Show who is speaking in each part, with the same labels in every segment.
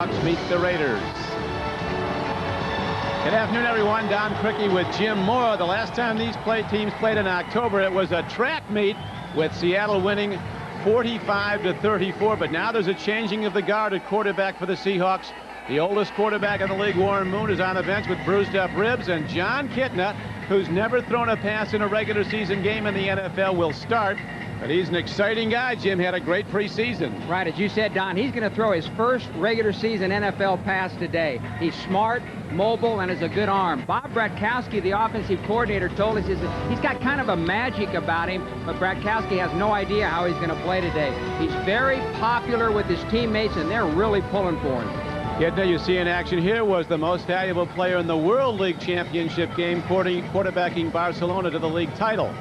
Speaker 1: Seahawks meet the Raiders. Good afternoon, everyone. Don CRIQUI with Jim Mora. The last time these teams played in October, it was a track meet with Seattle winning 45-34. But now there's a changing of the guard at quarterback for the Seahawks. The oldest quarterback in the league, Warren Moon, is on the bench with bruised up ribs, and Jon Kitna, who's never thrown a pass in a regular season game in the NFL, will start. But he's an exciting guy. Jim had a great preseason.
Speaker 2: Right, as you said, Don, he's going to throw his first regular season NFL pass today. He's smart, mobile, and has a good arm. Bob Bratkowski, the offensive coordinator, told us he's got kind of a magic about him, but Bratkowski has no idea how he's going to play today. He's very popular with his teammates, and they're really pulling for him.
Speaker 1: Kitna, you see in action here, was the most valuable player in the World League Championship game, quarterbacking Barcelona to the league title.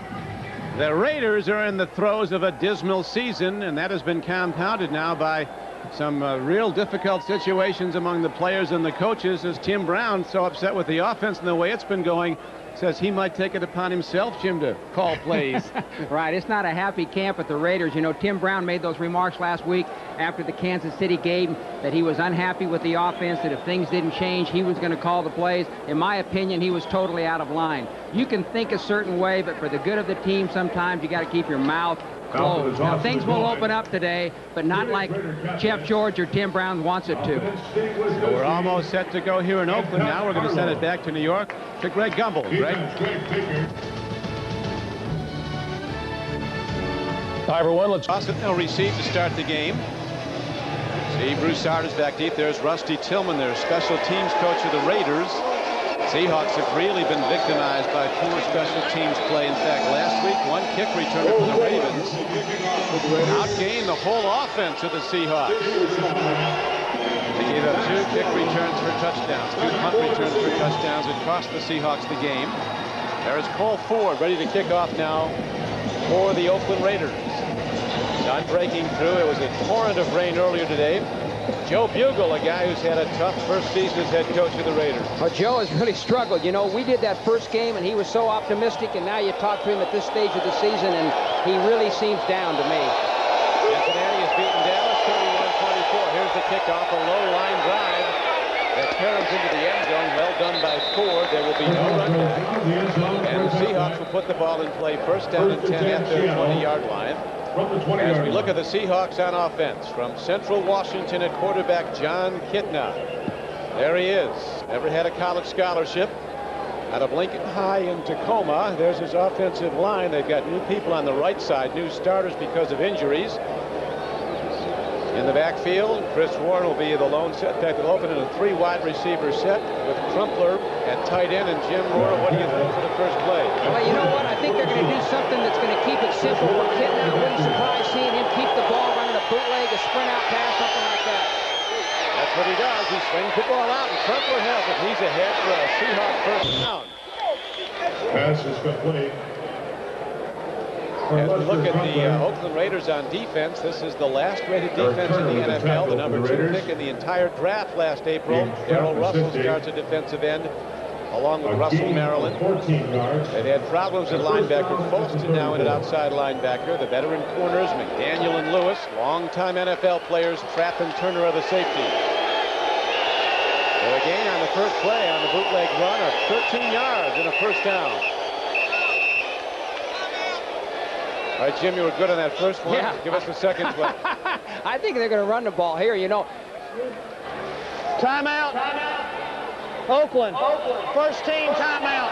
Speaker 1: The Raiders are in the throes of a dismal season, and that has been compounded now by some real difficult situations among the players and the coaches, as Tim Brown, so upset with the offense and the way it's been going, says he might take it upon himself, Jim, to call plays.
Speaker 2: Right, it's not a happy camp at the Raiders. You know, Tim Brown made those remarks last week after the Kansas City game that he was unhappy with the offense, that if things didn't change, he was going to call the plays. In my opinion, he was totally out of line. You can think a certain way, but for the good of the team, sometimes you got to keep your mouth closed. Now, things will open up today, but not like Jeff George or Tim Brown wants it to.
Speaker 1: So we're almost set to go here in Oakland. Now we're going to send it back to New York to Greg Gumbel. Greg.
Speaker 3: Hi, everyone. Let's
Speaker 1: toss it. They'll receive to start the game. See, Broussard is back deep. There's Rusty Tillman, their special teams coach of the Raiders. Seahawks have really been victimized by poor special teams play. In fact, last week, one kick returner for the Ravens outgained the whole offense of the Seahawks. They gave up 2 kick returns for touchdowns, 2 punt returns for touchdowns. It cost the Seahawks the game. There is Cole Ford ready to kick off now for the Oakland Raiders. Not breaking through. It was a torrent of rain earlier today. Joe Bugle, a guy who's had a tough first season as head coach of the Raiders.
Speaker 2: Well, Joe has really struggled. You know, we did that first game, and he was so optimistic, and now you talk to him at this stage of the season, and he really seems down to me.
Speaker 1: Cincinnati has beaten Dallas 31-24. Here's the kickoff, a low line drive that caroms into the end zone. Well done by Ford. There will be no run back. And the Seahawks will put the ball in play, first down and 10 at their 20-yard line. As we look at the Seahawks on offense, from Central Washington at quarterback, Jon Kitna. There he is. Never had a college scholarship. Out of Lincoln High in Tacoma. There's his offensive line. They've got new people on the right side, new starters because of injuries. In the backfield, Chris Warren will be the lone setback. They'll open in a 3 wide receiver set with Crumpler at tight end and Jim Mora. What do you think for the first play?
Speaker 2: Well, you know what? I think they're going to do something that's going to keep it simple for Kitna. I wouldn't surprise seeing him keep the ball, running a bootleg, a sprint out pass, something like that.
Speaker 1: That's what he does. He swings the ball out, and Crumpler has it. He's ahead for a Seahawks first down.
Speaker 3: pass is complete.
Speaker 1: As we look at the Oakland Raiders on defense, this is the last rated defense in the NFL, the number 2 pick in the entire draft last April. Darrell Russell starts at defensive end, along with Russell Maryland. They've had problems at linebacker. Folston now in at outside linebacker. The veteran corners, McDaniel and Lewis, longtime NFL players, Trapp and Turner are the safety. So again on the first play on the bootleg run of 13 yards and a first down. All right, Jim, you were good on that first one.
Speaker 2: Yeah.
Speaker 1: Give us the second play.
Speaker 2: I think they're going to run the ball here, you know.
Speaker 4: Timeout. Oakland. First team timeout.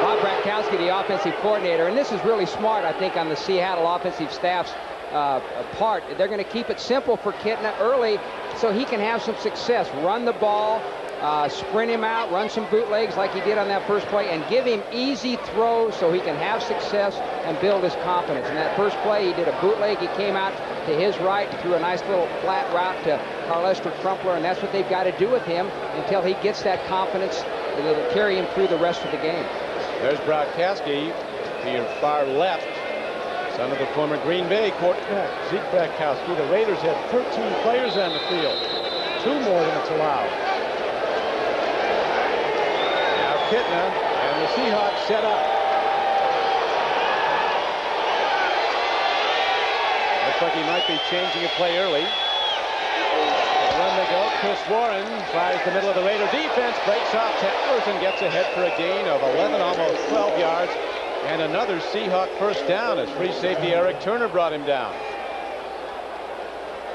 Speaker 2: Bob Bratkowski, the offensive coordinator, and this is really smart, I think, on the Seattle offensive staff's part. They're going to keep it simple for Kitna early so he can have some success. Run the ball, sprint him out, run some bootlegs like he did on that first play, and give him easy throws so he can have success and build his confidence. In that first play, he did a bootleg. He came out to his right, threw a nice little flat route to Carlester Crumpler, and that's what they've got to do with him until he gets that confidence and it'll carry him through the rest of the game.
Speaker 1: There's Bratkowski to your far left, son of the former Green Bay quarterback, Zeke Bratkowski. The Raiders have 13 players on the field, 2 more than it's allowed. Now Kitna and the Seahawks set up. Looks like he might be changing a play early. Chris Warren tries the middle of the Raider defense, breaks off tacklers and gets ahead for a gain of 11, almost 12 yards. And another Seahawk first down as free safety Eric Turner brought him down.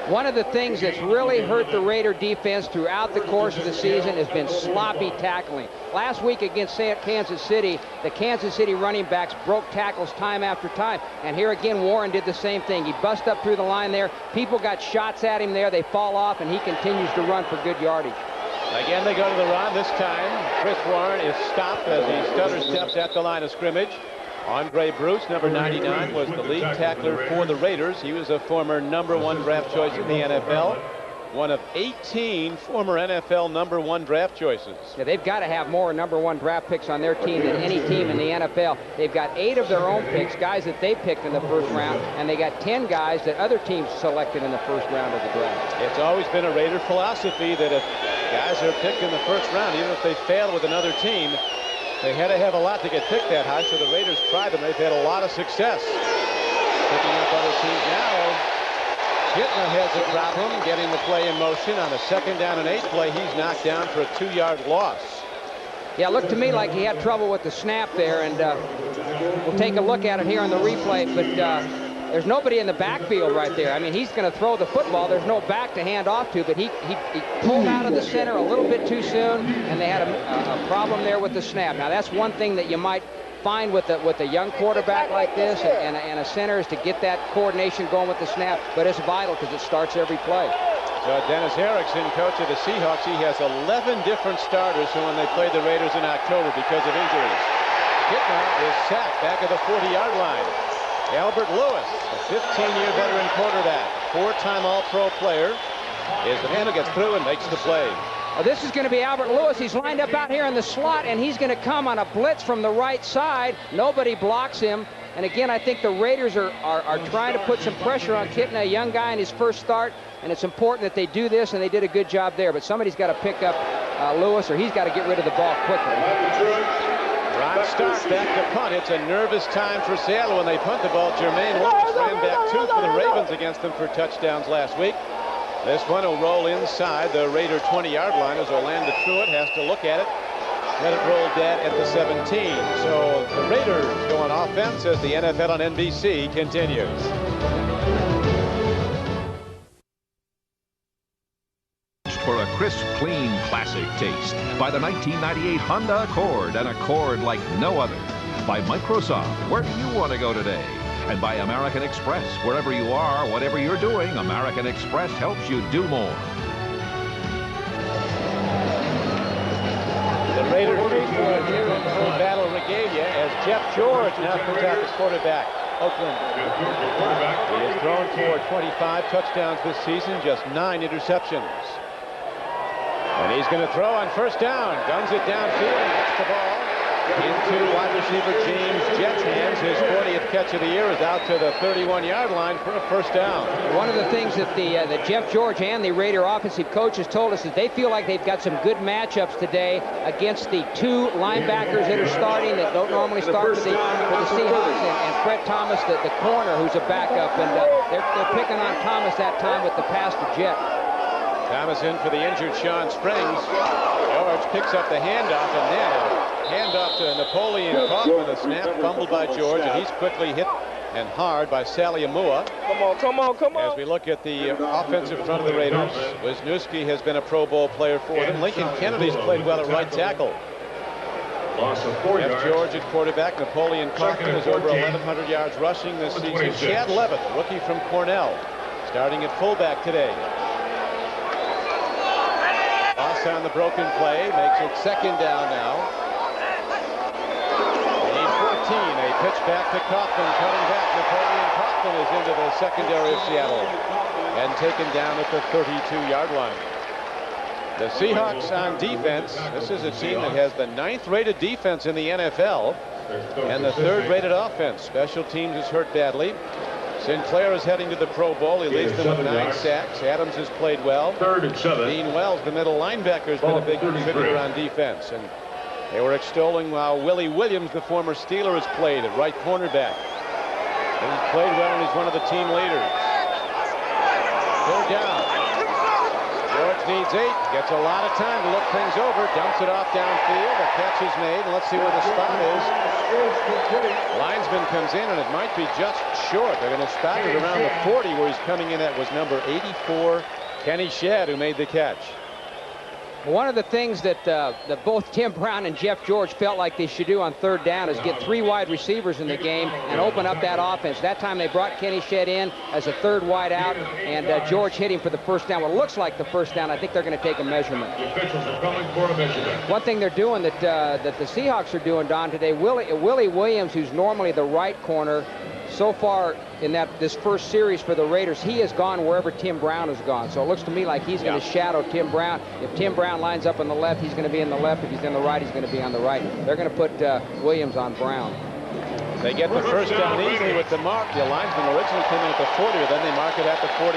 Speaker 2: One of the things that's really hurt the Raider defense throughout the course of the season has been sloppy tackling. Last week against Kansas City, the Kansas City running backs broke tackles time after time. And here again, Warren did the same thing. He bust up through the line there. People got shots at him there. They fall off, and he continues to run for good yardage.
Speaker 1: Again, they go to the run. This time, Chris Warren is stopped as he stutter steps at the line of scrimmage. Andre Bruce, number 99, was the lead tackler for the Raiders. He was a former #1 draft choice in the NFL. One of 18 former NFL #1 draft choices.
Speaker 2: Yeah, they've got to have more #1 draft picks on their team than any team in the NFL. They've got 8 of their own picks, guys that they picked in the first round, and they got 10 guys that other teams selected in the first round of the draft.
Speaker 1: It's always been a Raider philosophy that if guys are picked in the first round, even if they fail with another team, they had to have a lot to get picked that high, so the Raiders tried them. They've had a lot of success picking up other teams. Now, Kittner has a problem getting the play in motion. On a 2nd down and 8 play, he's knocked down for a 2-yard loss.
Speaker 2: Yeah, it looked to me like he had trouble with the snap there, and we'll take a look at it here on the replay, but there's nobody in the backfield right there. I mean, he's going to throw the football. There's no back to hand off to, but he pulled out of the center a little bit too soon, and they had a problem there with the snap. Now, that's one thing that you might find with a young quarterback like this and a center, is to get that coordination going with the snap, but it's vital because it starts every play.
Speaker 1: So Dennis Erickson, coach of the Seahawks, he has 11 different starters from when they played the Raiders in October because of injuries. Kittner is sacked back at the 40-yard line. Albert Lewis, a 15-year veteran quarterback, 4-time All-Pro player, is the man who gets through and makes the play.
Speaker 2: Well, this is going to be Albert Lewis. He's lined up out here in the slot, and he's going to come on a blitz from the right side. Nobody blocks him. And again, I think the Raiders are trying to put some pressure on Kittner, a young guy in his first start, and it's important that they do this, and they did a good job there. But somebody's got to pick up Lewis, or he's got to get rid of the ball quickly.
Speaker 1: Ron Stark back to punt. It's a nervous time for Seattle when they punt the ball. Jermaine Lewis ran back 2 for the Ravens against them for touchdowns last week. This one will roll inside the Raider 20-yard line as Orlando Truitt has to look at it. Let it roll dead at the 17. So the Raiders go on offense as the NFL on NBC continues.
Speaker 5: For a crisp, clean, classic taste by the 1998 Honda Accord, an Accord like no other. By Microsoft, where do you want to go today? And by American Express, wherever you are, whatever you're doing, American Express helps you do more.
Speaker 1: The Raiders here in full battle regalia as Jeff George now comes out as quarterback. Oakland. He has thrown for 25 touchdowns this season, just 9 interceptions. And he's going to throw on first down. Guns it downfield and gets the ball into wide receiver James Jett's hands. His 40th catch of the year is out to the 31-yard line for a first down.
Speaker 2: One of the things that that Jeff George and the Raider offensive coaches told us is they feel like they've got some good matchups today against the 2 linebackers that are starting that don't normally start for the Seahawks, and Fred Thomas, the corner, who's a backup, and they're picking on Thomas that time with the pass to Jett.
Speaker 1: Thomas in for the injured Sean Springs. George picks up the handoff, and then handoff to Napoleon Kaufman. The snap fumbled by George, and he's quickly hit and hard by Sally Amua.
Speaker 4: Come on.
Speaker 1: As we look at the offensive front of the Raiders, Wisniewski has been a Pro Bowl player for them. Lincoln Kennedy's played well at right tackle. Jeff George at quarterback. Napoleon Kaufman is over 1,100 yards rushing this season. Chad Levitt, rookie from Cornell, starting at fullback today. Loss on the broken play, makes it 2nd down now. They need 14. A pitch back to Kaufman, cutting back. Napoleon Kaufman is into the secondary of Seattle and taken down at the 32-yard line. The Seahawks on defense. This is a team that has the 9th rated defense in the NFL and the 3rd rated offense. Special teams is hurt badly. Sinclair is heading to the Pro Bowl. He leads them with 9 sacks. Adams has played well.
Speaker 3: 3rd and 7.
Speaker 1: Dean Wells, the middle linebacker, has been a big contributor on defense. And they were extolling how Willie Williams, the former Steeler, has played at right cornerback. And he's played well, and he's one of the team leaders. 3rd down. George needs 8. Gets a lot of time to look things over. Dumps it off downfield. A catch is made. And let's see where the spot is. Linesman comes in, and it might be just short. They're going to spot it around the 40 where he's coming in. That was number 84, Kenny Shedd, who made the catch.
Speaker 2: One of the things that both Tim Brown and Jeff George felt like they should do on third down is get 3 wide receivers in the game and open up that offense. That time they brought Kenny Shedd in as a third wide out, and George hit him for the first down. What looks like the first down. I think they're going to take a measurement.
Speaker 3: The officials are coming for a measurement.
Speaker 2: One thing they're doing that the Seahawks are doing, Don, today, Willie Williams, who's normally the right corner, so far in this first series for the Raiders, he has gone wherever Tim Brown has gone. So it looks to me like he's going to shadow Tim Brown. If Tim Brown lines up on the left, he's going to be in the left. If he's in the right, he's going to be on the right. They're going to put Williams on Brown.
Speaker 1: They get the first down easily with the mark. The linesman originally came in at the 40, but then they mark it at the 41.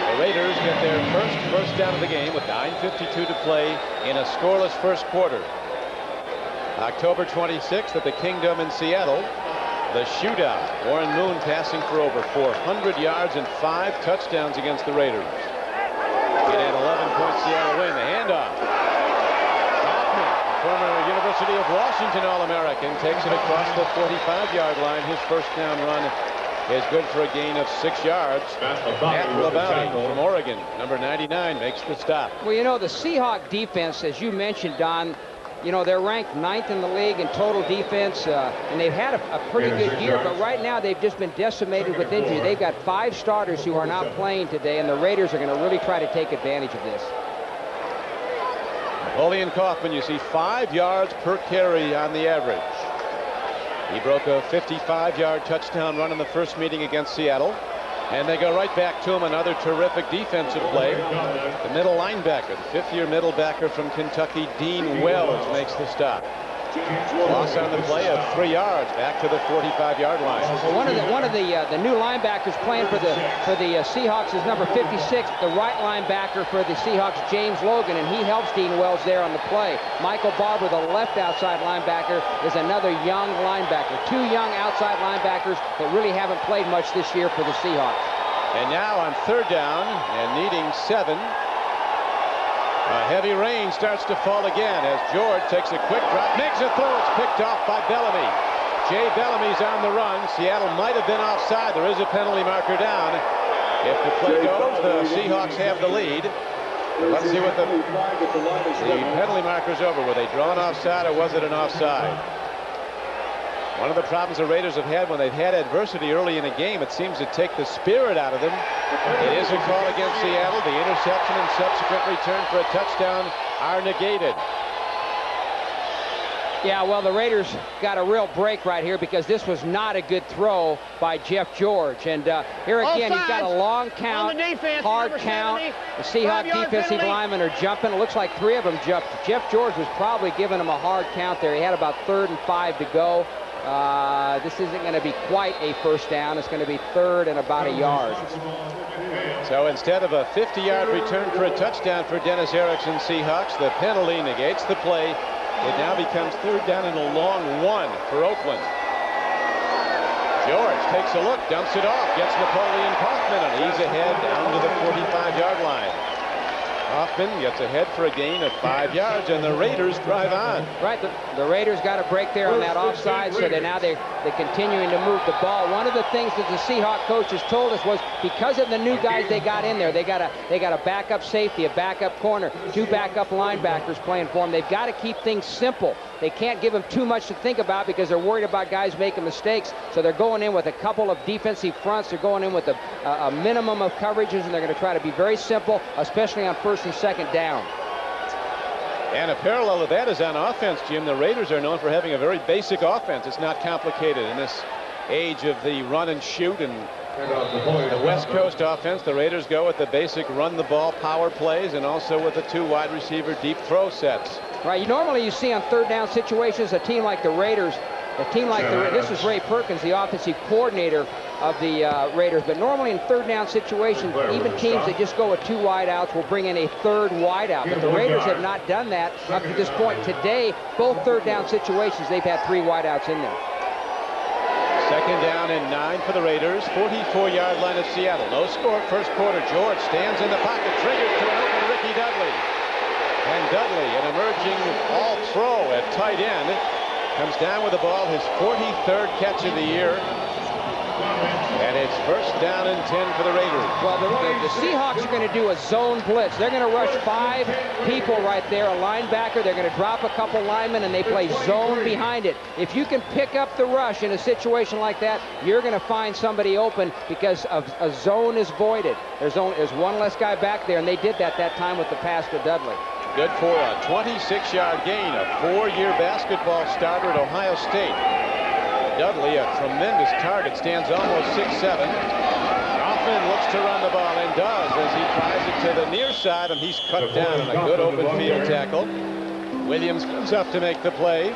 Speaker 1: The Raiders get their first down of the game with 9:52 to play in a scoreless first quarter. October 26th at the Kingdom in Seattle. The shootout. Warren Moon passing for over 400 yards and 5 touchdowns against the Raiders. In an 11-point Seattle win. The handoff. Hoffman, former University of Washington All-American, takes it across the 45-yard line. His first down run is good for a gain of 6 yards. Matt Labonte from Oregon, number 99, makes the stop.
Speaker 2: Well, you know, the Seahawk defense, as you mentioned, Don, you know, they're ranked 9th in the league in total defense, and they've had a pretty good year, but right now they've just been decimated with injury. They've got 5 starters who are not playing today, and the Raiders are going to really try to take advantage of this.
Speaker 1: Napoleon Kaufman, you see 5 yards per carry on the average. He broke a 55-yard touchdown run in the first meeting against Seattle. And they go right back to him. Another terrific defensive play. The middle linebacker, the 5th-year middle backer from Kentucky, Dean Wells, makes the stop. Loss on the play of 3 yards back to the 45-yard line.
Speaker 2: Well, one of the new linebackers playing for the Seahawks is number 56, the right linebacker for the Seahawks, James Logan, and he helps Dean Wells there on the play. Michael Barber, the left outside linebacker, is another young linebacker. 2 young outside linebackers that really haven't played much this year for the Seahawks.
Speaker 1: And now on third down and needing 7. A heavy rain starts to fall again as George takes a quick drop, makes a throw. It's picked off by Bellamy. Jay Bellamy's on the run. Seattle might have been offside. There is a penalty marker down. If the play goes, the Seahawks have the lead. Let's see what the penalty marker's over. Were they drawn offside or was it an offside? One of the problems the Raiders have had when they've had adversity early in a game, it seems to take the spirit out of them. It is a call against Seattle. The interception and subsequent return for a touchdown are negated.
Speaker 2: Yeah, well, the Raiders got a real break right here because this was not a good throw by Jeff George. And here again, he's got a long count, hard count. The Seahawk defensive linemen are jumping. It looks like 3 of them jumped. Jeff George was probably giving them a hard count there. He had about 3rd and 5 to go. This isn't going to be quite a first down. It's going to be 3rd and about a yard.
Speaker 1: So instead of a 50-yard return for a touchdown for Dennis Erickson Seahawks, the penalty negates the play. It now becomes 3rd down and a long 1 for Oakland. George takes a look, dumps it off, gets Napoleon Kaufman, and he's ahead down to the 45-yard line. Kaufman gets ahead for a gain of 5 yards, and the Raiders drive on.
Speaker 2: Right, the Raiders got a break there on that offside, so they're continuing to move the ball. One of the things that the Seahawk coaches told us was because of the new guys they got in there, they got a backup safety, a backup corner, 2 backup linebackers playing for them. They've got to keep things simple. They can't give them too much to think about because they're worried about guys making mistakes. So they're going in with a couple of defensive fronts. They're going in with a minimum of coverages, and they're going to try to be very simple, especially on 1st and 2nd down.
Speaker 1: And a parallel to that is on offense, Jim. The Raiders are known for having a very basic offense. It's not complicated in this age of the run and shoot and the West Coast offense. The Raiders go with the basic run the ball power plays and also with the 2 wide receiver deep throw sets.
Speaker 2: Right, normally you see on 3rd down situations a team like the Raiders, this is Ray Perkins, the offensive coordinator of the Raiders, but normally in 3rd down situations, even teams that just go with 2 wideouts will bring in a 3rd wideout, but the Raiders have not done that up to this point. Today, both 3rd down situations, they've had 3 wideouts in there.
Speaker 1: Second down and 9 for the Raiders. 44-yard line of Seattle. No score. First quarter. George stands in the pocket. Triggers to an open Ricky Dudley. And Dudley, an emerging all-pro at tight end, comes down with the ball. His 43rd catch of the year. And it's first down and 10 for the Raiders.
Speaker 2: Well, the Seahawks are going to do a zone blitz. They're going to rush 5 people right there, a linebacker. They're going to drop a couple linemen, and they play zone behind it. If you can pick up the rush in a situation like that, you're going to find somebody open because a zone is voided. There's one less guy back there, and they did that time with the pass to Dudley.
Speaker 1: Good for a 26-yard gain, a 4-year basketball starter at Ohio State. Dudley, a tremendous target, stands almost 6'7". Hoffman looks to run the ball and does as he tries it to the near side, and he's cut down on a good open field tackle. Williams comes up to make the play.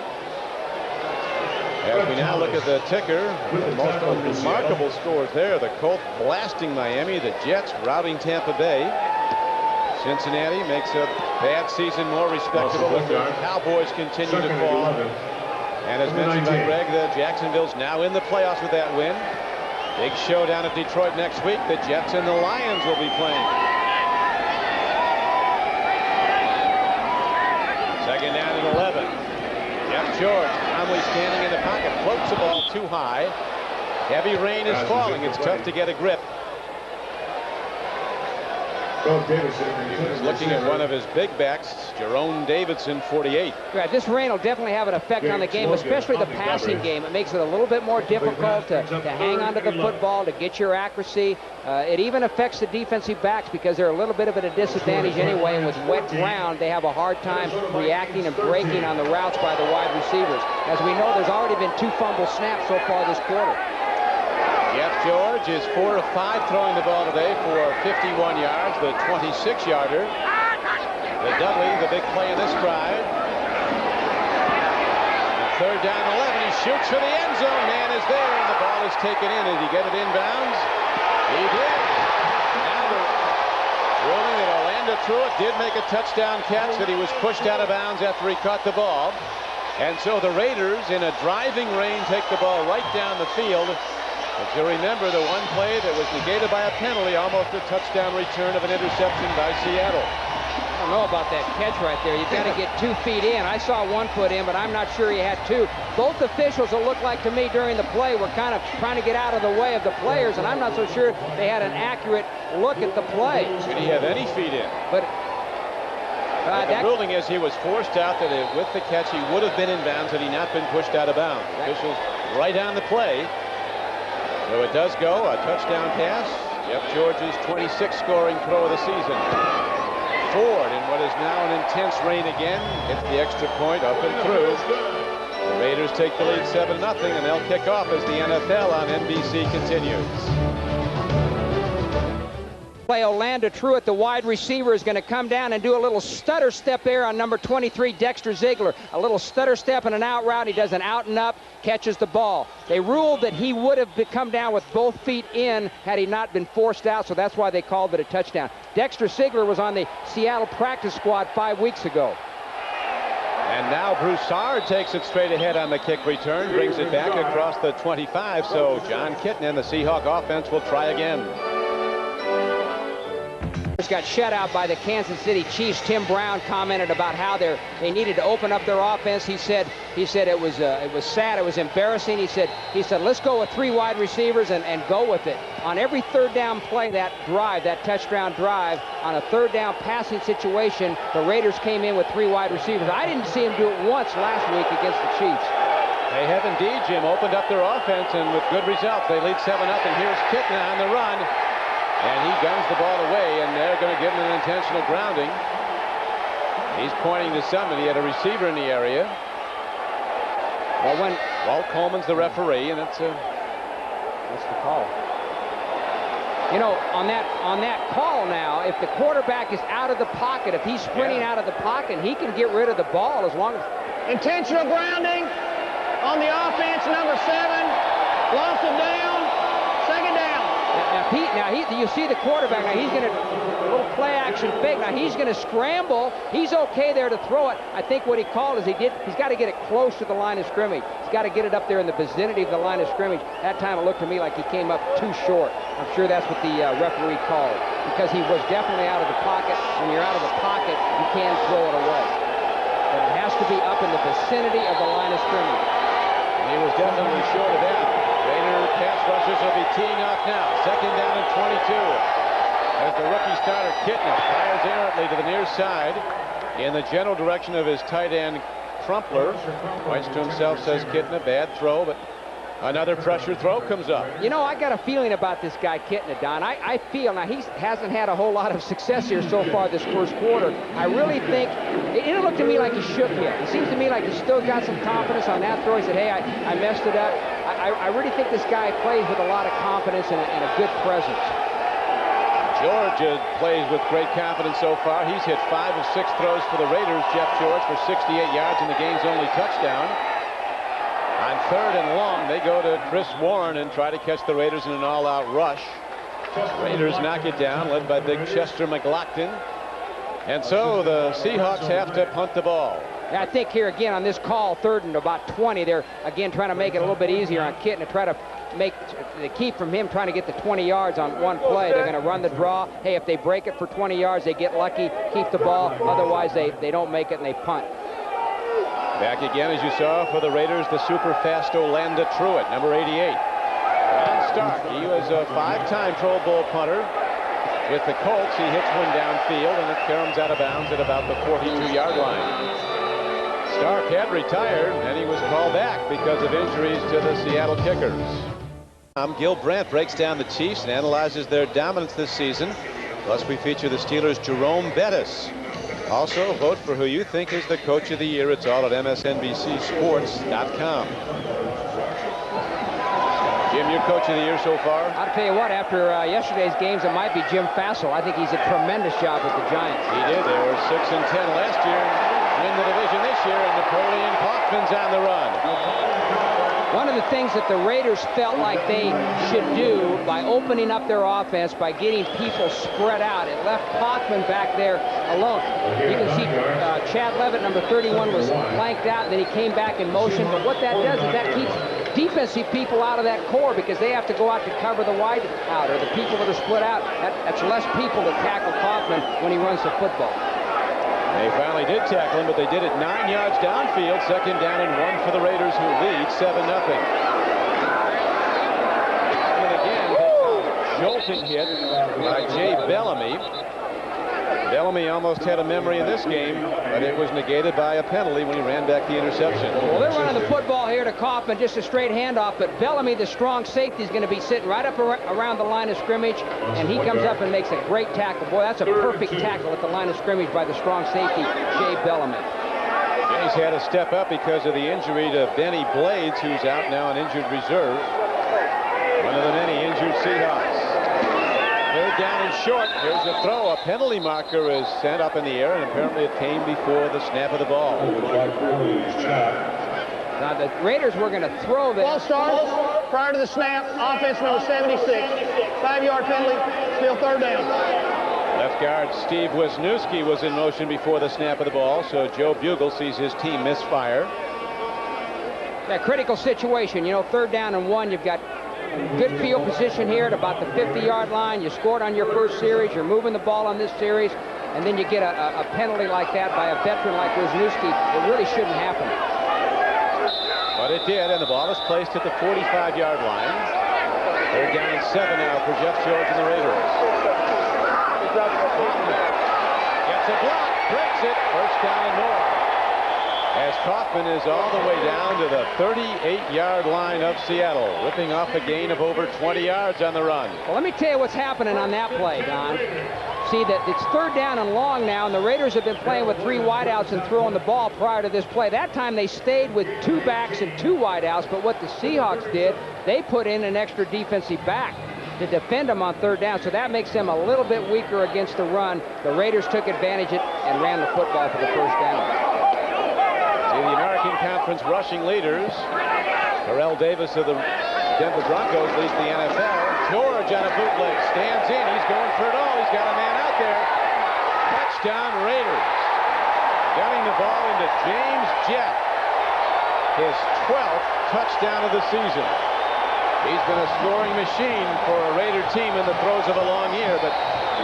Speaker 1: As we now look at the ticker, the most remarkable scores there. The Colts blasting Miami, the Jets routing Tampa Bay. Cincinnati makes a bad season more respectable as the Cowboys continue to fall. And as mentioned by Greg, the Jacksonville's now in the playoffs with that win. Big showdown at Detroit next week. The Jets and the Lions will be playing. Second down and 11. Jeff George calmly standing in the pocket, floats the ball too high. Heavy rain is falling. It's tough to get a grip. He's looking at one of his big backs, Jerome Davidson, 48.
Speaker 2: Right, this rain will definitely have an effect on the game, especially the passing game. It makes it a little bit more difficult to hang onto the football, to get your accuracy. It even affects the defensive backs because they're a little bit of at a disadvantage anyway, and with wet ground, they have a hard time reacting and breaking on the routes by the wide receivers. As we know, there's already been 2 fumble snaps so far this quarter.
Speaker 1: Jeff George is 4 of 5 throwing the ball today for 51 yards, the 26-yarder. The Dudley, the big play in this drive. Third down 11, he shoots for the end zone. Man is there, and the ball is taken in. Did he get it inbounds? He did. Now the ruling that Orlando Truitt did make a touchdown catch, that he was pushed out of bounds after he caught the ball. And so the Raiders, in a driving rain, take the ball right down the field. But you remember the one play that was negated by a penalty, almost a touchdown return of an interception by Seattle.
Speaker 2: I don't know about that catch right there. You've got to get 2 feet in. I saw 1 foot in, but I'm not sure he had 2. Both officials, it looked like to me during the play, were kind of trying to get out of the way of the players, and I'm not so sure they had an accurate look at the play.
Speaker 1: Did he have any feet in?
Speaker 2: But
Speaker 1: the ruling is he was forced out, that with the catch he would have been in bounds had he not been pushed out of bounds. Officials right on the play. So it does go, a touchdown pass. Jeff George's 26th scoring throw of the season. Ford, in what is now an intense rain again, hits the extra point up and through. The Raiders take the lead 7-0, and they'll kick off as the NFL on NBC continues.
Speaker 2: Play Orlando Truitt, the wide receiver, is going to come down and do a little stutter step there on number 23, Dexter Ziegler. A little stutter step and an out route. He does an out and up, catches the ball. They ruled that he would have come down with both feet in had he not been forced out, so that's why they called it a touchdown. Dexter Ziegler was on the Seattle practice squad 5 weeks ago.
Speaker 1: And now Broussard takes it straight ahead on the kick return, brings it back across the 25, so John Kitna and the Seahawk offense will try again.
Speaker 2: Got shut out by the Kansas City Chiefs. Tim Brown commented about how they needed to open up their offense. He said it was sad, it was embarrassing. He said let's go with 3 wide receivers and go with it. On every third down play, that touchdown drive, on a third down passing situation, the Raiders came in with 3 wide receivers. I didn't see him do it once last week against the Chiefs.
Speaker 1: They have indeed, Jim, opened up their offense, and with good results. They lead 7-0, and here's Kitna on the run. And he guns the ball away, and they're going to give him an intentional grounding. He's pointing to somebody. He had a receiver in the area. Well, when Walt Coleman's the referee, and it's what's the call?
Speaker 2: You know, on that call now, if the quarterback is out of the pocket, if he's sprinting out of the pocket, he can get rid of the ball as long as...
Speaker 4: Intentional grounding on the offense, number 7. Lost it down. Second down.
Speaker 2: Now you see the quarterback. Now he's going to a little play action play-action fake. Now, he's going to scramble. He's okay there to throw it. I think what he called is he's got to get it close to the line of scrimmage. He's got to get it up there in the vicinity of the line of scrimmage. That time it looked to me like he came up too short. I'm sure that's what the referee called, because he was definitely out of the pocket. When you're out of the pocket, you can throw it away. But it has to be up in the vicinity of the line of scrimmage.
Speaker 1: And he was definitely short of that. Raider pass rushers will be teeing off now. Second down and 22. As the rookie starter, Kitna, fires errantly to the near side in the general direction of his tight end, Crumpler. Points to himself, says Kitna, bad throw, but another pressure throw comes up.
Speaker 2: You know, I got a feeling about this guy, Kitna, Don. I feel, now he hasn't had a whole lot of success here so far this first quarter. I really think, it didn't look to me like he shook yet. It seems to me like he's still got some confidence on that throw. He said, hey, I messed it up. I really think this guy plays with a lot of confidence and a good presence.
Speaker 1: George plays with great confidence so far. He's hit 5 of 6 throws for the Raiders, Jeff George, for 68 yards in the game's only touchdown. On third and long, they go to Chris Warren and try to catch the Raiders in an all-out rush. Raiders knock it down, led by big Chester McLaughlin. And so the Seahawks have to punt the ball.
Speaker 2: I think here again on this call, third and about 20, they're again trying to make it a little bit easier on Kitna, to try to keep from him trying to get the 20 yards on one play. They're going to run the draw. Hey, if they break it for 20 yards, they get lucky, keep the ball. Otherwise, they don't make it and they punt.
Speaker 1: Back again, as you saw, for the Raiders, the super fast Orlando Truitt, number 88. Ron Stark, he was a 5-time Pro Bowl punter. With the Colts, he hits one downfield, and it caroms out of bounds at about the 42-yard line. Stark had retired, and he was called back because of injuries to the Seattle Kickers. Gil Brandt breaks down the Chiefs and analyzes their dominance this season. Plus, we feature the Steelers' Jerome Bettis. Also, vote for who you think is the Coach of the Year. It's all at MSNBCSports.com. Jim, your Coach of the Year so far?
Speaker 2: I'll tell you what, after yesterday's games, it might be Jim Fassel. I think he's a tremendous job with the Giants.
Speaker 1: He did. They were 6-10 last year. Win the division this year, and Napoleon Kaufman's on the run.
Speaker 2: One of the things that the Raiders felt like they should do by opening up their offense, by getting people spread out, it left Kaufman back there alone. You can see Chad Leavitt, number 31, was flanked out, and then he came back in motion. But what that does is that keeps defensive people out of that core, because they have to go out to cover the wide out, or the people that are split out. That's less people to tackle Kaufman when he runs the football.
Speaker 1: They finally did tackle him, but they did it 9 yards downfield. Second down and 1 for the Raiders, who lead 7-0. And again, a jolting hit by Jay Bellamy. Bellamy almost had a memory in this game, but it was negated by a penalty when he ran back the interception.
Speaker 2: Well, they're running the football here to Kaufman, just a straight handoff, but Bellamy, the strong safety, is going to be sitting right up around the line of scrimmage, and he comes up and makes a great tackle. Boy, that's a perfect tackle at the line of scrimmage by the strong safety, Jay Bellamy.
Speaker 1: He's had to step up because of the injury to Benny Blades, who's out now on injured reserve. One of the many injured Seahawks. Third down and short. Here's a throw. A penalty marker is sent up in the air, and apparently it came before the snap of the ball.
Speaker 2: Now the Raiders were going to throw this.
Speaker 4: Ball starts prior to the snap. Offense number 76. 5-yard penalty. Still third down.
Speaker 1: Left guard Steve Wisniewski was in motion before the snap of the ball, so Joe Bugle sees his team misfire.
Speaker 2: That critical situation, you know, third down and 1. You've got good field position here at about the 50-yard line. You scored on your first series. You're moving the ball on this series, and then you get a penalty like that by a veteran like Wisniewski. It really shouldn't happen.
Speaker 1: But it did, and the ball is placed at the 45-yard line. They're down and 7 now for Jeff George and the Raiders. Gets a block, breaks it. First down and more. As Kaufman is all the way down to the 38-yard line of Seattle, ripping off a gain of over 20 yards on the run.
Speaker 2: Well, let me tell you what's happening on that play, Don. See that it's third down and long now, and the Raiders have been playing with 3 wideouts and throwing the ball prior to this play. That time they stayed with 2 backs and 2 wideouts, but what the Seahawks did, they put in an extra defensive back to defend them on third down, so that makes them a little bit weaker against the run. The Raiders took advantage of it and ran the football for the first down.
Speaker 1: See the American Conference rushing leaders. Terrell Davis of the Denver Broncos leads the NFL. George on a bootleg stands in. He's going for it all. He's got a man out there. Touchdown Raiders. Getting the ball into James Jett. His 12th touchdown of the season. He's been a scoring machine for a Raider team in the throes of a long year, but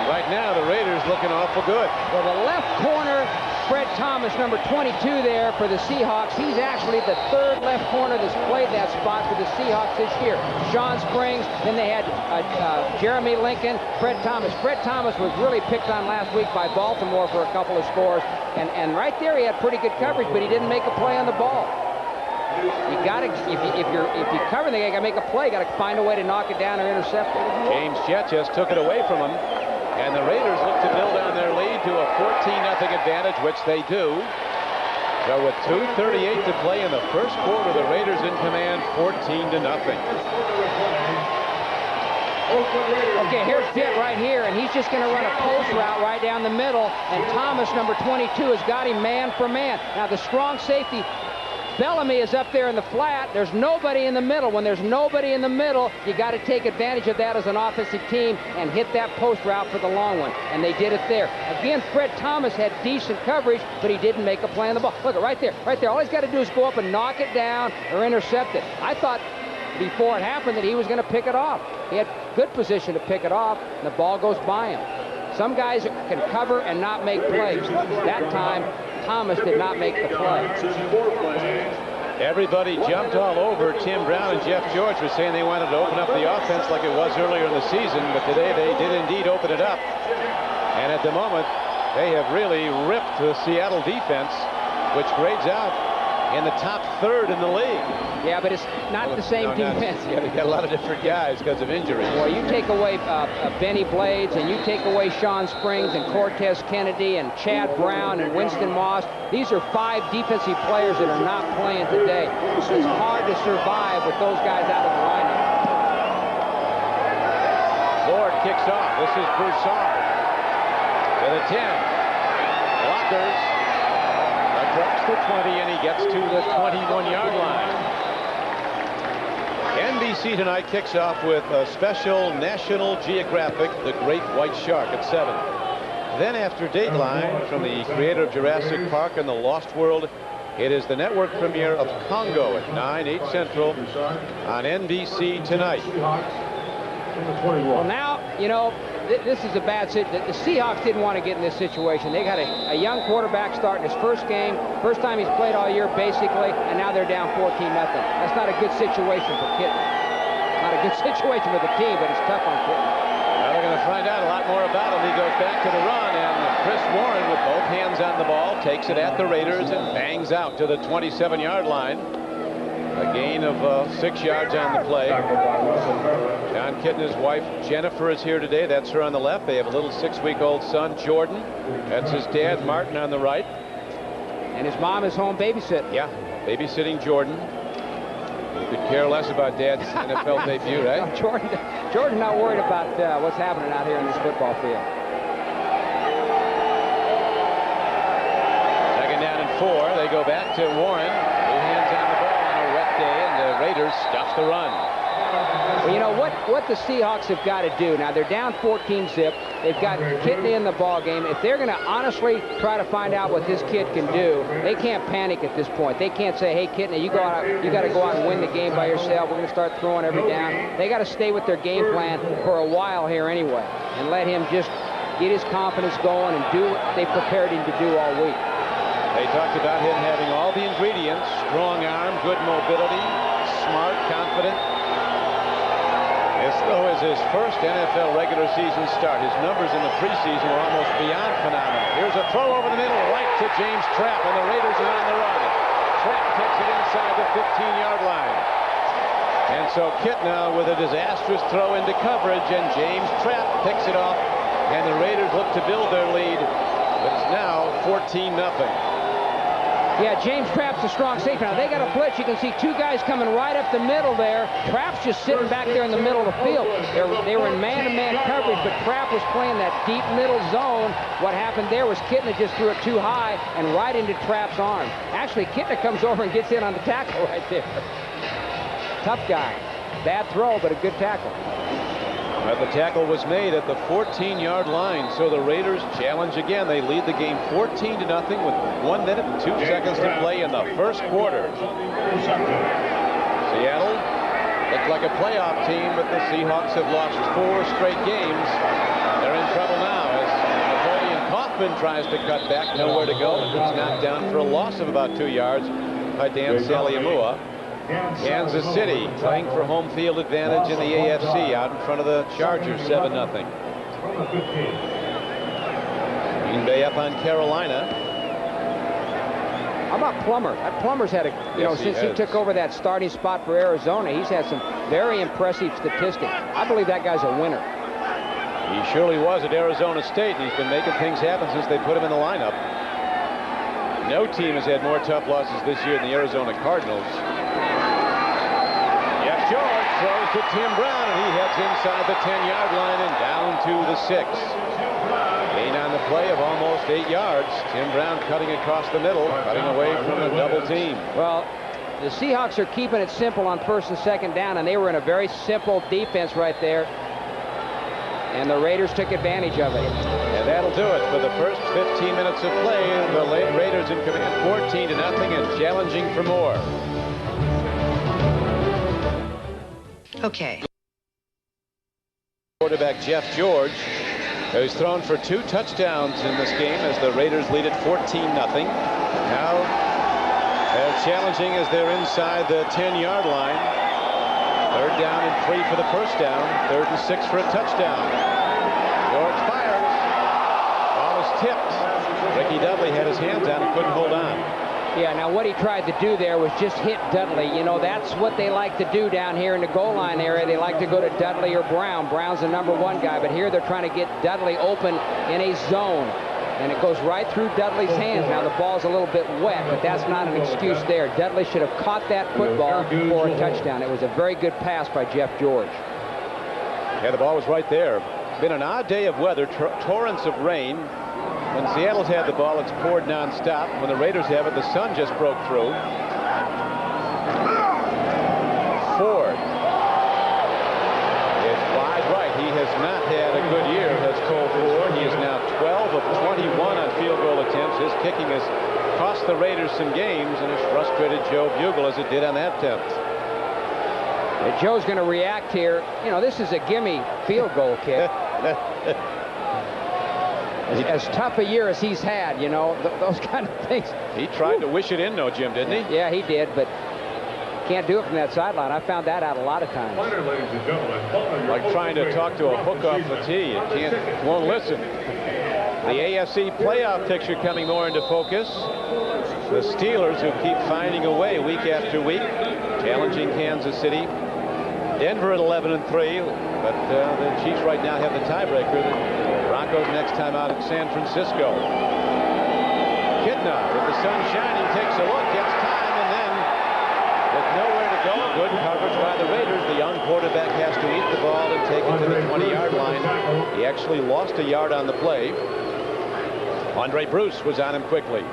Speaker 1: right now the Raiders looking awful good.
Speaker 2: Well, the left corner, Fred Thomas, number 22 there for the Seahawks. He's actually the third left corner that's played that spot for the Seahawks this year. Sean Springs, then they had Jeremy Lincoln, Fred Thomas. Fred Thomas was really picked on last week by Baltimore for a couple of scores, and right there he had pretty good coverage, but he didn't make a play on the ball. You got to, if you cover the guy, you got to make a play. Got to find a way to knock it down or intercept it.
Speaker 1: James Jett just took it away from him, and the Raiders look to build on their lead to a 14-0 advantage, which they do. So with 2:38 to play in the first quarter, the Raiders in command, 14-0.
Speaker 2: Okay, here's Jett right here, and he's just going to run a post route right down the middle, and Thomas, number 22, has got him man for man. Now the strong safety, Bellamy, is up there in the flat. There's nobody in the middle. When there's nobody in the middle, you got to take advantage of that as an offensive team and hit that post route for the long one. And they did it there. Again, Fred Thomas had decent coverage, but he didn't make a play on the ball. Look, right there, right there. All he's got to do is go up and knock it down or intercept it. I thought before it happened that he was going to pick it off. He had good position to pick it off, and the ball goes by him. Some guys can cover and not make plays. That time, Thomas did not make the play.
Speaker 1: Everybody jumped all over Tim Brown, and Jeff George was saying they wanted to open up the offense like it was earlier in the season, but today they did indeed open it up. And at the moment, they have really ripped the Seattle defense, which grades out in the top third in the league.
Speaker 2: Yeah, but it's not the same defense.
Speaker 1: Yeah, they got a lot of different guys because of injuries.
Speaker 2: Well, you take away Benny Blades, and you take away Sean Springs and Cortez Kennedy and Chad Brown and Winston Moss. These are 5 defensive players that are not playing today. It's hard to survive with those guys out of the lineup.
Speaker 1: Ford kicks off. This is Broussard to the 10. Blockers. Across the 20, and he gets to the 21-yard line. NBC tonight kicks off with a special National Geographic, The Great White Shark, at 7. Then after Dateline, from the creator of Jurassic Park and the Lost World, it is the network premiere of Congo at 9, 8 Central on NBC tonight.
Speaker 2: Well, now, you know, this is a bad situation. The Seahawks didn't want to get in this situation. They got a young quarterback starting his first game, first time he's played all year, basically, and now they're down 14-0. That's not a good situation for Kitten. Not a good situation for the team, but it's tough on Kitten.
Speaker 1: Well, they're going to find out a lot more about him. He goes back to the run, and Chris Warren, with both hands on the ball, takes it at the Raiders and bangs out to the 27-yard line. A gain of 6 yards on the play. John Kitten, his wife Jennifer, is here today. That's her on the left. They have a little 6-week-old son, Jordan. That's his dad, Martin, on the right.
Speaker 2: And his mom is home babysitting.
Speaker 1: Yeah, babysitting Jordan. You could care less about Dad's NFL debut, right?
Speaker 2: No, Jordan not worried about what's happening out here in this football field.
Speaker 1: 2nd down and 4. They go back to Warren. 2 hands on the ball on a wet day, and the Raiders stuff the run.
Speaker 2: Well, you know what the Seahawks have got to do now. They're down 14-zip. They've got Kidney in the ball game. If they're going to honestly try to find out what this kid can do, they can't panic at this point. They can't say, "Hey, Kidney, you got to go out and win the game by yourself. We're going to start throwing every down." They got to stay with their game plan for a while here anyway, and let him just get his confidence going and do what they prepared him to do all week.
Speaker 1: They talked about him having all the ingredients: strong arm, good mobility, smart, confident. This, though, is his first NFL regular season start. His numbers in the preseason were almost beyond phenomenal. Here's a throw over the middle, right to James Trapp, and the Raiders are on the run. Trapp takes it inside the 15-yard line. And so Kitna with a disastrous throw into coverage, and James Trapp picks it off, and the Raiders look to build their lead. But it's now 14-0.
Speaker 2: Yeah, James Trapp's a strong safety. Now, they got a blitz. You can see 2 guys coming right up the middle there. Trapp's just sitting back there in the middle of the field. They were in man-to-man coverage, but Trapp was playing that deep middle zone. What happened there was Kitna just threw it too high and right into Trapp's arm. Actually, Kitna comes over and gets in on the tackle right there. Tough guy. Bad throw, but a good tackle.
Speaker 1: But the tackle was made at the 14-yard line, so the Raiders challenge again. They lead the game 14-0 with 1 minute and 2 seconds to play in the first quarter. Seattle looked like a playoff team, but the Seahawks have lost 4 straight games. They're in trouble now as Napoleon Kaufman tries to cut back, nowhere to go. It's knocked down for a loss of about 2 yards by Dan Saliamua. Kansas City playing for home field advantage in the AFC out in front of the Chargers 7-0. Green Bay up on Carolina.
Speaker 2: How about Plummer? That Plummer's had since he took over that starting spot for Arizona, he's had some very impressive statistics. I believe that guy's a winner.
Speaker 1: He surely was at Arizona State, and he's been making things happen since they put him in the lineup. No team has had more tough losses this year than the Arizona Cardinals. George throws to Tim Brown, and he heads inside the 10-yard line and down to the 6. Gain on the play of almost 8 yards. Tim Brown cutting across the middle, cutting away from a double team.
Speaker 2: Well, the Seahawks are keeping it simple on 1st and 2nd down, and they were in a very simple defense right there. And the Raiders took advantage of it.
Speaker 1: And that'll do it for the first 15 minutes of play. The Raiders in command 14-0 and challenging for more.
Speaker 6: Okay.
Speaker 1: Quarterback Jeff George, who's thrown for 2 touchdowns in this game as the Raiders lead it 14-0. Now they're challenging as they're inside the 10-yard line. 3rd down and 3 for the first down. 3rd and 6 for a touchdown. George fires. Ball is tipped. Ricky Dudley had his hands on and couldn't hold on.
Speaker 2: Yeah, now what he tried to do there was just hit Dudley. You know, that's what they like to do down here in the goal line area. They like to go to Dudley or Brown. Brown's the #1 guy, but here they're trying to get Dudley open in a zone. And it goes right through Dudley's hands. Now the ball's a little bit wet, but that's not an excuse there. Dudley should have caught that football for a touchdown. It was a very good pass by Jeff George.
Speaker 1: Yeah, the ball was right there. Been an odd day of weather, torrents of rain. When Seattle's had the ball, it's poured nonstop. When the Raiders have it, the sun just broke through. Ford. It's wide right. He has not had a good year, has Cole Ford. He is now 12 of 21 on field goal attempts. His kicking has cost the Raiders some games, and it's frustrated Joe Bugle as it did on that attempt.
Speaker 2: And Joe's going to react here. You know, this is a gimme field goal kick. As tough a year as he's had, you know, those kind of things.
Speaker 1: He tried to wish it in, though, Jim, didn't he?
Speaker 2: Yeah, he did, but can't do it from that sideline. I found that out a lot of times.
Speaker 1: Like trying to talk to a hook off the tee. It won't listen. The AFC playoff picture coming more into focus. The Steelers, who keep finding a way week after week, challenging Kansas City. Denver at 11-3, but the Chiefs right now have the tiebreaker. The Broncos next time out at San Francisco. Kitna with the sun shining takes a look, gets time, and then with nowhere to go, good coverage by the Raiders. The young quarterback has to eat the ball and take it to the 20-yard line. He actually lost a yard on the play. Andre Bruce was on him quickly.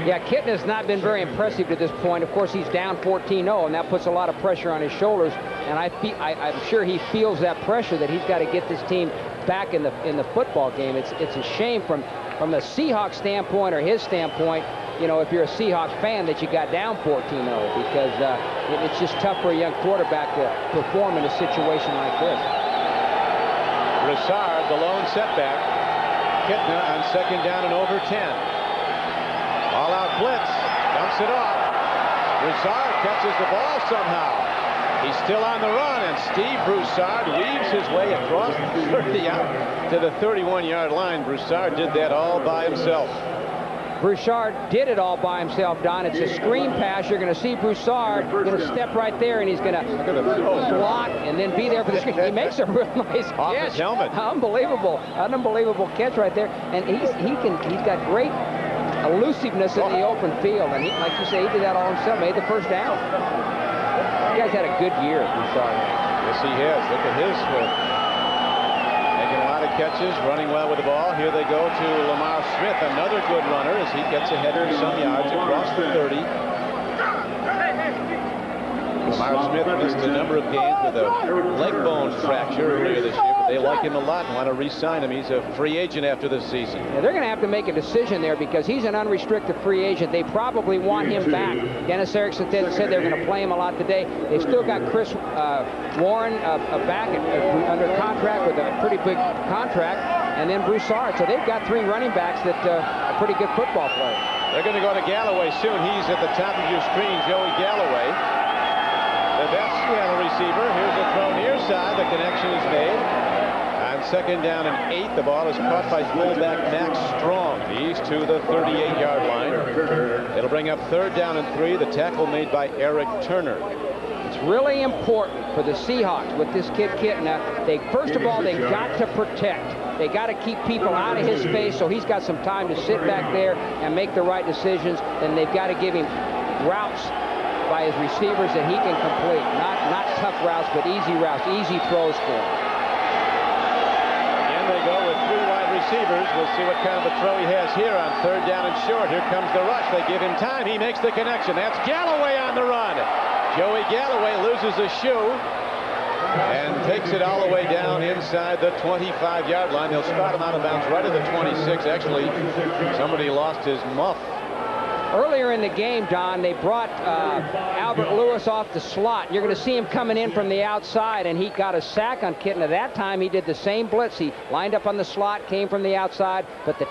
Speaker 2: Yeah, Kitna has not been very impressive to this point. Of course, he's down 14-0, and that puts a lot of pressure on his shoulders. And I'm sure he feels that pressure that he's got to get this team back in the football game. It's a shame from the Seahawks standpoint or his standpoint. You know, if you're a Seahawks fan, that you got down 14-0, because it's just tough for a young quarterback to perform in a situation like this.
Speaker 1: Broussard, the lone setback. Kitna on 2nd down and over 10. All-out blitz, dumps it off. Broussard catches the ball somehow. He's still on the run, and Steve Broussard weaves his way across the 30 out to the 31-yard line. Broussard did that all by himself.
Speaker 2: Broussard did it all by himself, Don. It's a screen pass. You're going to see Broussard going to step right there, and he's going to block and then be there for the screen. He makes a real nice catch.
Speaker 1: Off his helmet.
Speaker 2: Unbelievable. An unbelievable catch right there. And he's got great elusiveness in the open field. And like you say, he did that all himself, made the first down. You guys had a good year, Broussard.
Speaker 1: Yes, he has. Look at his making a lot of catches, running well with the ball. Here they go to Lamar Smith, another good runner as he gets ahead for some yards across the 30. Lamar Smith missed a number of games with a leg bone fracture earlier this year, but they like him a lot and want to re-sign him. He's a free agent after this season.
Speaker 2: Yeah, they're going to have to make a decision there because he's an unrestricted free agent. They probably want him back. Dennis Erickson said they're going to play him a lot today. They've still got Chris Warren back under contract with a pretty big contract, and then Broussard. So they've got 3 running backs that are pretty good football players.
Speaker 1: They're going to go to Galloway soon. He's at the top of your screen, Joey Galloway. The best Seattle receiver. Here's a throw near side. The connection is made. On 2nd down and 8, the ball is caught by fullback Max Strong. He's to the 38-yard line. It'll bring up 3rd down and 3. The tackle made by Eric Turner.
Speaker 2: It's really important for the Seahawks with this kid Kitna. First of all, they've got to protect. They got to keep people out of his space so he's got some time to sit back there and make the right decisions. Then they've got to give him routes by his receivers that he can complete. Not tough routes, but easy routes, easy throws for him.
Speaker 1: Again, they go with 3 wide receivers. We'll see what kind of a throw he has here on 3rd down and short. Here comes the rush. They give him time. He makes the connection. That's Galloway on the run. Joey Galloway loses a shoe and takes it all the way down inside the 25-yard line. They'll spot him out of bounds right at the 26. Actually, somebody lost his muff.
Speaker 2: Earlier in the game, Don, they brought Albert Lewis off the slot. You're going to see him coming in from the outside, and he got a sack on Kitna. That time, he did the same blitz. He lined up on the slot, came from the outside, but the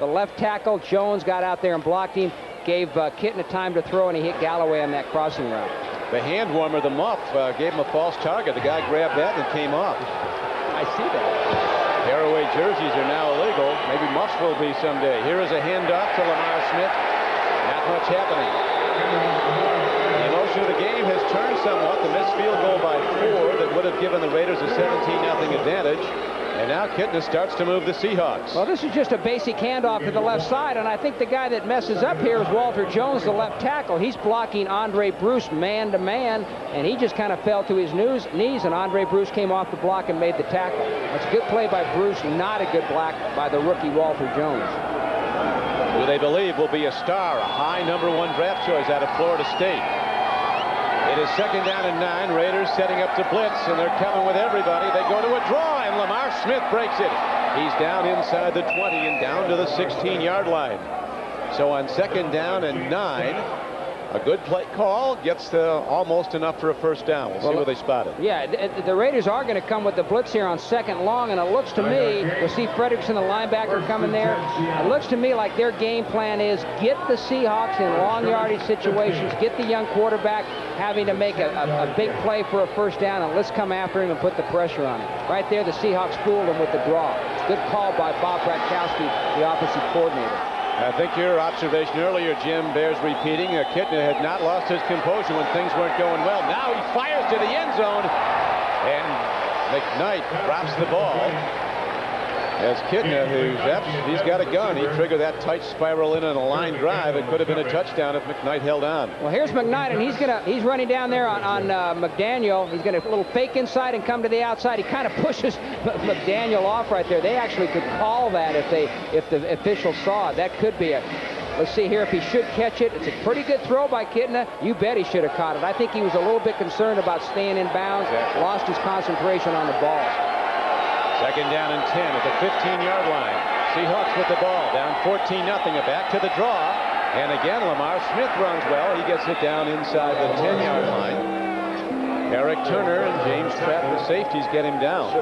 Speaker 2: left tackle, Jones, got out there and blocked him, gave Kitna time to throw, and he hit Galloway on that crossing route.
Speaker 1: The hand warmer, the muff, gave him a false target. The guy grabbed that and came off.
Speaker 2: I see that.
Speaker 1: Tearaway jerseys are now illegal. Maybe muffs will be someday. Here is a handoff to Lamar Smith. Not much happening. The emotion of the game has turned somewhat. The missed field goal by 4 that would have given the Raiders a 17-0 advantage. And now Kitna starts to move the Seahawks.
Speaker 2: Well, this is just a basic handoff to the left side, and I think the guy that messes up here is Walter Jones, the left tackle. He's blocking Andre Bruce man-to-man, and he just kind of fell to his knees, and Andre Bruce came off the block and made the tackle. That's a good play by Bruce, not a good block by the rookie Walter Jones.
Speaker 1: Who they believe will be a star, a high #1 draft choice out of Florida State. It is 2nd down and 9. Raiders setting up to blitz, and they're coming with everybody. They go to a draw, and Lamar Smith breaks it. He's down inside the 20 and down to the 16-yard line. So on 2nd down and 9, a good play call gets almost enough for a 1st down. We'll see where they spot it.
Speaker 2: Yeah, the Raiders are going to come with the blitz here on 2nd long, and it looks to me, you'll see Fredrickson, the linebacker, coming there. It looks to me like their game plan is get the Seahawks in long yardage situations, get the young quarterback having to make a big play for a 1st down, and let's come after him and put the pressure on him. Right there, the Seahawks fooled him with the draw. Good call by Bob Bratkowski, the offensive coordinator.
Speaker 1: I think your observation earlier, Jim, bears repeating. Kitna had not lost his composure when things weren't going well. Now he fires to the end zone, and McKnight drops the ball. As Kitna, he's got a gun. He triggered that tight spiral in on a line drive. It could have been a touchdown if McKnight held on.
Speaker 2: Well, here's McKnight, and he's running down there on McDaniel. He's going to a little fake inside and come to the outside. He kind of pushes McDaniel off right there. They actually could call that if the officials saw it. That could be let's see here if he should catch it. It's a pretty good throw by Kitna. You bet he should have caught it. I think he was a little bit concerned about staying in bounds. Exactly. Lost his concentration on the ball.
Speaker 1: 2nd down and 10 at the 15-yard line. Seahawks with the ball, down 14-0. Back to the draw. And again, Lamar Smith runs well. He gets it down inside the 10-yard line. Eric Turner and James Trapp, the safeties, get him down.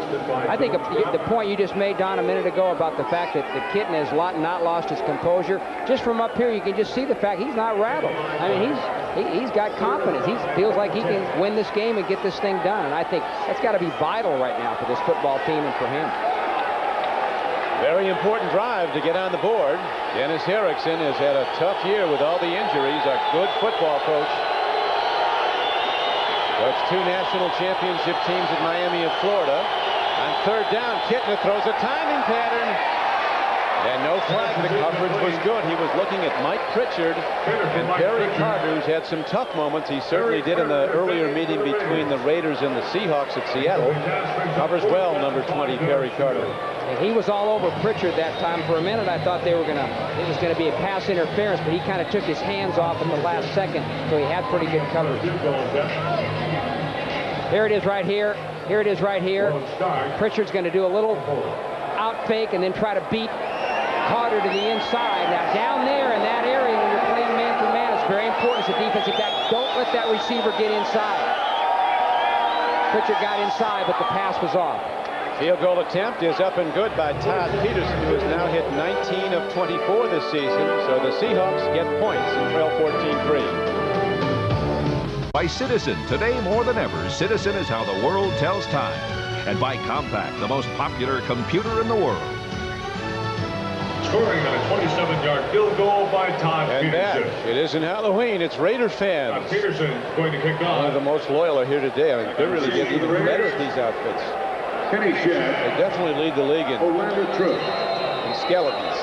Speaker 2: I think the point you just made, Don, a minute ago about the fact that Kitna has not lost his composure. Just from up here, you can just see the fact he's not rattled. I mean, he's got confidence. He feels like he can win this game and get this thing done. And I think that's got to be vital right now for this football team and for him.
Speaker 1: Very important drive to get on the board. Dennis Erickson has had a tough year with all the injuries. A good football coach. Coached 2 national championship teams at Miami and Florida. On 3rd down, Kitna throws a timing pattern. And no flag. The coverage was good. He was looking at Mike Pritchard and Perry Carter, who's had some tough moments. He certainly did in the earlier meeting between the Raiders and the Seahawks at Seattle. Covers well, number 20, Perry Carter.
Speaker 2: And he was all over Pritchard that time. For a minute, I thought it was going to be a pass interference, but he kind of took his hands off at the last second, so he had pretty good coverage. Here it is right here. Here it is right here. Pritchard's going to do a little out fake and then try to beat Carter to the inside. Now down there in that area when you're playing man for man, it's very important as a defensive back. Don't let that receiver get inside. Pritchard got inside, but the pass was off.
Speaker 1: Field goal attempt is up and good by Todd Peterson, who has now hit 19 of 24 this season. So the Seahawks get points and trail 14-3.
Speaker 5: By Citizen, today more than ever, Citizen is how the world tells time. And by Compact, the most popular computer in the world.
Speaker 3: Scoring on a 27-yard field goal by Todd
Speaker 1: And
Speaker 3: Peterson.
Speaker 1: back. It isn't Halloween. It's Raider fans.
Speaker 3: Todd Peterson going to kick off.
Speaker 1: One of the most loyal are here today. I mean, they're really getting even better at these outfits.
Speaker 6: Kenny Shedd.
Speaker 1: They definitely lead the league in skeletons.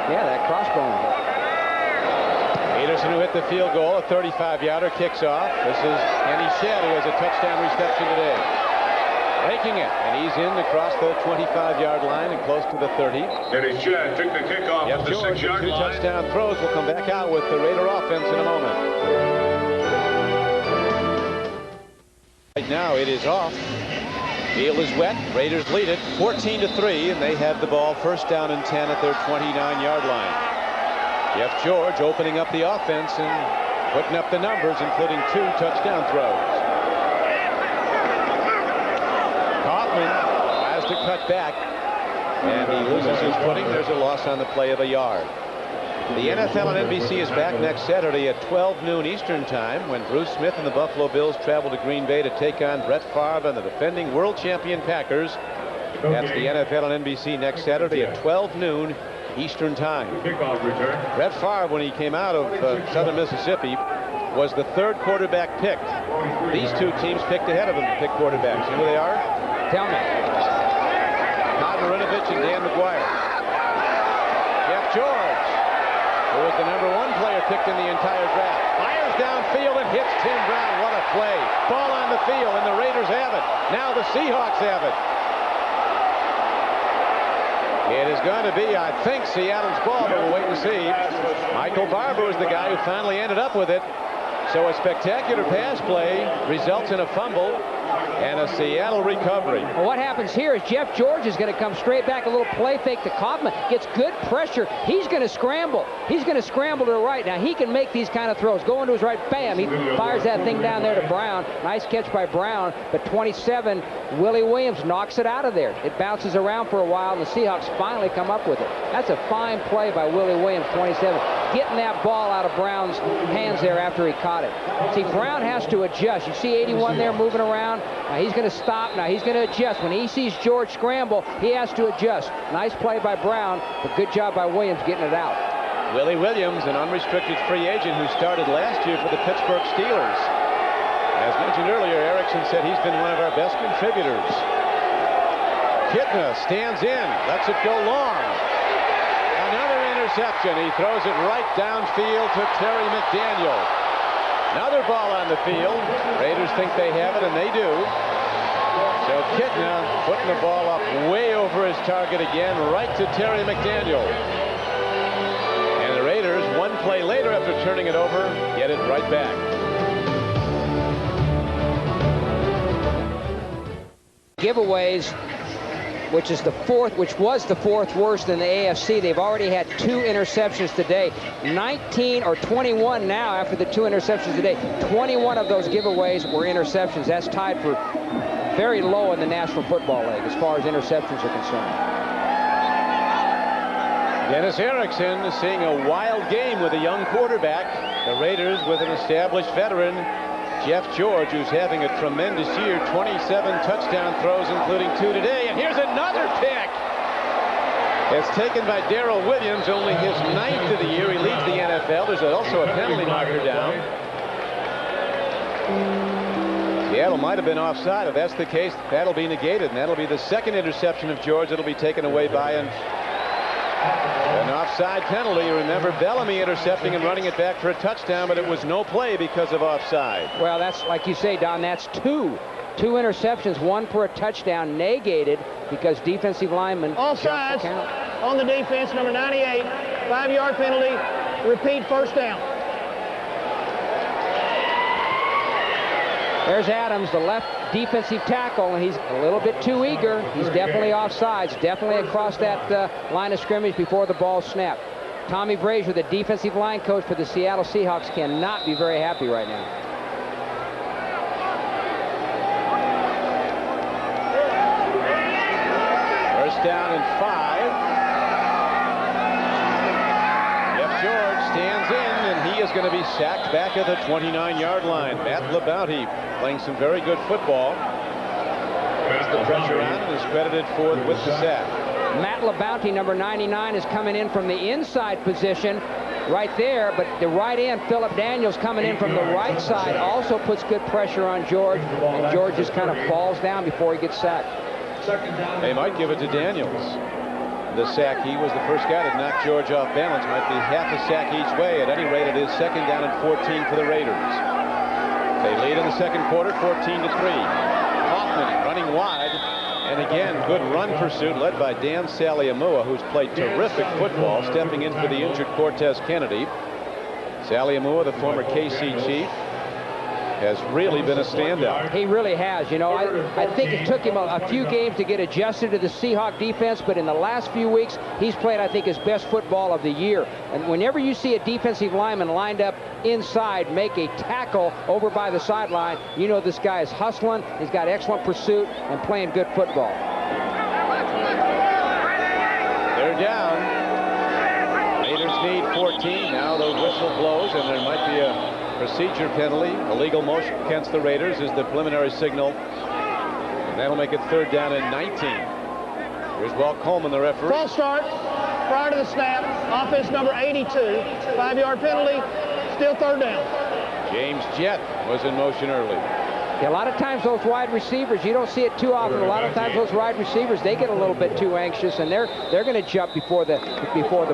Speaker 2: Yeah, that crossbone.
Speaker 1: Peterson, who hit the field goal, a 35-yarder, kicks off. This is Kenny Shedd, who has a touchdown reception today. Making it, and he's in across the 25-yard line and close to the 30.
Speaker 3: Kenny Shedd took the kickoff at the
Speaker 1: George,
Speaker 3: 6-yard
Speaker 1: two
Speaker 3: line.
Speaker 1: touchdown throws. Will come back out with the Raider offense in a moment. Right now, it is off. Field is wet. Raiders lead it 14-3, and they have the ball first down and 10 at their 29-yard line. Jeff George opening up the offense and putting up the numbers, including 2 touchdown throws. Kaufman has to cut back, and he loses his footing. There's a loss on the play of a yard. The NFL on NBC is back next Saturday at 12 noon Eastern time when Bruce Smith and the Buffalo Bills travel to Green Bay to take on Brett Favre and the defending world champion Packers. That's the NFL on NBC next Saturday at 12 noon Eastern time.
Speaker 3: Kickoff return.
Speaker 1: Brett Favre, when he came out of Southern Mississippi, was the 3rd quarterback picked. These 2 teams picked ahead of him to pick quarterbacks. You know who they are?
Speaker 2: Tell me.
Speaker 1: Todd Marinovich and Dan McGuire. Jeff George, who was the #1 player picked in the entire draft, fires downfield and hits Tim Brown. What a play. Ball on the field, and the Raiders have it. Now the Seahawks have it. It is going to be, I think, Seattle's ball, but we'll wait and see. Michael Barber was the guy who finally ended up with it. So a spectacular pass play results in a fumble and a Seattle recovery.
Speaker 2: Well, what happens here is Jeff George is going to come straight back, a little play fake to Kaufman, gets good pressure. He's going to scramble. He's going to scramble to the right. Now, he can make these kind of throws. Going to his right, bam, he fires that thing down there to Brown. Nice catch by Brown, but 27, Willie Williams knocks it out of there. It bounces around for a while, and the Seahawks finally come up with it. That's a fine play by Willie Williams, 27, getting that ball out of Brown's hands there after he caught it. See, Brown has to adjust. You see 81 there moving around. Now he's going to stop. Now he's going to adjust. When he sees George scramble, he has to adjust. Nice play by Brown, but good job by Williams getting it out.
Speaker 1: Willie Williams, an unrestricted free agent who started last year for the Pittsburgh Steelers. As mentioned earlier, Erickson said he's been one of our best contributors. Kitna stands in, lets it go long. Another interception. He throws it right downfield to Terry McDaniel. Another ball on the field. Raiders think they have it, and they do. So Kitna putting the ball up way over his target again, right to Terry McDaniel. And the Raiders, one play later after turning it over, get it right back.
Speaker 2: Giveaways, which was the 4th worst in the AFC. They've already had 2 interceptions today. 19 or 21 now after the 2 interceptions today. 21 of those giveaways were interceptions. That's tied for very low in the National Football League as far as interceptions are concerned.
Speaker 1: Dennis Erickson seeing a wild game with a young quarterback. The Raiders with an established veteran, Jeff George, who's having a tremendous year. 27 touchdown throws, including 2 today. And here's another pick. It's taken by Darrell Williams, only his 9th of the year. He leads the NFL. There's also a penalty marker down. Seattle might have been offside. If that's the case, that'll be negated, and that'll be the 2nd interception of George. It'll be taken away by him. An offside penalty. Remember, Bellamy intercepting and running it back for a touchdown, but it was no play because of offside.
Speaker 2: Well, that's like you say, Don, that's two interceptions, one for a touchdown, negated because defensive linemen
Speaker 4: Offsides on the defense, number 98, 5-yard penalty, repeat first down.
Speaker 2: There's Adams, the left defensive tackle, and he's a little bit too eager. He's definitely offsides, definitely across that line of scrimmage before the ball snapped. Tommy Brazier, the defensive line coach for the Seattle Seahawks, cannot be very happy right now.
Speaker 1: First down and 5. Jeff George stands in, and he is going to be sacked back at the 29-yard line. Matt LaBounty playing some very good football. Gets the pressure on and is credited with the sack.
Speaker 2: Matt LaBounty, number 99, is coming in from the inside position right there, but the right end, Philip Daniels, coming in from the right side, also puts good pressure on George, and George just kind of falls down before he gets sacked.
Speaker 1: They might give it to Daniels. The sack, he was the first guy to knock George off balance. Might be half a sack each way. At any rate, it is second down and 14 for the Raiders. They lead in the second quarter, 14-3. Hoffman running wide. And again, good run pursuit led by Dan Saliamua, who's played terrific football, stepping in for the injured Cortez Kennedy. Saliamua, the former KC chief, has really been a standout.
Speaker 2: He really has. You know, I think it took him a few games to get adjusted to the Seahawk defense, but in the last few weeks, he's played, I think, his best football of the year. And whenever you see a defensive lineman lined up inside make a tackle over by the sideline, you know this guy is hustling, he's got excellent pursuit, and playing good football.
Speaker 1: They're down. Raiders need 14. Now the whistle blows, and there might be a procedure penalty. Illegal motion against the Raiders is the preliminary signal. And that'll make it third down and 19. Here's Walt Coleman, the referee.
Speaker 4: False start prior to the snap. Offense number 82. 5-yard penalty. Still third down.
Speaker 1: James Jett was in motion early.
Speaker 2: Yeah, a lot of times those wide receivers, you don't see it too often. A lot of times those wide receivers, they get a little bit too anxious, and they're going to jump before the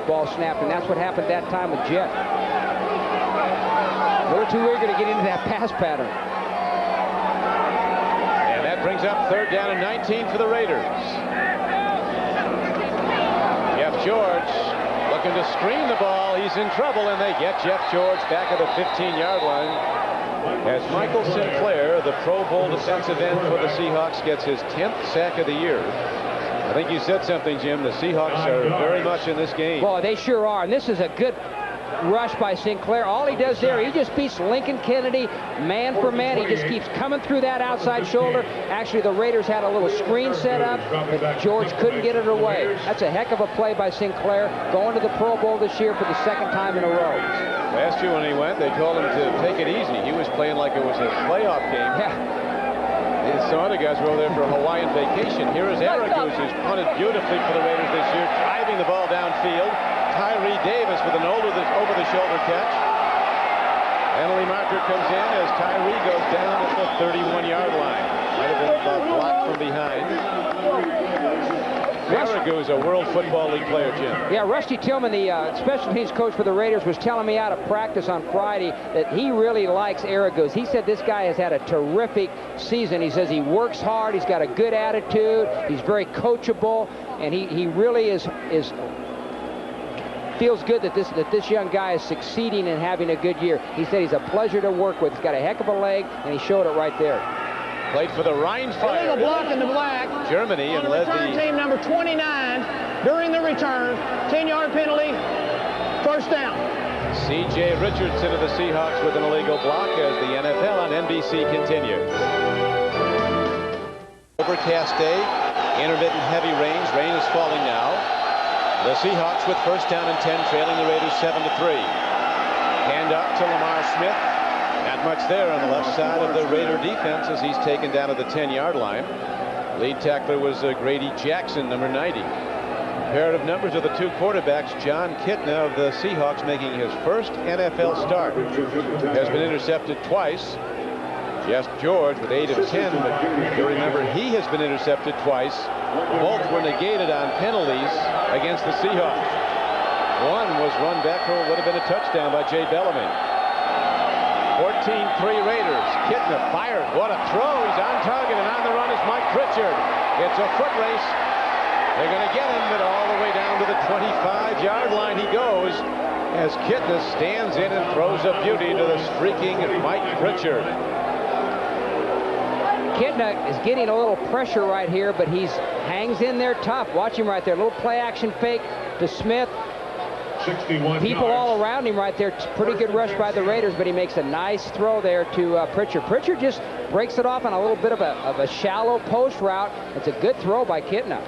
Speaker 2: ball snapped, and that's what happened that time with Jett. A little too eager to get into that pass pattern.
Speaker 1: And that brings up third down and 19 for the Raiders. Jeff George looking to screen the ball. He's in trouble, and they get Jeff George back at the 15-yard line. As Michael Sinclair, the Pro Bowl defensive end for the Seahawks, gets his 10th sack of the year. I think you said something, Jim. The Seahawks are very much in this game.
Speaker 2: Well, they sure are, and this is a good rush by Sinclair. All he does there, he just beats Lincoln Kennedy man for man. He just keeps coming through that outside shoulder. Actually, the Raiders had a little screen set up, but George couldn't get it away. That's a heck of a play by Sinclair, going to the Pro Bowl this year for the second time in a row.
Speaker 1: Last year when he went, they told him to take it easy. He was playing like it was a playoff game.
Speaker 2: Yeah.
Speaker 1: Some other guys were over there for a Hawaiian vacation. Here is Araguz, who's punted beautifully for the Raiders this year, driving the ball downfield. Tyree Davis with an over-the-shoulder catch. Penalty marker comes in as Tyree goes down at the 31-yard line. Might have been blocked from behind. Araguz, a World Football League player, Jim.
Speaker 2: Yeah, Rusty Tillman, the special teams coach for the Raiders, was telling me out of practice on Friday that he really likes Araguz. He said this guy has had a terrific season. He says he works hard, he's got a good attitude, he's very coachable, and he really feels good that this young guy is succeeding and having a good year. He said he's a pleasure to work with. He's got a heck of a leg, and he showed it right there.
Speaker 1: Played for the Rheinfire.
Speaker 4: Illegal block in the black.
Speaker 1: Germany, and led
Speaker 4: return
Speaker 1: the
Speaker 4: team number 29 during the return. 10-yard penalty. First down.
Speaker 1: C.J. Richardson of the Seahawks with an illegal block as the NFL on NBC continues. Overcast day, intermittent heavy rains. Rain is falling now. The Seahawks with first down and 10, trailing the Raiders 7-3. Hand up to Lamar Smith. Not much there on the left side of the Raider defense as he's taken down to the 10-yard line. Lead tackler was Grady Jackson, number 90. Comparative numbers of the two quarterbacks. John Kitna of the Seahawks making his first NFL start. Has been intercepted twice. Jeff George with 8 of 10, but you remember he has been intercepted twice. Both were negated on penalties against the Seahawks. was run back for what would have been a touchdown by Jay Bellamy. 14-3 Raiders. Kitna fired. What a throw. He's on target, and on the run is Mike Pritchard. It's a foot race. They're going to get him, but all the way down to the 25-yard line he goes as Kitna stands in and throws a beauty to the streaking Mike Pritchard.
Speaker 2: Kitna is getting a little pressure right here, but he hangs in there tough. Watch him right there. A little play action fake to Smith.
Speaker 3: 61
Speaker 2: People
Speaker 3: yards.
Speaker 2: all around him right there. Pretty good rush by the Raiders, but he makes a nice throw there to Pritchard. Pritchard just breaks it off on a little bit of a shallow post route. It's a good throw by Kitna.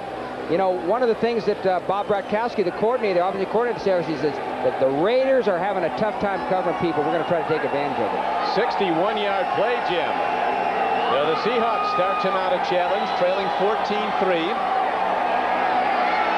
Speaker 2: You know, one of the things that Bob Bratkowski, the offensive coordinator, says is that the Raiders are having a tough time covering people. We're going to try to take advantage of it.
Speaker 1: 61-yard play, Jim. So the Seahawks start him out a challenge, trailing 14-3.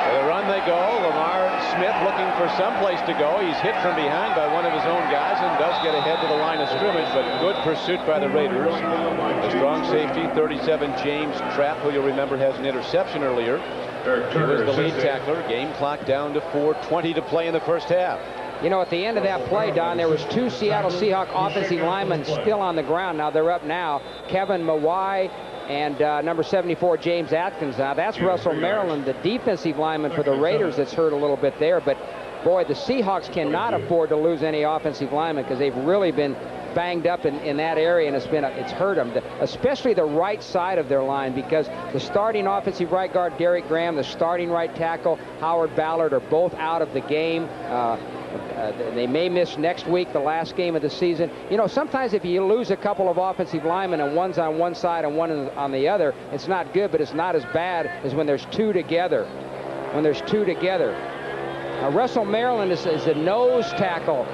Speaker 1: The run they go. Lamar Smith looking for some place to go. He's hit from behind by one of his own guys and does get ahead to the line of scrimmage, but good pursuit by the Raiders. The strong safety, 37, James Trapp, who you'll remember has an interception earlier. He was the lead tackler. Game clock down to 4:20 to play in the first half.
Speaker 2: You know, at the end of that play, Don, there was 2 Seattle Seahawks offensive linemen still on the ground. Now they're up now. Kevin Mawai and number 74, James Atkins. Now that's Russell Maryland, the defensive lineman for the Raiders, that's hurt a little bit there. But boy, the Seahawks cannot afford to lose any offensive linemen because they've really been banged up in that area, and it's hurt them, especially the right side of their line, because the starting offensive right guard, Derek Graham, the starting right tackle, Howard Ballard, are both out of the game. They may miss next week, the last game of the season. You know, sometimes if you lose a couple of offensive linemen and one's on one side and one is on the other, it's not good, but it's not as bad as when there's 2 together. Now, Russell Maryland is a nose tackle.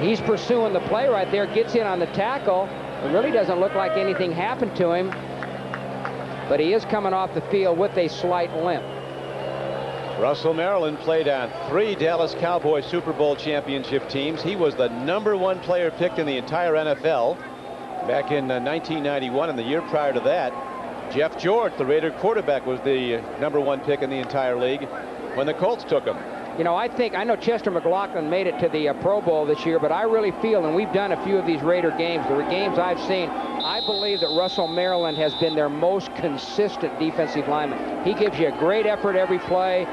Speaker 2: He's pursuing the play right there, gets in on the tackle. It really doesn't look like anything happened to him, but he is coming off the field with a slight limp.
Speaker 1: Russell Maryland played on 3 Dallas Cowboys Super Bowl championship teams. He was the #1 player picked in the entire NFL back in 1991, and the year prior to that, Jeff George, the Raider quarterback, was the #1 pick in the entire league when the Colts took him.
Speaker 2: You know, I know Chester McLaughlin made it to the Pro Bowl this year, but I really feel, and we've done a few of these Raider games, the games I've seen, I believe that Russell Maryland has been their most consistent defensive lineman. He gives you a great effort every play.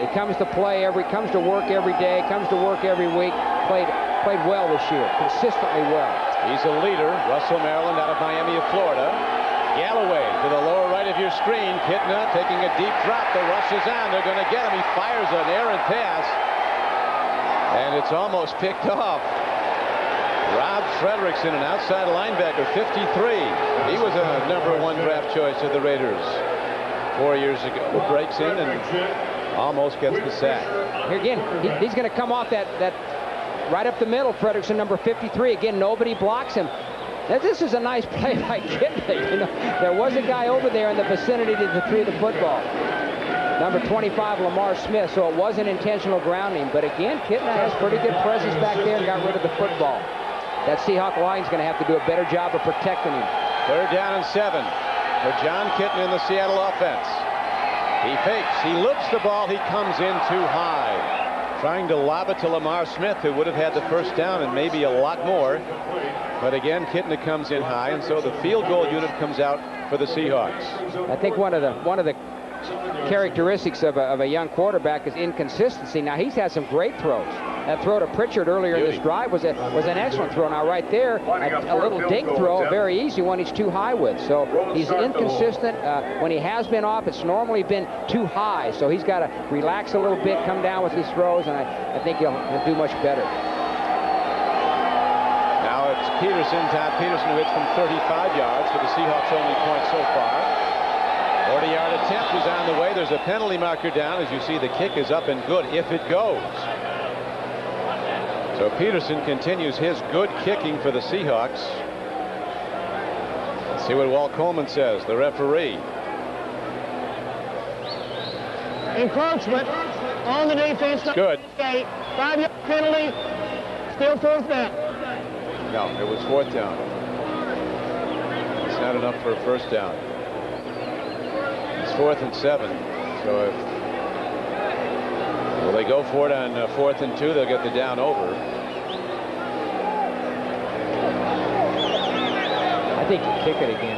Speaker 2: He comes to play comes to work every day, comes to work every week. Played well this year, consistently well.
Speaker 1: He's a leader. Russell Maryland out of Miami of Florida. Galloway to the lower right of your screen. Kitna taking a deep drop. The rush is on. They're going to get him. He fires an errant pass, and it's almost picked off. Rob Frederickson, an outside linebacker, 53. He was a #1 draft choice of the Raiders 4 years ago. Breaks in and almost gets the sack.
Speaker 2: Here again, he's going to come off that right up the middle. Frederickson, number 53. Again, nobody blocks him. Now, this is a nice play by Kitna. You know, there was a guy over there in the vicinity that threw the football. Number 25, Lamar Smith. So it was an intentional grounding. But again, Kitna has pretty good presence back there and got rid of the football. That Seahawk line's going to have to do a better job of protecting him.
Speaker 1: 3rd down and 7 for John Kitna in the Seattle offense. He fakes. He loops the ball. He comes in too high, trying to lob it to Lamar Smith, who would have had the first down and maybe a lot more. But again, Kitna comes in high, and so the field goal unit comes out for the Seahawks.
Speaker 2: I think one of the characteristics of a young quarterback is inconsistency. Now, he's had some great throws. That throw to Pritchard earlier in this drive was an excellent throw. Now, right there, a little dink throw, a very easy one he's too high with. So he's inconsistent. When he has been off, it's normally been too high. So he's got to relax a little bit, come down with his throws, and I think he'll do much better.
Speaker 1: Now it's Peterson, Todd Peterson, who hits from 35 yards for the Seahawks' only point so far. 40-yard attempt is on the way. There's a penalty marker down. As you see, the kick is up and good if it goes. So Peterson continues his good kicking for the Seahawks. Let's see what Walt Coleman says, the referee.
Speaker 4: Encroachment on the defense.
Speaker 1: Good.
Speaker 4: 5-yard penalty. Still 4th down.
Speaker 1: No, it was 4th down. It's not enough for a 1st down. It's 4th and 7. So if they go for it on 4th and 2. They'll get the down over.
Speaker 2: I think you kick it again.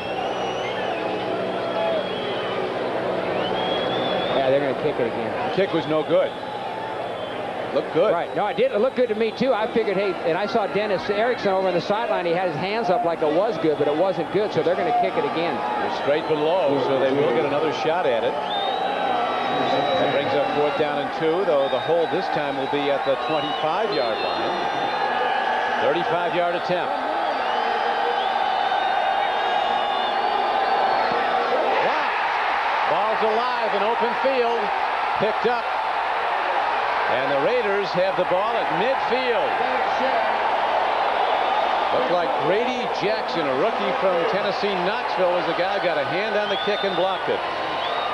Speaker 2: Yeah, they're going to kick it again.
Speaker 1: The kick was no good. Looked good.
Speaker 2: Right. No, it did. It looked good to me, too. I figured, hey, and I saw Dennis Erickson over on the sideline. He had his hands up like it was good, but it wasn't good, so they're going to kick it again.
Speaker 1: They're straight but low, so they will get another shot at it. That brings up 4th down and 2, though the hold this time will be at the 25-yard line. 35-yard attempt. Ball's alive in open field. Picked up. And the Raiders have the ball at midfield. Looked like Grady Jackson, a rookie from Tennessee, Knoxville, was the guy who got a hand on the kick and blocked it.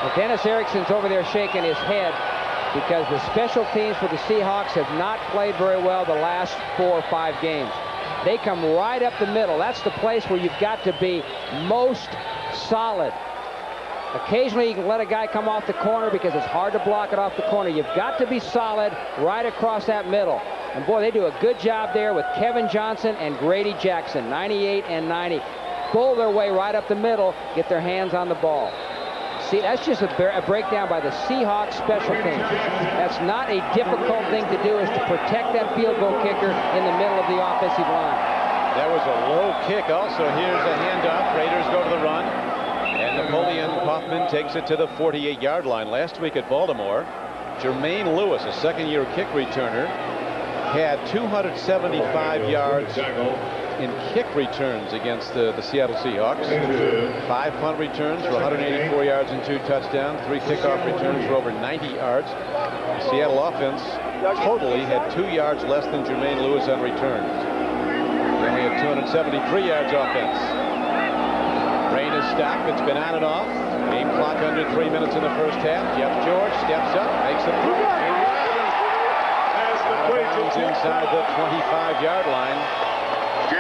Speaker 2: Well, Dennis Erickson's over there shaking his head because the special teams for the Seahawks have not played very well the last 4 or 5 games. They come right up the middle. That's the place where you've got to be most solid. Occasionally you can let a guy come off the corner because it's hard to block it off the corner. You've got to be solid right across that middle. And boy, they do a good job there with Kevin Johnson and Grady Jackson, 98 and 90. Pull their way right up the middle, get their hands on the ball. See, that's just a breakdown by the Seahawks special teams. That's not a difficult thing to do, is to protect that field goal kicker in the middle of the offensive line.
Speaker 1: That was a low kick also. Here's a handoff. Raiders go to the run. And Napoleon Kaufman takes it to the 48-yard line. Last week at Baltimore, Jermaine Lewis, a second-year kick returner, had 275 yards in kick returns against the Seattle Seahawks. 5 punt returns for 184 yards and 2 touchdowns. 3 kickoff returns for over 90 yards. The Seattle offense totally had 2 yards less than Jermaine Lewis on returns. They only have 273 yards offense. Rain has stopped. It's been on and off. Game clock under 3 minutes in the first half. Jeff George steps up, makes a throw. Inside the 25-yard line.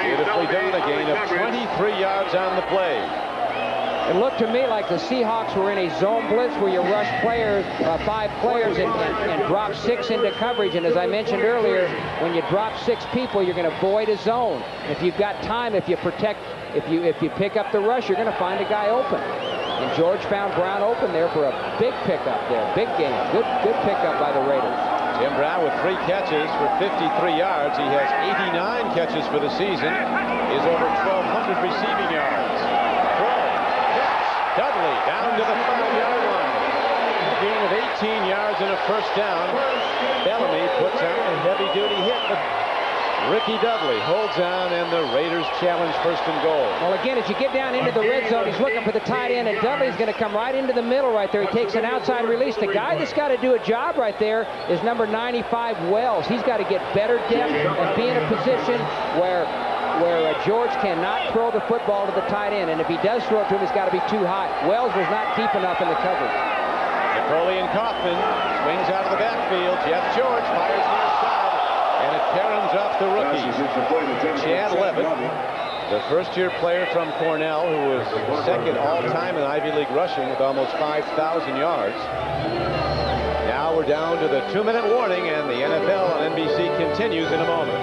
Speaker 1: Beautifully done. A gain of 23 yards on the play.
Speaker 2: It looked to me like the Seahawks were in a zone blitz where you rush players, 5 players, and drop 6 into coverage. And as I mentioned earlier, when you drop 6 people, you're going to void a zone. If you've got time, if you protect, if you pick up the rush, you're going to find a guy open. And George found Brown open there for a big pickup there. Big game. Good pickup by the Raiders.
Speaker 1: Tim Brown with 3 catches for 53 yards. He has 89 catches for the season. He has over 1,200 receiving yards. Dudley down to the 5-yard line. A gain of 18 yards and a first down. Bellamy puts out a heavy-duty hit, but Ricky Dudley holds on, and the Raiders challenge 1st and goal.
Speaker 2: Well, again, as you get down into the red zone, he's looking for the tight end, and Dudley's going to come right into the middle right there. He takes an outside release. The guy that's got to do a job right there is number 95, Wells. He's got to get better depth and be in a position where George cannot throw the football to the tight end, and if he does throw it to him, he's got to be too high. Wells was not deep enough in the coverage.
Speaker 1: Napoleon Kaufman swings out of the backfield. Jeff George fires near side, and it caroms off the rookie, Chad Levitt, the first-year player from Cornell, who was second all-time in Ivy League rushing with almost 5,000 yards. Now we're down to the 2-minute warning, and the NFL on NBC continues in a moment.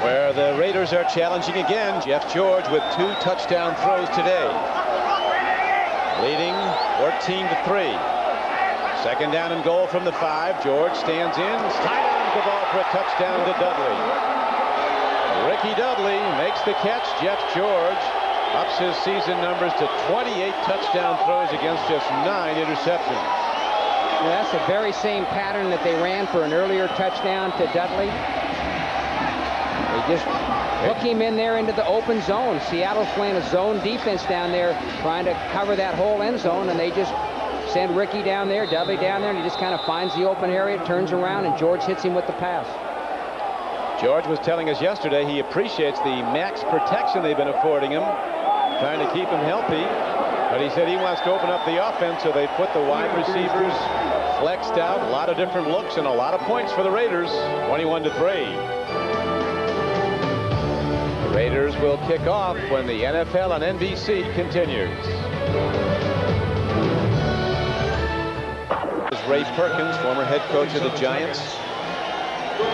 Speaker 1: Where the Raiders are challenging again. Jeff George with 2 touchdown throws today. Leading 14-3. 2nd down and goal from the 5. George stands in. Sidelines the ball for a touchdown to Dudley. Ricky Dudley makes the catch. Jeff George ups his season numbers to 28 touchdown throws against just 9 interceptions.
Speaker 2: Well, that's the very same pattern that they ran for an earlier touchdown to Dudley. They just hook him in there into the open zone. Seattle's playing a zone defense down there, trying to cover that whole end zone, and they just send Ricky down there, Dudley down there, and he just kind of finds the open area, turns around, and George hits him with the pass.
Speaker 1: George was telling us yesterday he appreciates the max protection they've been affording him, trying to keep him healthy. But he said he wants to open up the offense, so they put the wide receivers flexed out. A lot of different looks and a lot of points for the Raiders, 21-3. Raiders will kick off when the NFL on NBC continues. Ray Perkins, former head coach of the Giants.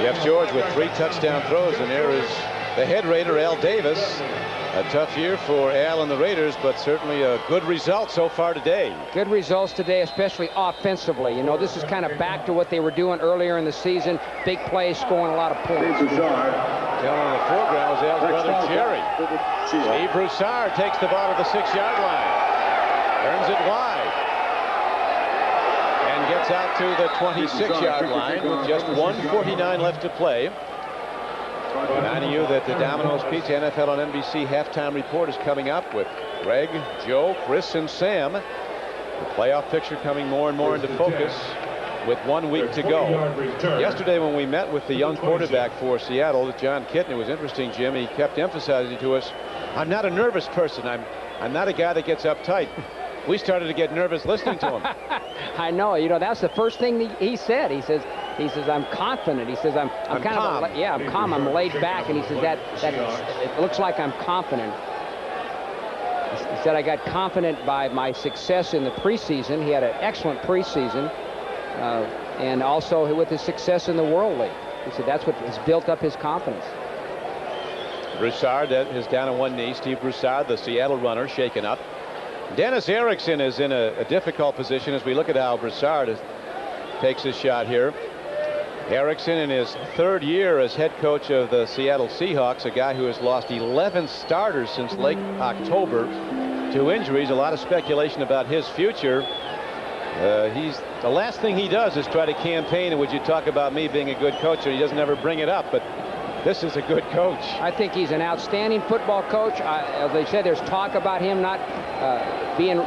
Speaker 1: Jeff George with 3 touchdown throws, and there is the head Raider, Al Davis. A tough year for Al and the Raiders, but certainly a good result so far today.
Speaker 2: Good results today, especially offensively. You know, this is kind of back to what they were doing earlier in the season. Big plays, scoring a lot of points.
Speaker 1: Down on the foreground was Al's brother Jerry. Steve Broussard takes the ball to the 6-yard line. Turns it wide. And gets out to the 26-yard line with just 1:49 left to play. Reminding you that the Domino's Pizza NFL on NBC halftime report is coming up with Greg, Joe, Chris, and Sam. The playoff picture coming more and more into focus with 1 week to go. Yesterday when we met with the young quarterback for Seattle, John Kitna, it was interesting, Jim. He kept emphasizing to us, I'm not a nervous person. I'm not a guy that gets uptight. We started to get nervous listening to him.
Speaker 2: I know. You know, that's the first thing he said. He says, I'm confident. He says, I'm kind
Speaker 1: calm.
Speaker 2: of, I'm calm. I'm laid back. And he says that it looks like I'm confident. He said, I got confident by my success in the preseason. He had an excellent preseason. And also with his success in the World League. He said that's what has built up his confidence.
Speaker 1: Broussard that is down on one knee. Steve Broussard, the Seattle runner, shaken up. Dennis Erickson is in a difficult position as we look at how Broussard takes his shot here. Erickson in his 3rd year as head coach of the Seattle Seahawks, a guy who has lost 11 starters since late October to injuries. A lot of speculation about his future. The last thing he does is try to campaign, and would you talk about me being a good coach, and he doesn't ever bring it up, but this is a good coach.
Speaker 2: I think he's an outstanding football coach. As they said, there's talk about him not being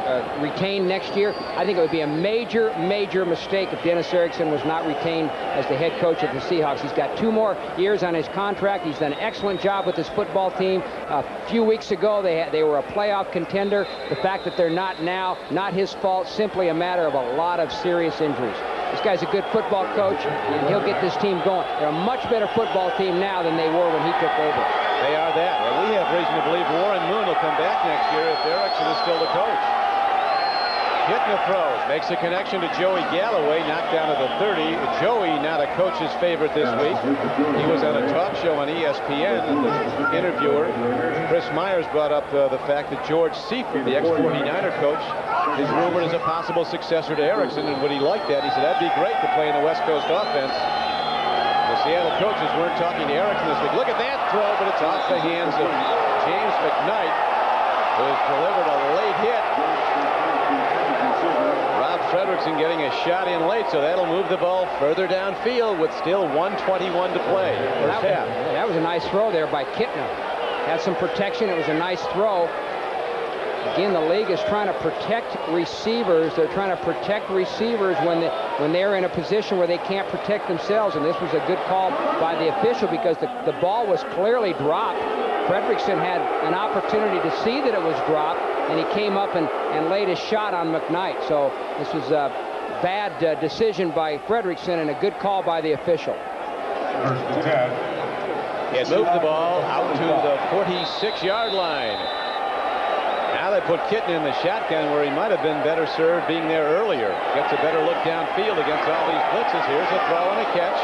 Speaker 2: retained next year. I think it would be a major, major mistake if Dennis Erickson was not retained as the head coach of the Seahawks. He's got 2 more years on his contract. He's done an excellent job with his football team. A few weeks ago, they were a playoff contender. The fact that they're not now, not his fault, simply a matter of a lot of serious injuries. This guy's a good football coach, and he'll get this team going. They're a much better football team now than they were when he took over.
Speaker 1: They are that. And we have reason to believe Warren Moon will come back next year if Erickson is still the coach. Kitna throws, makes a connection to Joey Galloway, knocked down to the 30. Joey, not a coach's favorite this week. He was on a talk show on ESPN, and the interviewer, Chris Myers, brought up the fact that George Seifert, the ex-49er coach, is rumored as a possible successor to Erickson, and would he like that? He said that'd be great to play in the West Coast offense. The Seattle coaches weren't talking to Erickson this week. Look at that throw, but it's off the hands of James McKnight, who has delivered a late hit. Rob Fredrickson getting a shot in late, so that'll move the ball further downfield with still 1:21 to play.
Speaker 2: That was a nice throw there by Kitna. Had some protection. It was a nice throw. Again, the league is trying to protect receivers. They're trying to protect receivers when they're in a position where they can't protect themselves. And this was a good call by the official because the ball was clearly dropped. Fredrickson had an opportunity to see that it was dropped, and he came up and laid a shot on McKnight. So this was a bad decision by Fredrickson and a good call by the official.
Speaker 1: He had moved the ball out to the 46-yard line. Now they put Kitna in the shotgun where he might have been better served being there earlier. Gets a better look downfield against all these blitzes. Here's a throw and a catch.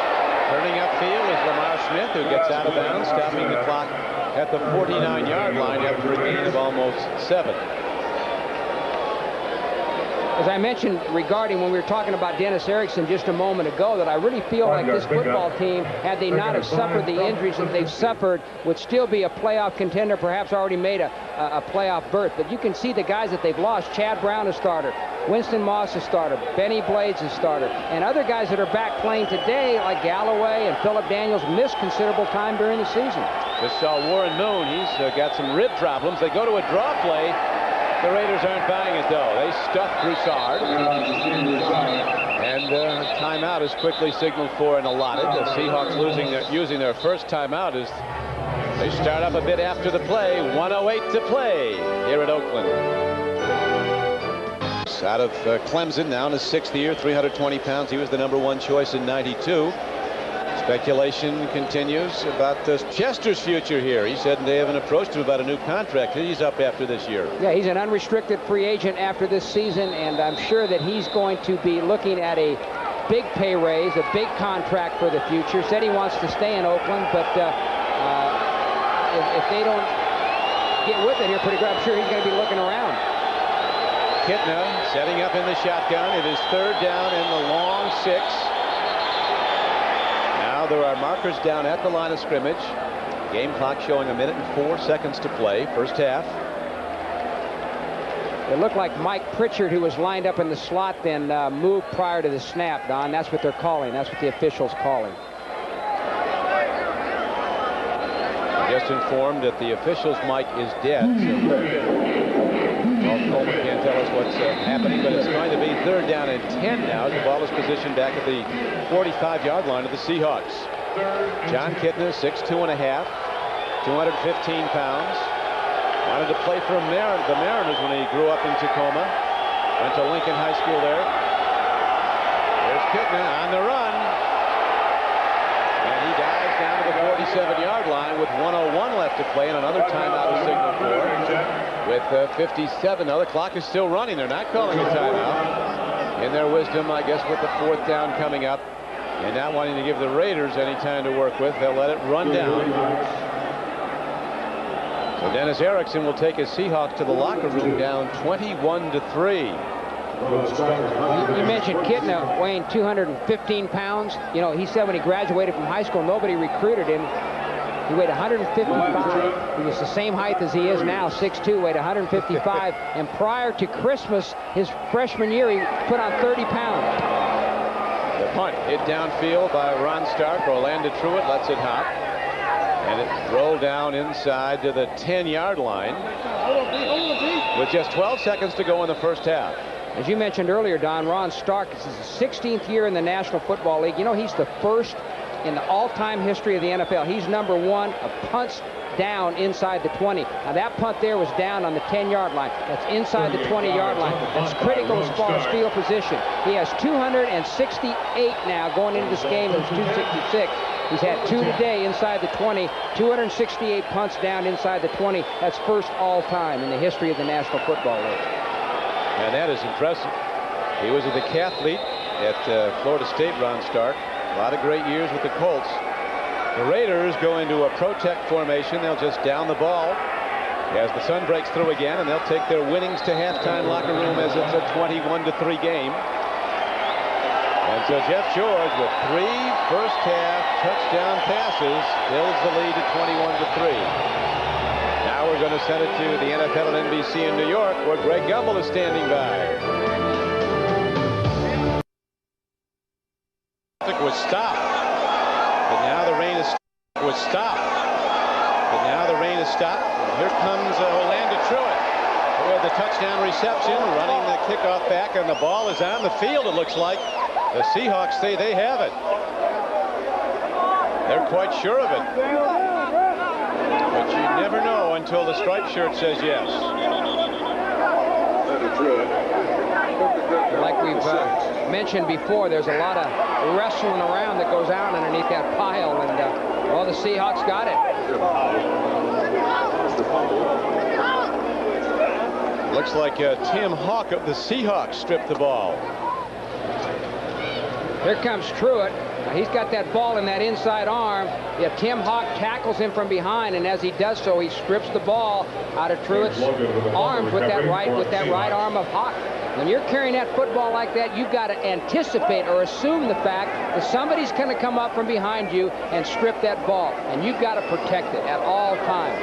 Speaker 1: Turning upfield is Lamar Smith, who gets out of bounds, stopping the clock at the 49-yard line after a gain of almost 7.
Speaker 2: As I mentioned regarding when we were talking about Dennis Erickson just a moment ago, that I really feel like this football team, had they not have suffered the injuries that they've suffered, would still be a playoff contender, perhaps already made a playoff berth. But you can see the guys that they've lost. Chad Brown, a starter. Winston Moss, a starter. Benny Blades, a starter. And other guys that are back playing today, like Galloway and Phillip Daniels, missed considerable time during the season.
Speaker 1: Just saw Warren Moon. He's got some rib problems. They go to a draw play. The Raiders aren't buying it, though. They stuff Broussard. And timeout is quickly signaled for and allotted. The Seahawks using their first timeout as they start up a bit after the play. 1:08 to play here at Oakland. Out of Clemson, now in his 6th year, 320 pounds. He was the #1 choice in '92. Speculation continues about Chester's future here. He said they haven't approached him about a new contract. He's up after this year.
Speaker 2: Yeah, he's an unrestricted free agent after this season, and I'm sure that he's going to be looking at a big pay raise, a big contract for the future. Said he wants to stay in Oakland, but if they don't get with it here pretty good, I'm sure he's going to be looking around.
Speaker 1: Kitna setting up in the shotgun. It is 3rd down in the long 6. Now there are markers down at the line of scrimmage. Game clock showing 1 minute and 4 seconds to play. First half.
Speaker 2: It looked like Mike Pritchard, who was lined up in the slot, then moved prior to the snap, Don. That's what they're calling. That's what the official's calling.
Speaker 1: Just informed that the official's mic is dead. So Coleman can't tell us what's happening, but it's going to be 3rd down and 10 now as the ball is positioned back at the 45-yard line of the Seahawks. John Kitna, 6'2 and a half, 215 pounds. Wanted to play for the Mariners when he grew up in Tacoma. Went to Lincoln High School there. There's Kitna on the run. And he dives down to the 47-yard line with 1:01 left to play, and another timeout is signaled for. With 57, now the clock is still running. They're not calling a timeout. In their wisdom, I guess, with the 4th down coming up, and not wanting to give the Raiders any time to work with, they'll let it run down. So Dennis Erickson will take his Seahawks to the locker room down 21-3.
Speaker 2: You mentioned Kitna weighing 215 pounds. You know, he said when he graduated from high school, nobody recruited him. He weighed 155. He was the same height as he is now, 6'2", weighed 155. And prior to Christmas, his freshman year, he put on 30 pounds.
Speaker 1: The punt hit downfield by Ron Stark. Orlando Truitt lets it hop. And it rolled down inside to the 10-yard line with just 12 seconds to go in the first half.
Speaker 2: As you mentioned earlier, Don, Ron Stark, this is his 16th year in the National Football League. You know, he's the first in the all-time history of the NFL. He's number 1 of punts down inside the 20. Now that punt there was down on the 10-yard line. That's inside the 20-yard line. That's critical as far as field position. He has 268 now going into this game. It was 266. He's had 2 today inside the 20. 268 punts down inside the 20. That's first all-time in the history of the National Football League.
Speaker 1: And that is impressive. He was a decathlete at Florida State, Ron Stark. A lot of great years with the Colts. The Raiders go into a protect formation. They'll just down the ball as the sun breaks through again, and they'll take their winnings to halftime locker room as it's a 21-3 game. And so Jeff George with 3 first-half touchdown passes builds the lead to 21-3. Now we're going to send it to the NFL and NBC in New York, where Greg Gumbel is standing by. Was stopped, but now the rain is stopped. But now the rain is stopped. And here comes Orlando Truitt with the touchdown reception, running the kickoff back, and the ball is on the field. It looks like the Seahawks say they have it. They're quite sure of it, but you never know until the striped shirt says yes.
Speaker 2: Like we've mentioned before, there's a lot of wrestling around that goes on underneath that pile, and well, the Seahawks got it.
Speaker 1: Looks like Tim Hawk of the Seahawks stripped the ball.
Speaker 2: Here comes Truitt. Now, he's got that ball in that inside arm. Yeah, Tim Hawk tackles him from behind, and as he does so, he strips the ball out of Truitt's arms with that right arm of Hawk. When you're carrying that football like that, you've got to anticipate or assume the fact that somebody's going to come up from behind you and strip that ball, and you've got to protect it at all times.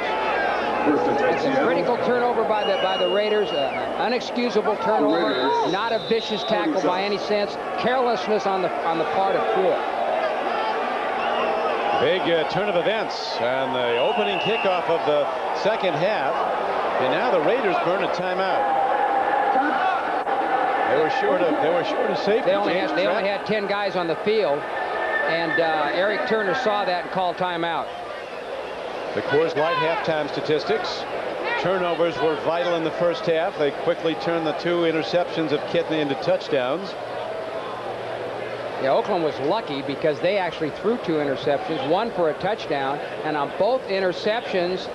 Speaker 2: It's a critical turnover by the Raiders, unexcusable turnover, not a vicious tackle by any sense, carelessness on the part of Truitt.
Speaker 1: Big turn of events on the opening kickoff of the second half, and now the Raiders burn a timeout. They were short of safety.
Speaker 2: They only had 10 guys on the field, and Eric Turner saw that and called timeout.
Speaker 1: The Coors Light halftime statistics. Turnovers were vital in the first half. They quickly turned the 2 interceptions of Kitna into touchdowns.
Speaker 2: Yeah, Oakland was lucky because they actually threw 2 interceptions, one for a touchdown, and on both interceptions,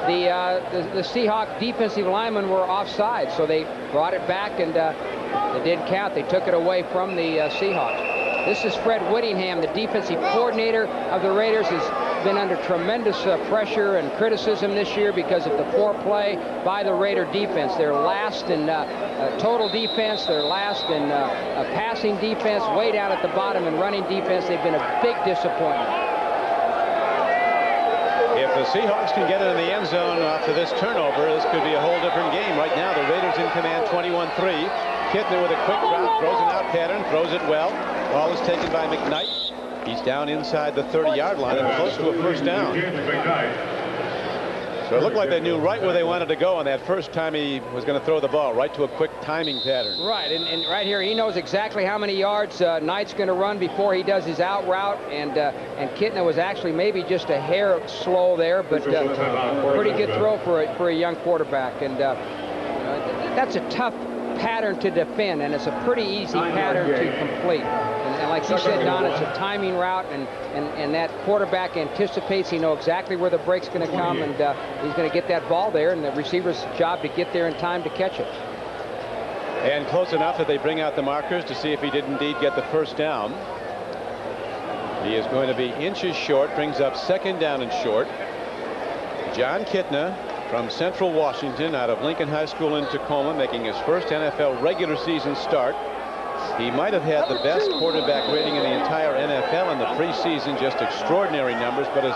Speaker 2: the Seahawks defensive linemen were offside, so they brought it back, and it didn't count. They took it away from the Seahawks. This is Fred Whittingham, the defensive coordinator of the Raiders, has been under tremendous pressure and criticism this year because of the poor play by the Raider defense. They're last in total defense. They're last in passing defense, way down at the bottom in running defense. They've been a big disappointment.
Speaker 1: If the Seahawks can get it in the end zone after this turnover, this could be a whole different game. Right now, the Raiders in command 21-3. Kittner with a quick drop, throws an out pattern, throws it well. Ball is taken by McKnight. He's down inside the 30-yard line and close to a first down. So it looked like they knew right where they wanted to go on that first time he was going to throw the ball, right to a quick timing pattern.
Speaker 2: Right, and right here he knows exactly how many yards Knight's going to run before he does his out route, and Kittner was actually maybe just a hair slow there, but pretty good throw for a young quarterback, and that's a tough pattern to defend, and it's a pretty easy pattern to complete. And like you said, Don, it's a timing route, and that quarterback anticipates. He knows exactly where the break's going to come, and he's going to get that ball there, and the receiver's job to get there in time to catch it.
Speaker 1: And close enough that they bring out the markers to see if he did indeed get the first down. He is going to be inches short, brings up second down and short. John Kittner from Central Washington, out of Lincoln High School in Tacoma, making his first NFL regular season start. He might have had the best quarterback rating in the entire NFL in the preseason, just extraordinary numbers, but as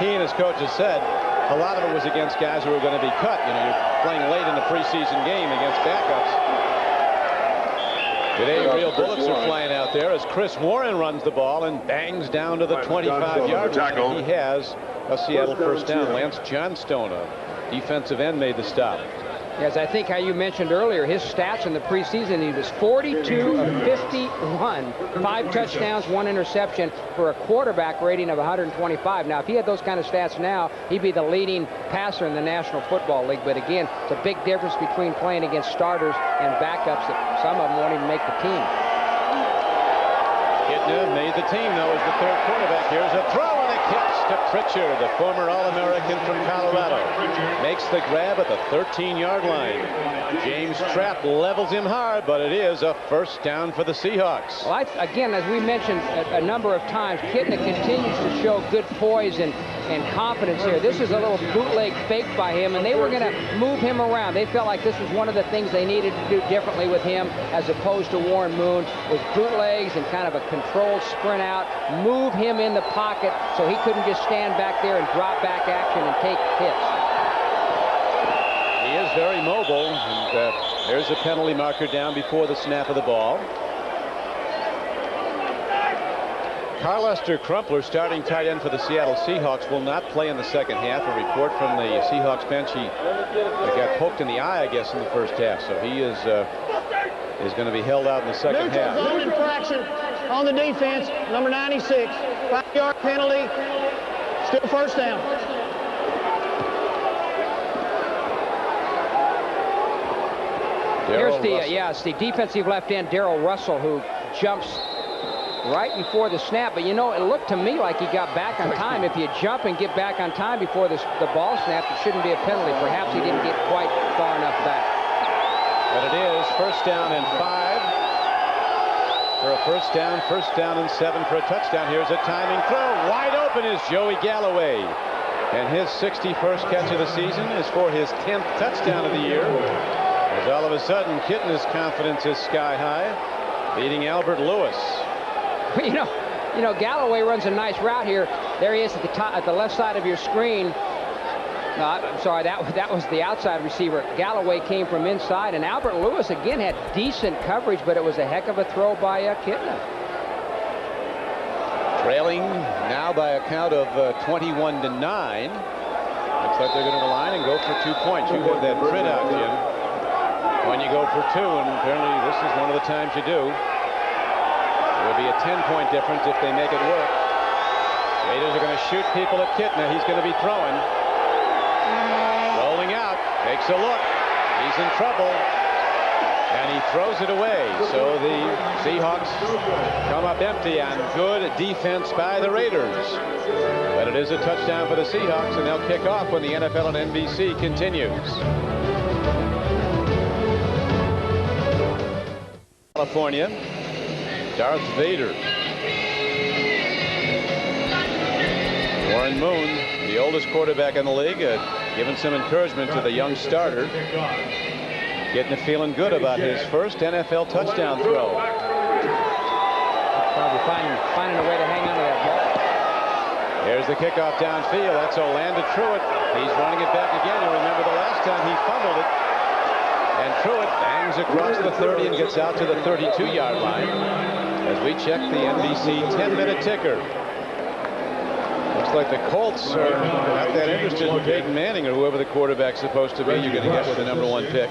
Speaker 1: he and his coaches said, a lot of it was against guys who were going to be cut. You know, you're playing late in the preseason game against backups. Today, real bullets are flying out there as Chris Warren runs the ball and bangs down to the 25-yard line. He has a Seattle first down. Lance Johnstone, a defensive end, made the stop.
Speaker 2: Yes, I think how you mentioned earlier, his stats in the preseason, he was 42 of 51, 5 touchdowns, 1 interception for a quarterback rating of 125. Now, if he had those kind of stats now, he'd be the leading passer in the National Football League. But again, it's a big difference between playing against starters and backups that some of them won't even make the team.
Speaker 1: Kittner made the team, though, as the third quarterback. Here's a throw and a catch to Pritchard, the former All-American from Colorado. Makes the grab at the 13-yard line. James Trapp levels him hard, but it is a first down for the Seahawks.
Speaker 2: Well, again, as we mentioned a number of times, Kittner continues to show good poise and confidence here. This is a little bootleg fake by him, and they were going to move him around. They felt like this was one of the things they needed to do differently with him as opposed to Warren Moon, was bootlegs and kind of a controlled sprint out, move him in the pocket so he couldn't just stand back there and drop back action and take hits.
Speaker 1: He is very mobile, and there's a penalty marker down before the snap of the ball. Carlester Crumpler, starting tight end for the Seattle Seahawks, will not play in the second half. A report from the Seahawks bench, he got poked in the eye, I guess, in the first half, so he is going to be held out in the second half.
Speaker 4: Neutral zone infraction on the defense, number 96, 5-yard penalty, still first down.
Speaker 2: Here's it's the defensive left end, Darrell Russell, who jumps right before the snap. But, you know, it looked to me like he got back on time. If you jump and get back on time before the ball snap, it shouldn't be a penalty. Perhaps he didn't get quite far enough back.
Speaker 1: But it is first down and 5 for a first down and 7 for a touchdown. Here's a timing throw. Wide open is Joey Galloway. And his 61st catch of the season is for his 10th touchdown of the year. As all of a sudden, Kittner's confidence is sky high, beating Albert Lewis.
Speaker 2: You know, Galloway runs a nice route here. There he is at the top, at the left side of your screen. No, I'm sorry, that was the outside receiver. Galloway came from inside, and Albert Lewis again had decent coverage, but it was a heck of a throw by Kittner.
Speaker 1: Trailing now by a count of 21-9. Looks like they're going to line and go for 2 points. You have that print out, Jim, when you go for 2, and apparently this is one of the times you do. It will be a 10-point difference if they make it work. Raiders are going to shoot people at Kittner. He's going to be throwing. Rolling out. Takes a look. He's in trouble. And he throws it away. So the Seahawks come up empty on good defense by the Raiders. But it is a touchdown for the Seahawks, and they'll kick off when the NFL and NBC continues. California, Darth Vader. Warren Moon, the oldest quarterback in the league, giving some encouragement to the young starter. Getting feeling good about his first NFL touchdown throw.
Speaker 2: Probably finding a way to hang on to that ball.
Speaker 1: Here's the kickoff downfield. That's Orlando Truitt. He's running it back again. You remember the last time he fumbled it. And Truitt bangs across the 30 and gets out to the 32-yard line as we check the NBC 10-minute ticker. Looks like the Colts are not that interested in Peyton Manning or whoever the quarterback's supposed to be. You're going to get with the #1 pick.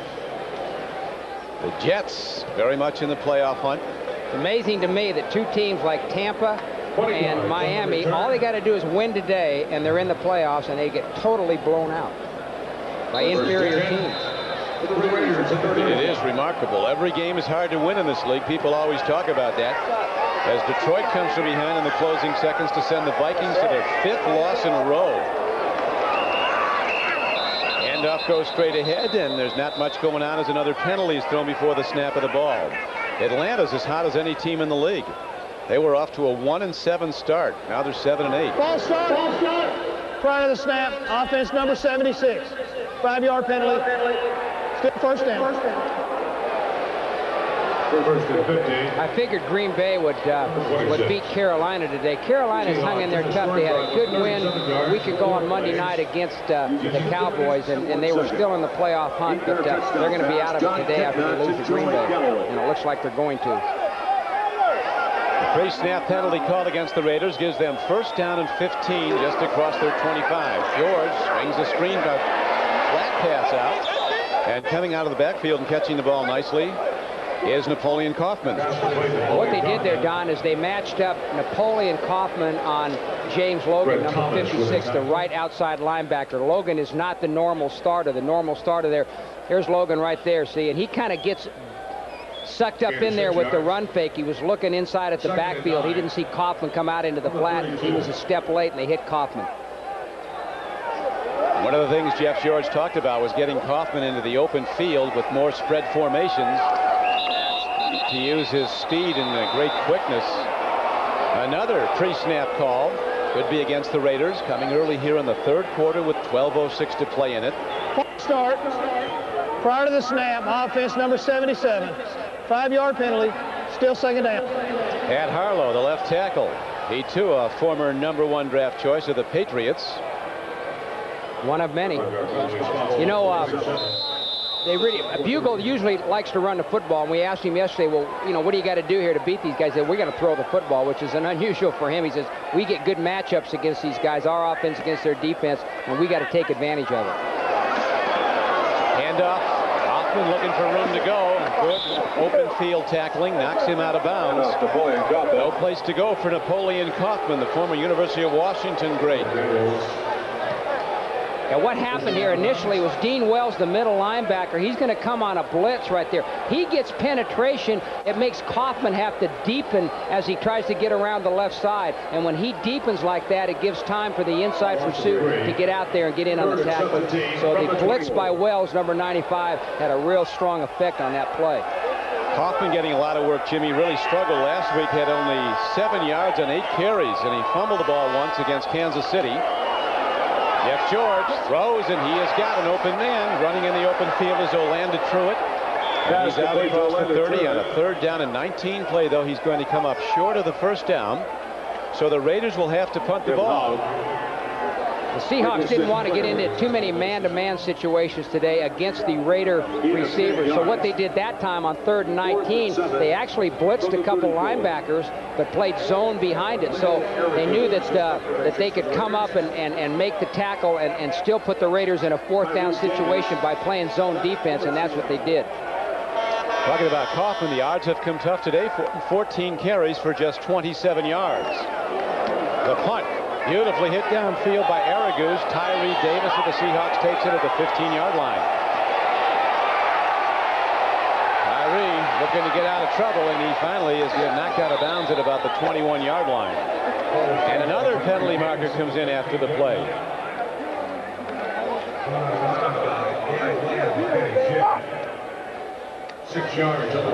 Speaker 1: The Jets very much in the playoff hunt.
Speaker 2: It's amazing to me that two teams like Tampa and Miami, all they got to do is win today, and they're in the playoffs, and they get totally blown out by inferior teams.
Speaker 1: It is remarkable. Every game is hard to win in this league. People always talk about that. As Detroit comes from behind in the closing seconds to send the Vikings to their 5th loss in a row. Handoff goes straight ahead, and there's not much going on as another penalty is thrown before the snap of the ball. Atlanta's as hot as any team in the league. They were off to a 1-7 start. Now they're 7-8.
Speaker 4: Ball start. Prior to the snap, offense number 76. 5-yard penalty. Still first down.
Speaker 2: I figured Green Bay would beat Carolina today. Carolina's hung in there tough. They had a good win a week ago on Monday night against the Cowboys, and they were still in the playoff hunt, but they're going to be out of it today after they lose to Green Bay, and it looks like they're going to.
Speaker 1: The pre-snap penalty called against the Raiders gives them first down and 15 just across their 25. George swings the screen, but flat pass out, and coming out of the backfield and catching the ball nicely is Napoleon Kaufman.
Speaker 2: What they did there, Don, is they matched up Napoleon Kaufman on James Logan, number 56, the right outside linebacker. Logan is not the normal starter. The normal starter there, here's Logan right there, see, and he kind of gets sucked up in there with the run fake. He was looking inside at the backfield. He didn't see Kaufman come out into the flat. He was a step late, and they hit Kaufman.
Speaker 1: One of the things Jeff George talked about was getting Kaufman into the open field with more spread formations to use his speed and great quickness. Another pre-snap call could be against the Raiders, coming early here in the third quarter with 12:06 to play in it.
Speaker 4: Start. Prior to the snap, offense number 77. 5-yard penalty. Still second down.
Speaker 1: Pat Harlow, the left tackle. He too a former #1 draft choice of the Patriots.
Speaker 2: One of many. You know, Bugle usually likes to run the football, and we asked him yesterday, well, you know, what do you got to do here to beat these guys? He said, we're going to throw the football, which is an unusual for him. He says, we get good matchups against these guys, our offense against their defense, and we got to take advantage of it.
Speaker 1: Handoff. Hoffman looking for room to go. Good open field tackling, knocks him out of bounds. No place to go for Napoleon Kaufman, the former University of Washington great.
Speaker 2: And what happened here initially was Dean Wells, the middle linebacker. He's going to come on a blitz right there. He gets penetration. It makes Kaufman have to deepen as he tries to get around the left side. And when he deepens like that, it gives time for the inside pursuit to get out there and get in on the tackle. So the blitz by Wells, number 95, had a real strong effect on that play.
Speaker 1: Kaufman getting a lot of work, Jimmy. Really struggled last week. Had only 7 yards on 8 carries, and he fumbled the ball once against Kansas City. Jeff George throws, and he has got an open man. Running in the open field is Orlando Truitt. And he's out across the 30 on a 3rd down and 19 play, though. He's going to come up short of the first down. So the Raiders will have to punt the ball.
Speaker 2: The Seahawks didn't want to get into too many man-to-man situations today against the Raider receivers. So what they did that time on 3rd and 19, they actually blitzed a couple linebackers, but played zone behind it. So they knew that they could come up and make the tackle and still put the Raiders in a 4th down situation by playing zone defense, and that's what they did.
Speaker 1: Talking about Kaufman, the odds have come tough today. 14 carries for just 27 yards. The punt. Beautifully hit downfield by Araguz. Tyree Davis of the Seahawks takes it at the 15-yard line. looking to get out of trouble, and he finally is knocked out of bounds at about the 21-yard line. And another penalty marker comes in after the play.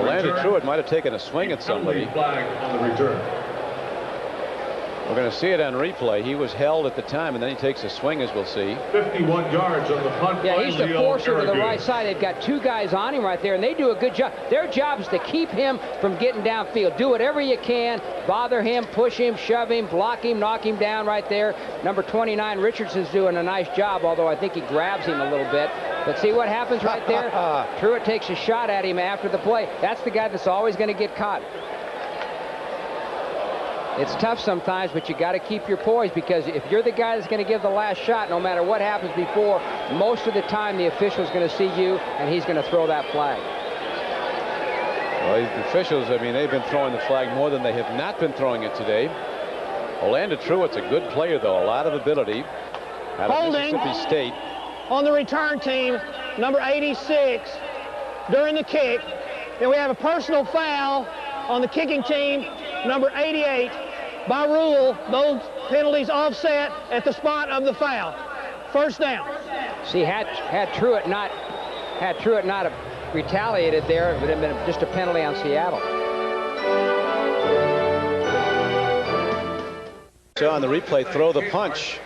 Speaker 1: Landon Truitt might have taken a swing at somebody. We're going to see it on replay. He was held at the time, and then he takes a swing, as we'll see.
Speaker 3: 51 yards on the punt.
Speaker 2: Yeah, he's the forcer to the right side. They've got two guys on him right there, and they do a good job. Their job is to keep him from getting downfield. Do whatever you can. Bother him, push him, shove him, block him, knock him down right there. Number 29, Richardson's doing a nice job, although I think he grabs him a little bit. But see what happens right there? Truitt takes a shot at him after the play. That's the guy that's always going to get caught. It's tough sometimes, but you got to keep your poise, because if you're the guy that's going to give the last shot, no matter what happens before, most of the time the official's going to see you, and he's going to throw that flag.
Speaker 1: Well, the officials, I mean, they've been throwing the flag more than they have not been throwing it today. Orlando Truitt's a good player, though, a lot of ability. Out of Mississippi State.
Speaker 4: On the return team, number 86, during the kick. Then we have a personal foul on the kicking team, number 88. By rule, those penalties offset at the spot of the foul. First down.
Speaker 2: See, had Truitt not retaliated there, it would have been just a penalty on Seattle.
Speaker 1: So on the replay, throw the punch.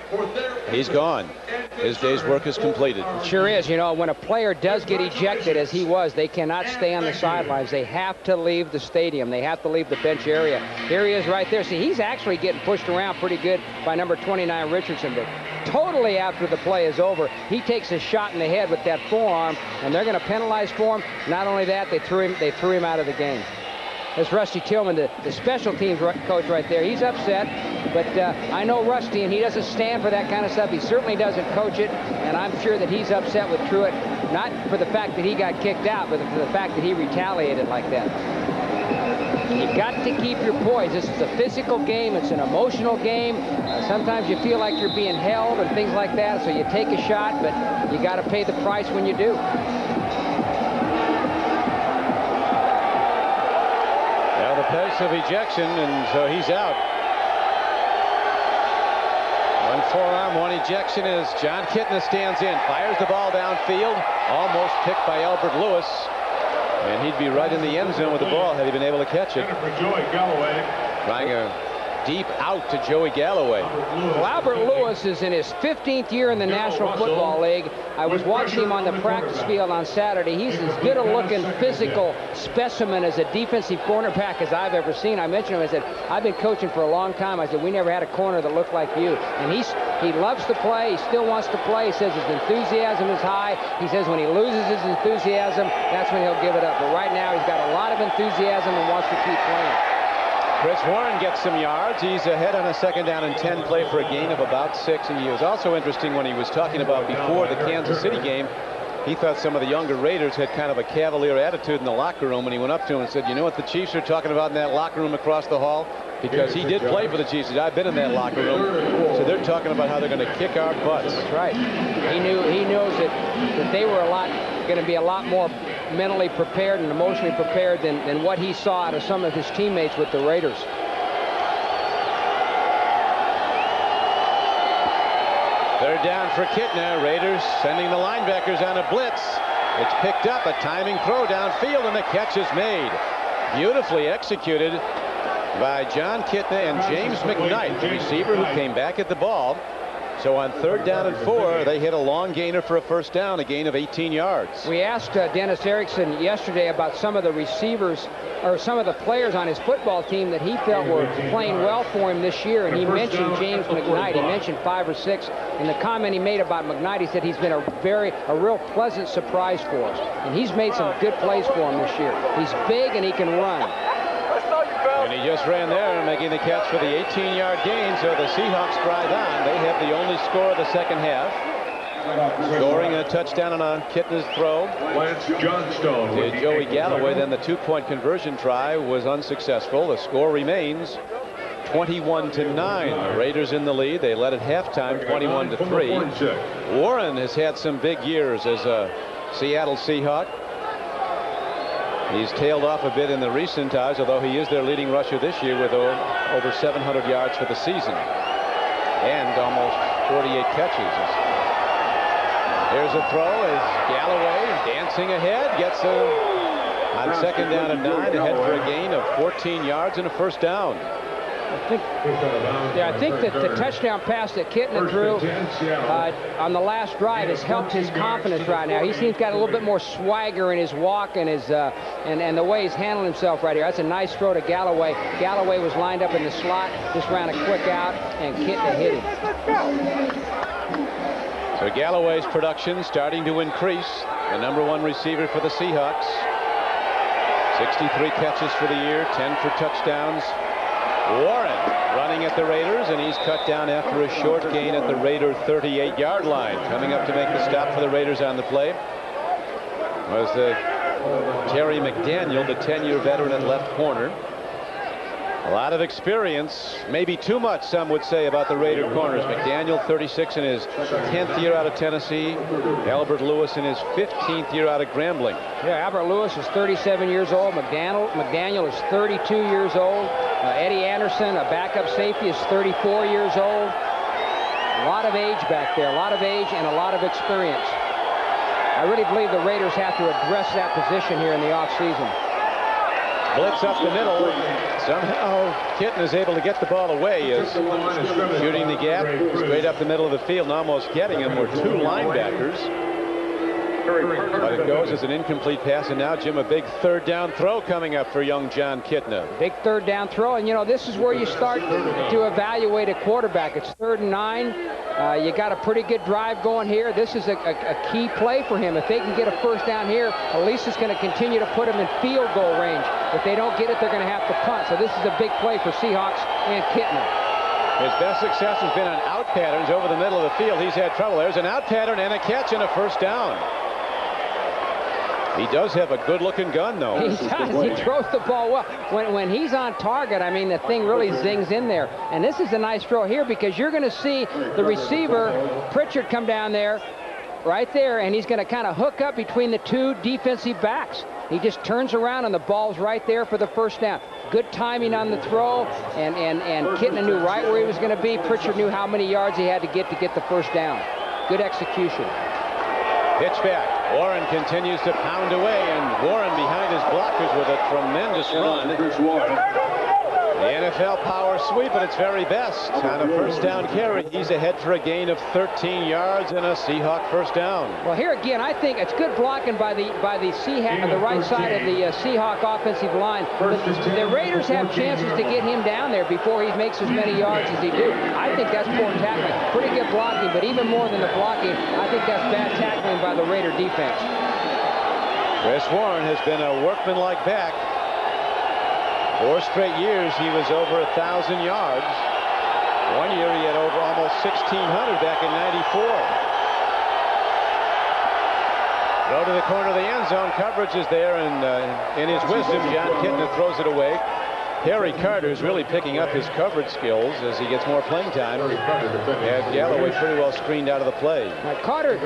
Speaker 1: He's gone. His day's work is completed.
Speaker 2: It sure is. You know, when a player does get ejected, as he was, they cannot stay on the sidelines. They have to leave the stadium. They have to leave the bench area. Here he is right there. See, he's actually getting pushed around pretty good by number 29, Richardson. But totally after the play is over, he takes a shot in the head with that forearm, and they're going to penalize for him. Not only that, they threw him out of the game. That's Rusty Tillman, the special teams coach right there. He's upset, but I know Rusty, and he doesn't stand for that kind of stuff. He certainly doesn't coach it, and I'm sure that he's upset with Truitt, not for the fact that he got kicked out, but for the fact that he retaliated like that. You've got to keep your poise. This is a physical game. It's an emotional game. Sometimes you feel like you're being held and things like that, so you take a shot, but you got to pay the price when you do.
Speaker 1: The pace of ejection, and so he's out. One forearm, one ejection as John Kitna stands in, fires the ball downfield, almost picked by Albert Lewis, and he'd be right in the end zone with the ball had he been able to catch it. Trying a deep out to Joey Galloway.
Speaker 2: Well, Albert Lewis is in his 15th year in the National Football League. I was watching him on the practice field on Saturday. He's as good a looking physical specimen as a defensive cornerback as I've ever seen. I mentioned him, I said, I've been coaching for a long time. I said, we never had a corner that looked like you. And he loves to play. He still wants to play. He says his enthusiasm is high. He says when he loses his enthusiasm, that's when he'll give it up. But right now he's got a lot of enthusiasm and wants to keep playing.
Speaker 1: Chris Warren gets some yards. He's ahead on a 2nd down and 10 play for a gain of about 6. And he was also interesting when he was talking about before the Kansas City game. He thought some of the younger Raiders had kind of a cavalier attitude in the locker room, and he went up to him and said, you know what the Chiefs are talking about in that locker room across the hall? Because he did play for the Chiefs. I've been in that locker room. So they're talking about how they're going to kick our butts.
Speaker 2: That's right. He knows that they were going to be a lot more mentally prepared and emotionally prepared than what he saw out of some of his teammates with the Raiders.
Speaker 1: Third down for Kitna. Raiders sending the linebackers on a blitz. It's picked up, a timing throw downfield, and the catch is made. Beautifully executed by John Kitna and James McKnight, the receiver who came back at the ball. So on 3rd down and 4, they hit a long gainer for a 1st down, a gain of 18 yards.
Speaker 2: We asked Dennis Erickson yesterday about some of the receivers or some of the players on his football team that he felt were playing well for him this year, and he mentioned James McKnight. He mentioned 5 or 6, and the comment he made about McKnight, he said he's been a real pleasant surprise for us, and he's made some good plays for him this year. He's big and he can run.
Speaker 1: And he just ran there, making the catch for the 18-yard gain. So the Seahawks drive on. They have the only score of the 2nd half. Scoring a touchdown on a Kitna's throw to Joey Galloway. Then the 2-point conversion try was unsuccessful. The score remains 21-9. The Raiders in the lead. They led at halftime 21-3. Warren has had some big years as a Seattle Seahawk. He's tailed off a bit in the recent times, although he is their leading rusher this year with over 700 yards for the season and almost 48 catches. Here's a throw as Galloway dancing ahead, gets on 2nd down and 9, ahead for a gain of 14 yards and a first down.
Speaker 2: I think that the touchdown pass that Kitna threw on the last drive has helped his confidence right now. He seems got a little bit more swagger in his walk and his and the way he's handling himself right here. That's a nice throw to Galloway. Galloway was lined up in the slot, just ran a quick out, and Kitna hit him.
Speaker 1: So Galloway's production starting to increase. The #1 receiver for the Seahawks. 63 catches for the year, 10 for touchdowns. Warren running at the Raiders, and he's cut down after a short gain at the Raider 38-yard line. Coming up to make the stop for the Raiders on the play was Terry McDaniel, the 10-year veteran at left corner. A lot of experience, maybe too much, some would say, about the Raider corners. McDaniel, 36 in his 10th year out of Tennessee. Albert Lewis in his 15th year out of Grambling.
Speaker 2: Yeah, Albert Lewis is 37 years old. McDaniel is 32 years old. Eddie Anderson, a backup safety, is 34 years old. A lot of age back there, a lot of age and a lot of experience. I really believe the Raiders have to address that position here in the offseason.
Speaker 1: Blitz up the middle. Somehow Kitten is able to get the ball away. Is shooting the gap straight up the middle of the field and almost getting him. Were 2 linebackers. But it goes as an incomplete pass, and now, Jim, a big 3rd down throw coming up for young John Kitna.
Speaker 2: Big 3rd down throw, and you know, this is where you start to evaluate a quarterback. It's 3rd and 9. You got a pretty good drive going here. This is a key play for him. If they can get a 1st down here, at least it's going to continue to put him in field goal range. If they don't get it, they're going to have to punt. So this is a big play for Seahawks and Kitna.
Speaker 1: His best success has been on out patterns over the middle of the field. He's had trouble. There's an out pattern and a catch and a 1st down. He does have a good-looking gun, though.
Speaker 2: He does. He throws the ball well. When he's on target, I mean, the thing really zings in there. And this is a nice throw here because you're going to see the receiver, Pritchard, come down there, right there, and he's going to kind of hook up between the 2 defensive backs. He just turns around, and the ball's right there for the 1st down. Good timing on the throw, and Kitna knew right where he was going to be. Pritchard knew how many yards he had to get the 1st down. Good execution.
Speaker 1: Pitch back. Warren continues to pound away, and Warren behind his blockers with a tremendous run. The NFL power sweep at its very best. On a 1st down carry, he's ahead for a gain of 13 yards and a Seahawk 1st down.
Speaker 2: Well, here again, I think it's good blocking by the Seahawk on the right side of the Seahawk offensive line. The Raiders have chances to get him down there before he makes as many yards as he do. I think that's poor tackling. Pretty good blocking, but even more than the blocking, I think that's bad tackling by the Raider defense.
Speaker 1: Chris Warren has been a workmanlike back. 4 straight years he was over 1,000 yards. One year he had over almost 1,600 back in '94. Throw to the corner of the end zone. Coverage is there, and in his wisdom, John Kitna throws it away. Harry Carter's really picking up his coverage skills as he gets more playing time. And Galloway pretty well screened out of the play.
Speaker 2: Now, Carter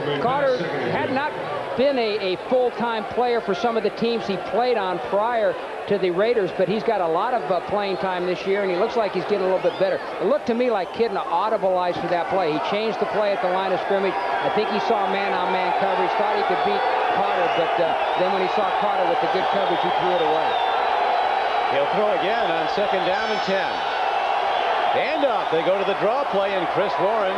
Speaker 2: had not been a full-time player for some of the teams he played on prior to the Raiders, but he's got a lot of playing time this year, and he looks like he's getting a little bit better. It looked to me like Kitna audibleized for that play. He changed the play at the line of scrimmage. I think he saw man-on-man coverage, thought he could beat Carter, but then when he saw Carter with the good coverage, he threw it away.
Speaker 1: He'll throw again on 2nd down and 10. Handoff. They go to the draw play, and Chris Warren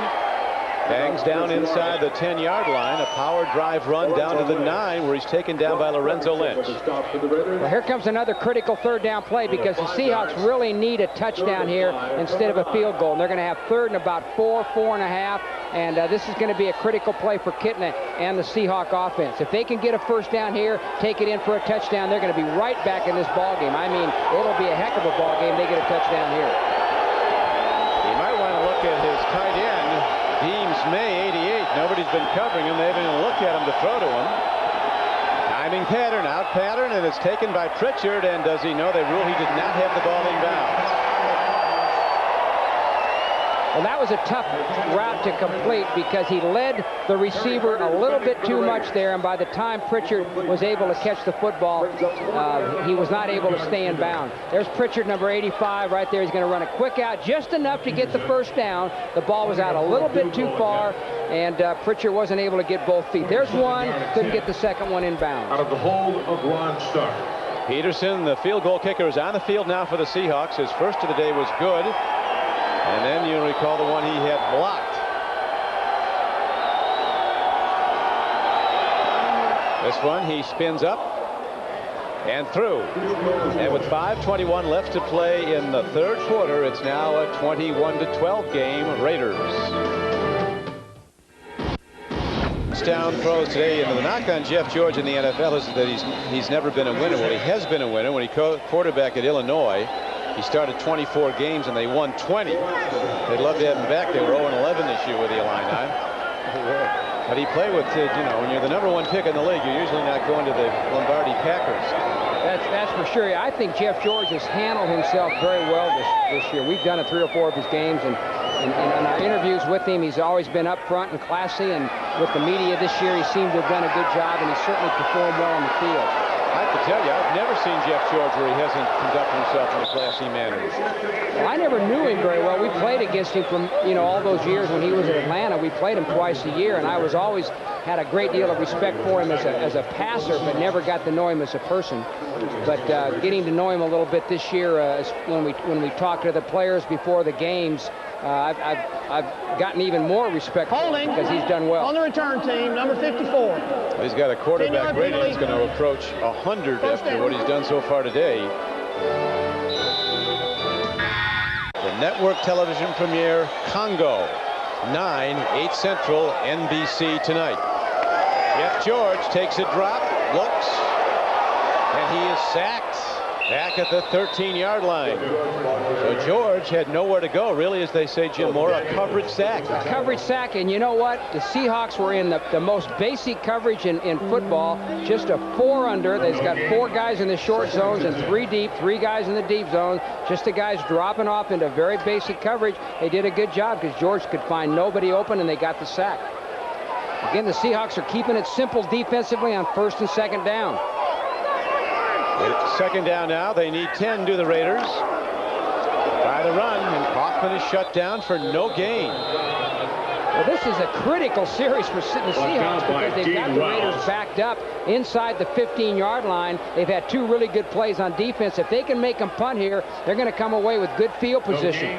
Speaker 1: bangs down inside the 10-yard line. A power drive run down to the 9, where he's taken down by Lorenzo Lynch.
Speaker 2: Well, here comes another critical 3rd down play because the Seahawks really need a touchdown here instead of a field goal. And they're going to have 3rd and about 4.5, and this is going to be a critical play for Kitna and the Seahawk offense. If they can get a 1st down here, take it in for a touchdown, they're going to be right back in this ball game. I mean, it'll be a heck of a ball game. They get a touchdown here.
Speaker 1: You might want to look at his tight end, Deems May, 88. Nobody's been covering him. They haven't even looked at him to throw to him. Timing pattern, out pattern, and it's taken by Pritchard. And does he know they rule he did not have the ball in bounds?
Speaker 2: Well, that was a tough route to complete because he led the receiver a little bit too much there, and by the time Pritchard was able to catch the football, he was not able to stay in bounds. There's Pritchard, number 85, right there. He's going to run a quick out just enough to get the first down. The ball was out a little bit too far, and Pritchard wasn't able to get both feet. There's one, couldn't get the second one in bounds.
Speaker 3: Out of the hold of Ron Stark.
Speaker 1: Peterson, the field goal kicker, is on the field now for the Seahawks. His first of the day was good. And then you recall the one he had blocked. This one he spins up and through. And with 5:21 left to play in the third quarter, it's now a 21-12 game, Raiders. Touchdown throws today, and the knock on Jeff George in the NFL is that he's never been a winner. Well, he has been a winner when he quarterback at Illinois. He started 24 games and they won 20. They'd love to have him back. They were 0-11 this year with the Illini. But he played with, when you're the #1 pick in the league, you're usually not going to the Lombardi Packers.
Speaker 2: That's for sure. I think Jeff George has handled himself very well this year. We've done 3 or 4 of his games, and in our interviews with him, he's always been up front and classy, and with the media this year, he seemed to have done a good job, and he certainly performed well on the field.
Speaker 1: I have to tell you, I've never seen Jeff George where he hasn't conducted himself in a classy manner.
Speaker 2: Well, I never knew him very well. We played against him from, all those years when he was at Atlanta. We played him twice a year, and I was always had a great deal of respect for him as a passer, but never got to know him as a person. But getting to know him a little bit this year, when we talked to the players before the games, I've gotten even more respect for him because he's done well.
Speaker 4: On the return team, number 54.
Speaker 1: He's got a quarterback rating that's going to approach 100 after what he's done so far today. The network television premiere, Congo, 8 Central, NBC tonight. Jeff George takes a drop, looks, and he is sacked back at the 13-yard line. So George had nowhere to go, really, as they say, Jim Mora, a coverage sack.
Speaker 2: A coverage sack, and you know what? The Seahawks were in the most basic coverage in football, just a 4 under. They've got 4 guys in the short zones and 3 deep, 3 guys in the deep zone. Just the guys dropping off into very basic coverage. They did a good job because George could find nobody open, and they got the sack. Again, the Seahawks are keeping it simple defensively on 1st and 2nd down.
Speaker 1: It's 2nd down now. They need 10, do the Raiders. By the run, and Kaufman is shut down for no gain.
Speaker 2: Well, this is a critical series for the Seahawks because they've got the Raiders backed up inside the 15-yard line. They've had 2 really good plays on defense. If they can make them punt here, they're going to come away with good field position.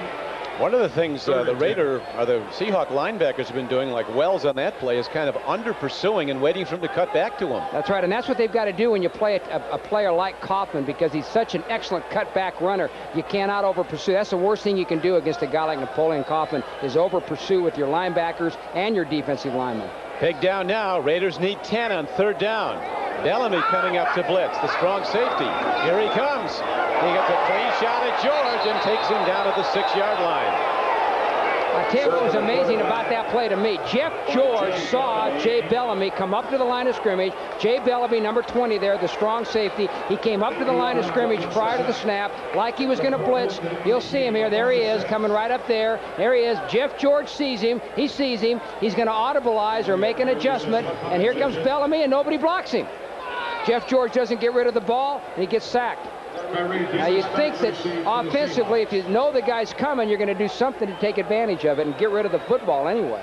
Speaker 1: One of the things the Seahawk linebackers have been doing, like Wells on that play, is kind of under pursuing and waiting for him to cut back to him.
Speaker 2: That's right, and that's what they've got to do when you play a player like Kaufman, because he's such an excellent cutback runner. You cannot over pursue. That's the worst thing you can do against a guy like Napoleon Kaufman, is over pursue with your linebackers and your defensive linemen.
Speaker 1: Big down now. Raiders need 10 on 3rd down. Bellamy coming up to blitz, the strong safety. Here he comes. He gets a clean shot at George and takes him down at the 6-yard line.
Speaker 2: I tell you what was amazing about that play to me. Jeff George saw Jay Bellamy come up to the line of scrimmage. Jay Bellamy, number 20 there, the strong safety. He came up to the line of scrimmage prior to the snap like he was going to blitz. You'll see him here. There he is, coming right up there. There he is. Jeff George sees him. He sees him. He's going to audibilize or make an adjustment. And here comes Bellamy, and nobody blocks him. Jeff George doesn't get rid of the ball, and he gets sacked. Now, you'd think that offensively, if you know the guy's coming, you're going to do something to take advantage of it and get rid of the football anyway.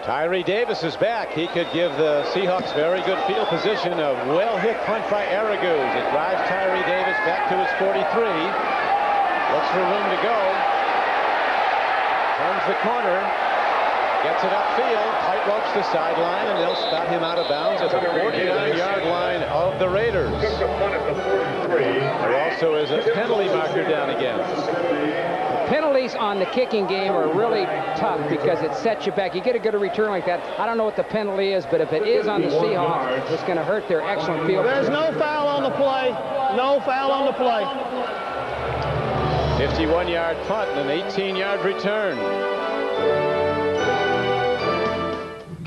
Speaker 1: Tyree Davis is back. He could give the Seahawks very good field position. A well-hit punt by Araguz. It drives Tyree Davis back to his 43. Looks for room to go. Turns the corner. Gets it upfield, tight ropes the sideline, and they'll spot him out of bounds at the 49-yard line of the Raiders. There also is a penalty marker down again.
Speaker 2: The penalties on the kicking game are really tough because it sets you back. You get a good return like that. I don't know what the penalty is, but if it is on the Seahawks, it's going to hurt their excellent field.
Speaker 4: There's no foul on the play. No foul on the play.
Speaker 1: 51-yard punt and an 18-yard return.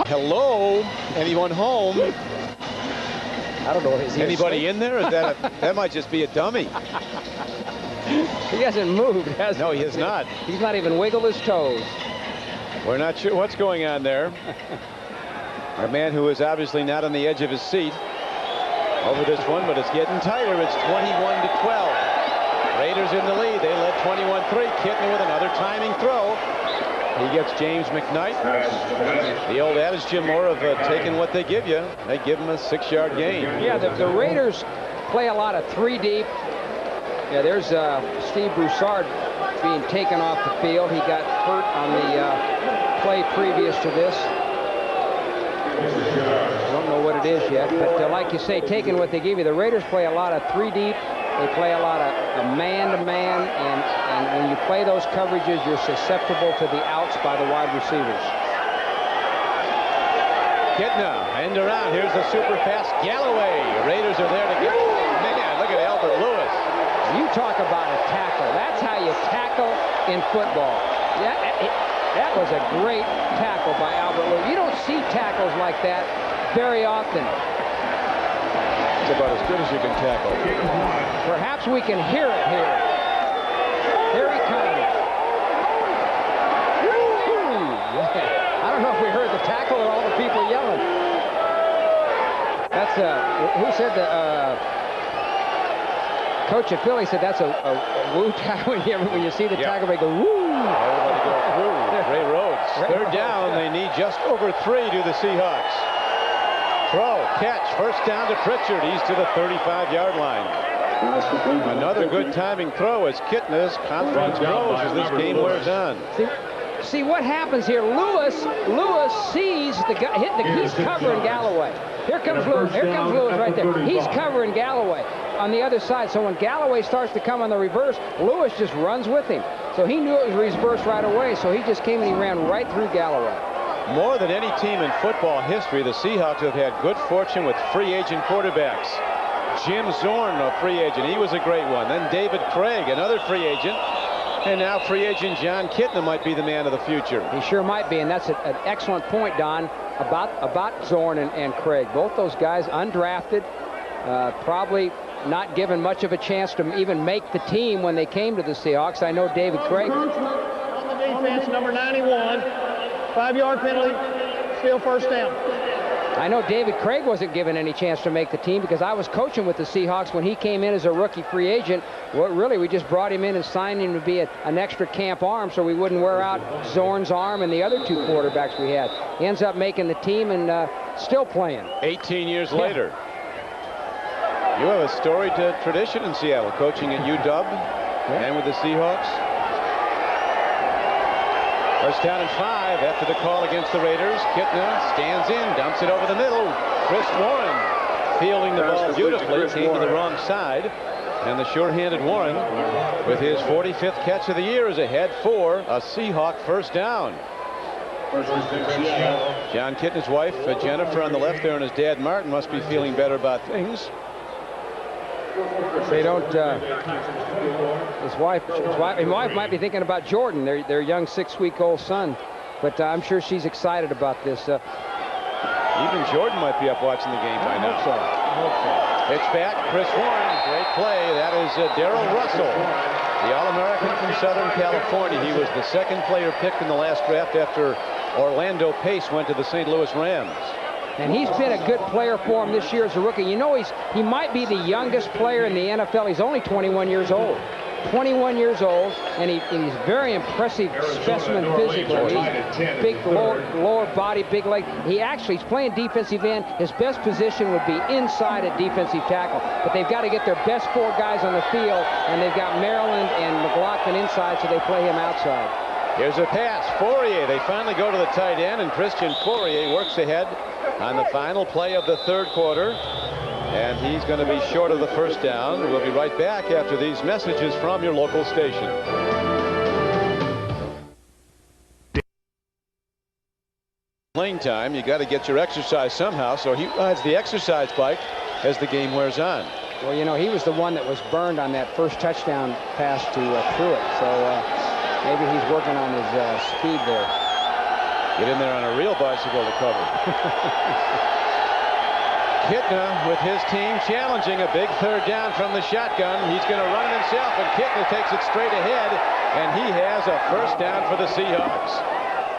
Speaker 1: Hello? Anyone home?
Speaker 2: I don't know. Is he
Speaker 1: Anybody
Speaker 2: asleep?
Speaker 1: in there? Is that might just be a dummy.
Speaker 2: He hasn't moved, has he?
Speaker 1: No, he has not.
Speaker 2: He's not even wiggled his toes.
Speaker 1: We're not sure what's going on there. A man who is obviously not on the edge of his seat over this one, but it's getting tighter. It's 21-12. Raiders in the lead. They led 21-3. Kittner with another timing throw. He gets James McKnight. The old adage, Jim MORA, of taking what they give you. They give him a 6-yard gain.
Speaker 2: Yeah, the Raiders play a lot of 3 deep. Yeah, there's Steve Broussard being taken off the field. He got hurt on the play previous to this. I don't know what it is yet, but like you say, taking what they give you. The Raiders play a lot of 3 deep. They play a lot of man-to-man, and when you play those coverages, you're susceptible to the outs by the wide receivers.
Speaker 1: Kittner, end around. Here's the super fast Galloway. Raiders are there to get. Man, look at Albert Lewis.
Speaker 2: You talk about a tackle. That's how you tackle in football. Yeah, that was a great tackle by Albert Lewis. You don't see tackles like that very often.
Speaker 1: It's about as good as you can tackle.
Speaker 2: Perhaps we can hear it here. Here he comes. I don't know if we heard the tackle or all the people yelling. That's who said the coach at Philly said that's a woo tackle. When you see the tackle, they go woo.
Speaker 1: Everybody goes woo. Ray Rhodes. Third down. They need just over 3 to the Seahawks. Throw, catch, first down to Pritchard. He's to the 35-yard line. Another good timing throw as Kittner's confidence grows as this game wears on.
Speaker 2: See what happens here. Lewis sees the guy he's covering Galloway. Here comes Lewis. Here comes Lewis right there. He's covering Galloway on the other side. So when Galloway starts to come on the reverse, Lewis just runs with him. So he knew it was reverse right away. So he just came and he ran right through Galloway.
Speaker 1: More than any team in football history, the Seahawks have had good fortune with free agent quarterbacks. Jim Zorn, a free agent. He was a great one. Then David Craig, another free agent. And now free agent John Kittner might be the man of the future.
Speaker 2: He sure might be, and that's an excellent point, Don, about Zorn and Craig. Both those guys undrafted, probably not given much of a chance to even make the team when they came to the Seahawks. I know David Craig.
Speaker 4: On the defense, number 91. 5-yard penalty, still first down.
Speaker 2: I know David Craig wasn't given any chance to make the team because I was coaching with the Seahawks when he came in as a rookie free agent. Well, really, we just brought him in and signed him to be an extra camp arm so we wouldn't wear out Zorn's arm and the other 2 quarterbacks we had. He ends up making the team and still playing.
Speaker 1: 18 years later. You have a storied tradition in Seattle, coaching at UW and with the Seahawks. First down and 5 after the call against the Raiders. Kittner stands in, dumps it over the middle. Chris Warren fielding the ball beautifully, came to the wrong side. And the sure-handed Warren, with his 45th catch of the year, is ahead for a Seahawk first down. John Kittner's wife, Jennifer, on the left there, and his dad, Martin, must be feeling better about things.
Speaker 2: They don't. His wife might be thinking about Jordan, their young 6-week-old son, but I'm sure she's excited about this.
Speaker 1: Even Jordan might be up watching the game by now.
Speaker 2: I hope so.
Speaker 1: It's back, Chris Warren, great play. That is Darrell Russell, the All-American from Southern California. He was the 2nd player picked in the last draft after Orlando Pace went to the St. Louis Rams.
Speaker 2: And he's been a good player for him this year as a rookie. You know, he might be the youngest player in the NFL. He's only 21 years old. 21 years old, and he's very impressive specimen physically. He's big lower body, big leg. He's playing defensive end. His best position would be inside at defensive tackle. But they've got to get their best 4 guys on the field, and they've got Maryland and McLaughlin inside, so they play him outside.
Speaker 1: Here's a pass. Fourier. They finally go to the tight end, and Christian Fourier works ahead on the final play of the 3rd quarter. And he's going to be short of the first down. We'll be right back after these messages from your local station. Playing time, you got to get your exercise somehow, so he rides the exercise bike as the game wears on.
Speaker 2: Well, you know, he was the one that was burned on that first touchdown pass to Pruitt, so maybe he's working on his speed there.
Speaker 1: Get in there on a real bicycle to cover. Kitna with his team challenging a big third down from the shotgun. He's going to run it himself, and Kitna takes it straight ahead, and he has a first down for the Seahawks.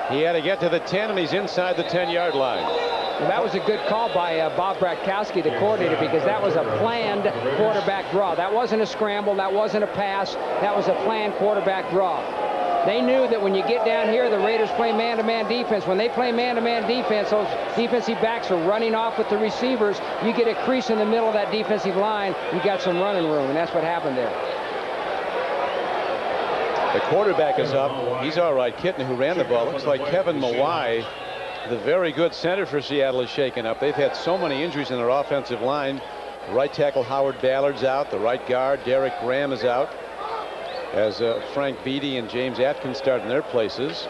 Speaker 1: He had to get to the 10, and he's inside the 10-yard line.
Speaker 2: Well, that was a good call by Bob Bratkowski, the coordinator, because that was a planned quarterback draw. That wasn't a scramble. That wasn't a pass. That was a planned quarterback draw. They knew that when you get down here, the Raiders play man-to-man defense. When they play man-to-man defense, those defensive backs are running off with the receivers. You get a crease in the middle of that defensive line, you got some running room, and that's what happened there.
Speaker 1: The quarterback is up. He's all right. Kitna, who ran the ball, looks like Kevin Mawai, the very good center for Seattle, is shaken up. They've had so many injuries in their offensive line. The right tackle Howard Ballard's out. The right guard Derek Graham is out, as Frank Beatty and James Atkins start in their places.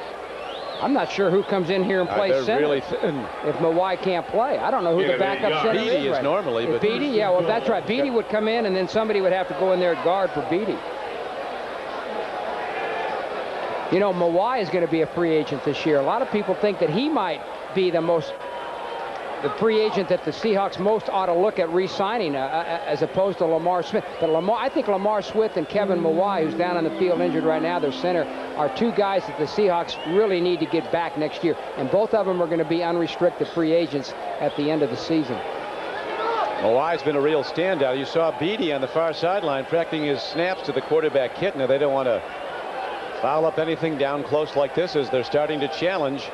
Speaker 2: I'm not sure who comes in here and plays
Speaker 1: they're
Speaker 2: center.
Speaker 1: Really thin.
Speaker 2: If Mawai can't play, I don't know who the backup center
Speaker 1: Beatty
Speaker 2: is.
Speaker 1: Right. Normally, but
Speaker 2: Beatty, yeah, well, that's right. Beatty would come in, and then somebody would have to go in there at guard for Beatty. You know, Mawai is going to be a free agent this year. A lot of people think that he might be the free agent that the Seahawks most ought to look at re-signing as opposed to Lamar Smith. But I think Lamar Smith and Kevin Mawai, who's down on the field injured right now, their center, are two guys that the Seahawks really need to get back next year. And both of them are going to be unrestricted free agents at the end of the season.
Speaker 1: Mawai's been a real standout. You saw Beatty on the far sideline practicing his snaps to the quarterback Kitna. They don't want to foul up anything down close like this as they're starting to challenge.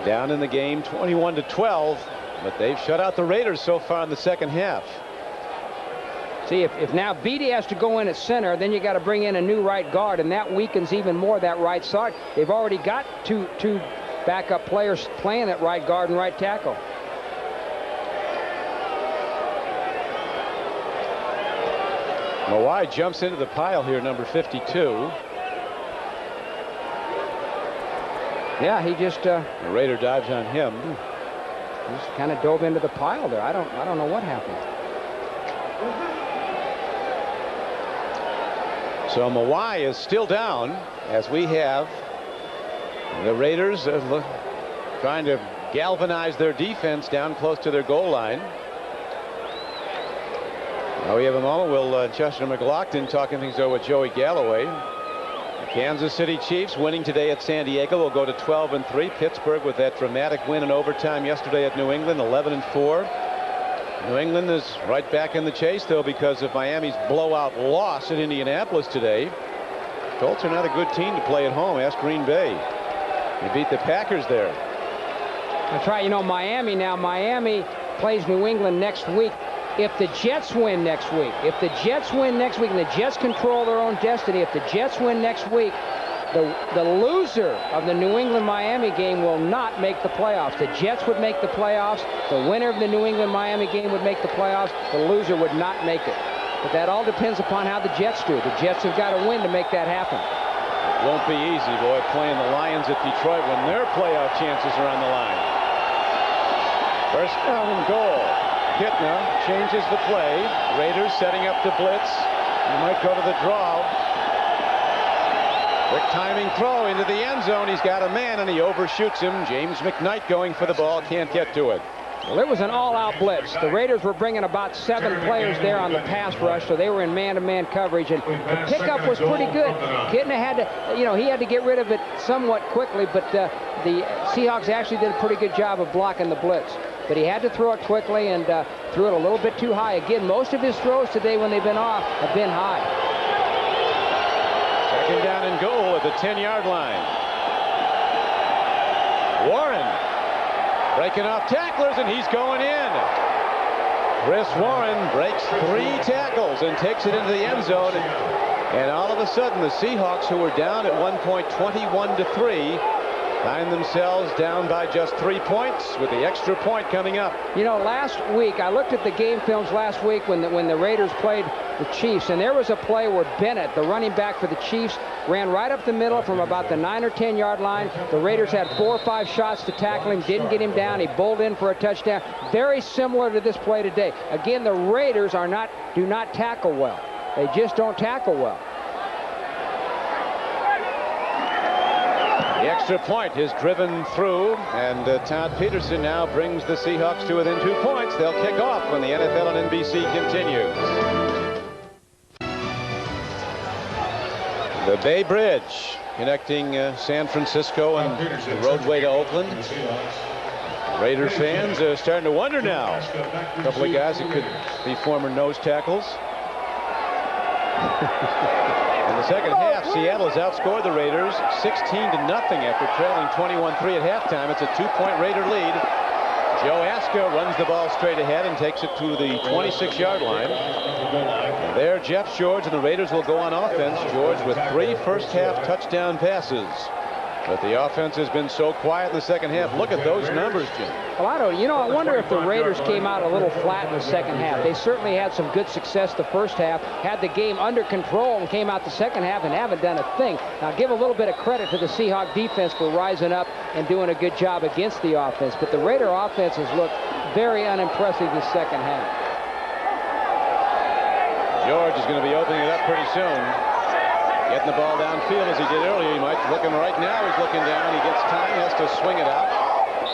Speaker 1: Down in the game 21-12, but they've shut out the Raiders so far in the second half.
Speaker 2: See, if now Beatty has to go in at center, then you got to bring in a new right guard, and that weakens even more that right side. They've already got two backup players playing at right guard and right tackle.
Speaker 1: Mawai jumps into the pile here, number 52.
Speaker 2: Yeah, he just
Speaker 1: the Raider dives on him.
Speaker 2: He just kind of dove into the pile there. I don't know what happened.
Speaker 1: So Mawai is still down, as we have the Raiders trying to galvanize their defense down close to their goal line. Now we have a moment. Will Chester McLaughlin talking things over with Joey Galloway. Kansas City Chiefs winning today at San Diego will go to 12-3. Pittsburgh with that dramatic win in overtime yesterday at New England, 11-4. New England is right back in the chase, though, because of Miami's blowout loss at Indianapolis today. Colts are not a good team to play at home. Ask Green Bay. They beat the Packers there.
Speaker 2: That's right. You know, Miami plays New England next week. If the Jets win next week, and the Jets control their own destiny, if the Jets win next week, the loser of the New England-Miami game will not make the playoffs. The Jets would make the playoffs. The winner of the New England-Miami game would make the playoffs. The loser would not make it. But that all depends upon how the Jets do. The Jets have got to win to make that happen.
Speaker 1: It won't be easy, boy, playing the Lions at Detroit when their playoff chances are on the line. First down and goal. Kitna changes the play. Raiders setting up to blitz. He might go to the draw. Quick timing throw into the end zone. He's got a man and he overshoots him. James McKnight going for the ball. Can't get to it.
Speaker 2: Well, it was an all-out blitz. The Raiders were bringing about 7 players there on the pass rush, so they were in man-to-man coverage, and the pickup was pretty good. Kitna had to, he had to get rid of it somewhat quickly, but the Seahawks actually did a pretty good job of blocking the blitz. But he had to throw it quickly and threw it a little bit too high. Again, most of his throws today when they've been off have been high.
Speaker 1: Second down and goal at the 10-yard line. Warren breaking off tacklers, and he's going in. Chris Warren breaks 3 tackles and takes it into the end zone. And all of a sudden, the Seahawks, who were down at one point 21-3, find themselves down by just 3 points with the extra point coming up.
Speaker 2: You know, last week, I looked at the game films last week when the Raiders played the Chiefs, and there was a play where Bennett, the running back for the Chiefs, ran right up the middle from about the 9 or 10 yard line. The Raiders had 4 or 5 shots to tackle him, didn't get him down. He bowled in for a touchdown. Very similar to this play today. Again, the Raiders do not tackle well. They just don't tackle well.
Speaker 1: The extra point is driven through, and Todd Peterson now brings the Seahawks to within 2 points. They'll kick off when the NFL on NBC continues. The Bay Bridge connecting San Francisco and the roadway to Oakland. Raiders fans are starting to wonder now. A couple of guys that could be former nose tackles. In the second half, Seattle has outscored the Raiders 16-0 after trailing 21-3 at halftime. It's a 2-point Raider lead. Joe Aska runs the ball straight ahead and takes it to the 26-yard line. And there, Jeff George and the Raiders will go on offense. George with 3 first-half touchdown passes. But the offense has been so quiet in the second half. Look at those numbers, Jim.
Speaker 2: Well, I wonder if the Raiders came out a little flat in the second half. They certainly had some good success the first half, had the game under control, and came out the second half and haven't done a thing. Now, give a little bit of credit to the Seahawks defense for rising up and doing a good job against the offense. But the Raider offense has looked very unimpressive this second half.
Speaker 1: George is going to be opening it up pretty soon. Getting the ball downfield as he did earlier. He might look him right now. He's looking down. He gets time. He has to swing it out.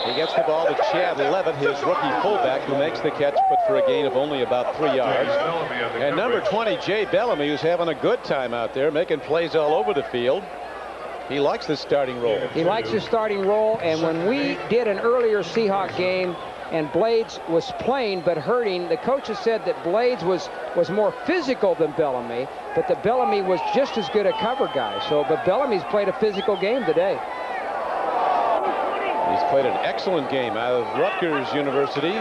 Speaker 1: He gets the ball to Chad Leavitt, his rookie fullback, who makes the catch, but for a gain of only about 3 yards. And number 20, Jay Bellamy, who's having a good time out there, making plays all over the field. He likes this starting role.
Speaker 2: He likes his starting role. And when we did an earlier Seahawk game, and Blades was playing but hurting, the coaches said that Blades was more physical than Bellamy, but that Bellamy was just as good a cover guy. So, but Bellamy's played a physical game today.
Speaker 1: He's played an excellent game out of Rutgers University.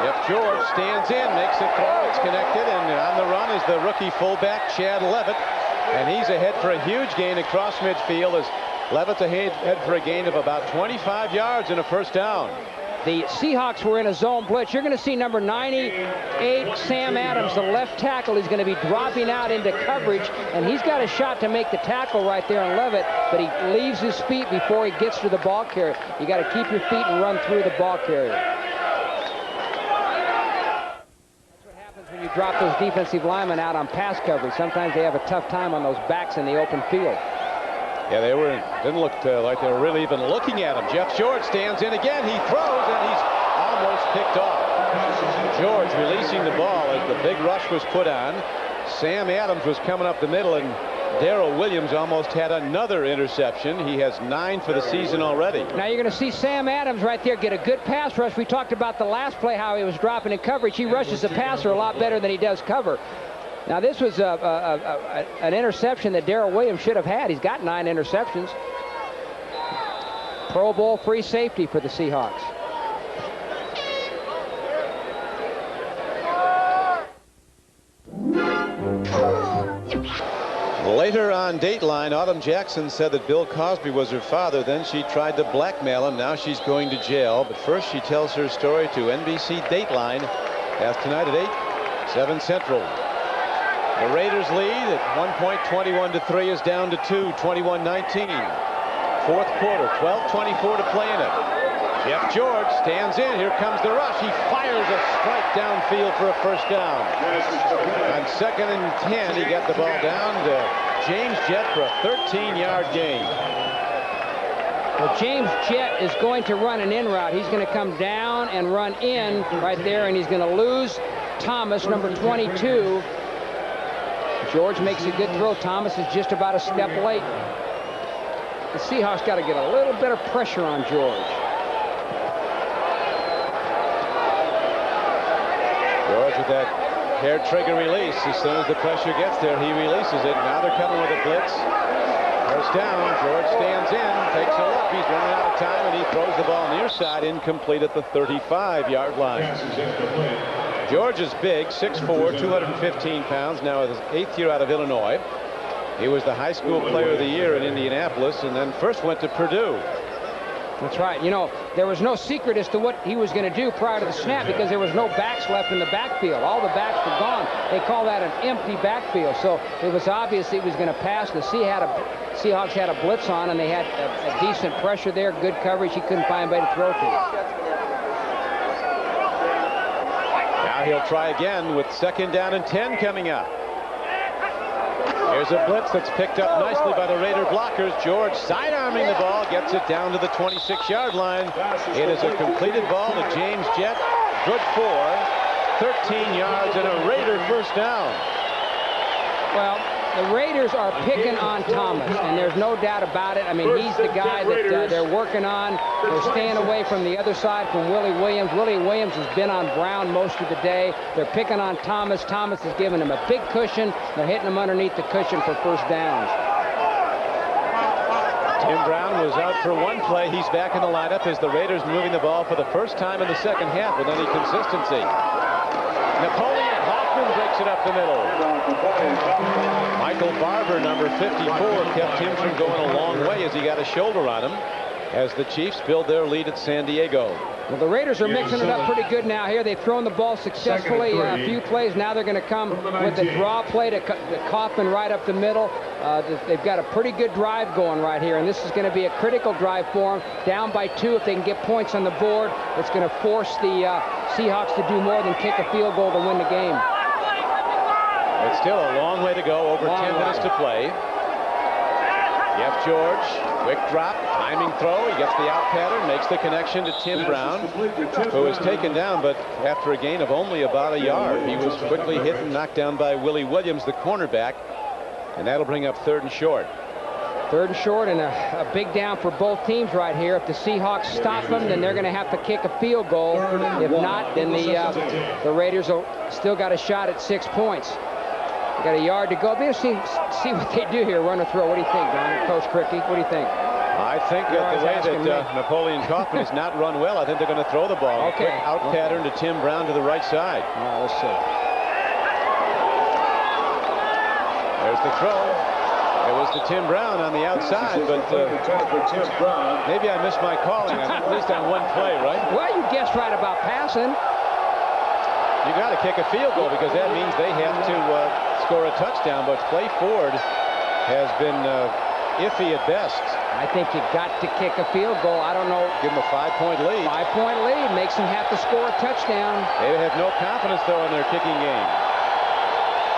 Speaker 1: Jeff George stands in, makes a throw, it's connected, and on the run is the rookie fullback, Chad Leavitt. And he's ahead for a huge gain across midfield as Leavitt's ahead for a gain of about 25 yards and a first down.
Speaker 2: The Seahawks were in a zone blitz. You're going to see number 98, Sam Adams, the left tackle. He's going to be dropping out into coverage, and he's got a shot to make the tackle right there on Leavitt, but he leaves his feet before he gets to the ball carrier. You got to keep your feet and run through the ball carrier. That's what happens when you drop those defensive linemen out on pass coverage. Sometimes they have a tough time on those backs in the open field.
Speaker 1: Yeah, they didn't look like they were really even looking at him. Jeff George stands in again. He throws, and he's almost picked off. George releasing the ball as the big rush was put on. Sam Adams was coming up the middle, and Darrell Williams almost had another interception. He has 9 for the season already.
Speaker 2: Now you're going to see Sam Adams right there get a good pass rush. We talked about the last play, how he was dropping in coverage. He rushes the passer a lot better than he does cover. Now, this was an interception that Darrell Williams should have had. He's got 9 interceptions. Pro Bowl free safety for the Seahawks.
Speaker 1: Later on Dateline, Autumn Jackson said that Bill Cosby was her father. Then she tried to blackmail him. Now she's going to jail. But first she tells her story to NBC Dateline. That's tonight at 8, 7 Central. The Raiders lead at one point, 21-3, is down to 2, 21-19. Fourth quarter, 12:24 to play in it. Jeff George stands in. Here comes the rush. He fires a strike downfield for a first down. On 2nd and 10, he got the ball down to James Jett for a 13-yard gain.
Speaker 2: Well, James Jett is going to run an in route. He's going to come down and run in right there, and he's going to lose Thomas, number 22. George makes a good throw. Thomas is just about a step late. The Seahawks got to get a little bit of pressure on George.
Speaker 1: George with that hair trigger release. As soon as the pressure gets there, he releases it. Now they're coming with a blitz. First down. George stands in, takes a look. He's running out of time, and he throws the ball near side, incomplete at the 35-yard line. George is big, 6'4", 215 pounds, now his 8th year out of Illinois. He was the high school player of the year in Indianapolis, and then first went to Purdue.
Speaker 2: That's right. You know, there was no secret as to what he was going to do prior to the snap because there was no backs left in the backfield. All the backs were gone. They call that an empty backfield. So it was obvious he was going to pass. The Seahawks had a blitz on, and they had a decent pressure there, good coverage. He couldn't find anybody to throw to. Now
Speaker 1: he'll try again with 2nd down and 10 coming up. There's a blitz that's picked up nicely by the Raider blockers. George sidearming the ball, gets it down to the 26-yard line. It is a completed ball to James Jett. Good for 13 yards and a Raider first down.
Speaker 2: Well, the Raiders are picking on Thomas, and there's no doubt about it. I mean, he's the guy that they're working on. They're staying away from the other side from Willie Williams. Willie Williams has been on Brown most of the day. They're picking on Thomas. Thomas is giving him a big cushion. They're hitting him underneath the cushion for first downs.
Speaker 1: Tim Brown was out for one play. He's back in the lineup as the Raiders moving the ball for the first time in the second half with any consistency. Napoleon Hoffman breaks it up the middle. Michael Barber, number 54, kept him from going a long way as he got a shoulder on him as the Chiefs build their lead at San Diego.
Speaker 2: Well, the Raiders are mixing it up pretty good now here. They've thrown the ball successfully a few plays. Now they're going to come with the draw play to Kaufman right up the middle. They've got a pretty good drive going right here, and this is going to be a critical drive for them. Down by 2, if they can get points on the board, it's going to force the Seahawks to do more than kick a field goal to win the game.
Speaker 1: It's still a long way to go, over 10 minutes to play. Jeff George, quick drop, timing throw. He gets the out pattern, makes the connection to Tim Brown, who was taken down, but after a gain of only about a yard. He was quickly hit and knocked down by Willie Williams, the cornerback, and that'll bring up 3rd and short.
Speaker 2: 3rd and short, and a big down for both teams right here. If the Seahawks stop them, then they're going to have to kick a field goal. If not, then the Raiders will still got a shot at 6 points. Got a yard to go. They'll see what they do here. Run or throw. What do you think, Don? Coach CRIQUI, what do you think?
Speaker 1: I think that the way that Napoleon Kaufman has not run well, I think they're going to throw the ball.
Speaker 2: Okay.
Speaker 1: Quick out pattern to Tim Brown to the right side.
Speaker 2: Let's see.
Speaker 1: There's the throw. It was to Tim Brown on the outside, but maybe I missed my calling, at least on one play, right?
Speaker 2: Well, you guessed right about passing.
Speaker 1: You got to kick a field goal because that means they have to score a touchdown, but Clay Ford has been iffy at best.
Speaker 2: I think you got to kick a field goal. I don't know.
Speaker 1: Give them a 5-point lead.
Speaker 2: 5-point lead makes them have to score a touchdown.
Speaker 1: They have no confidence, though, in their kicking game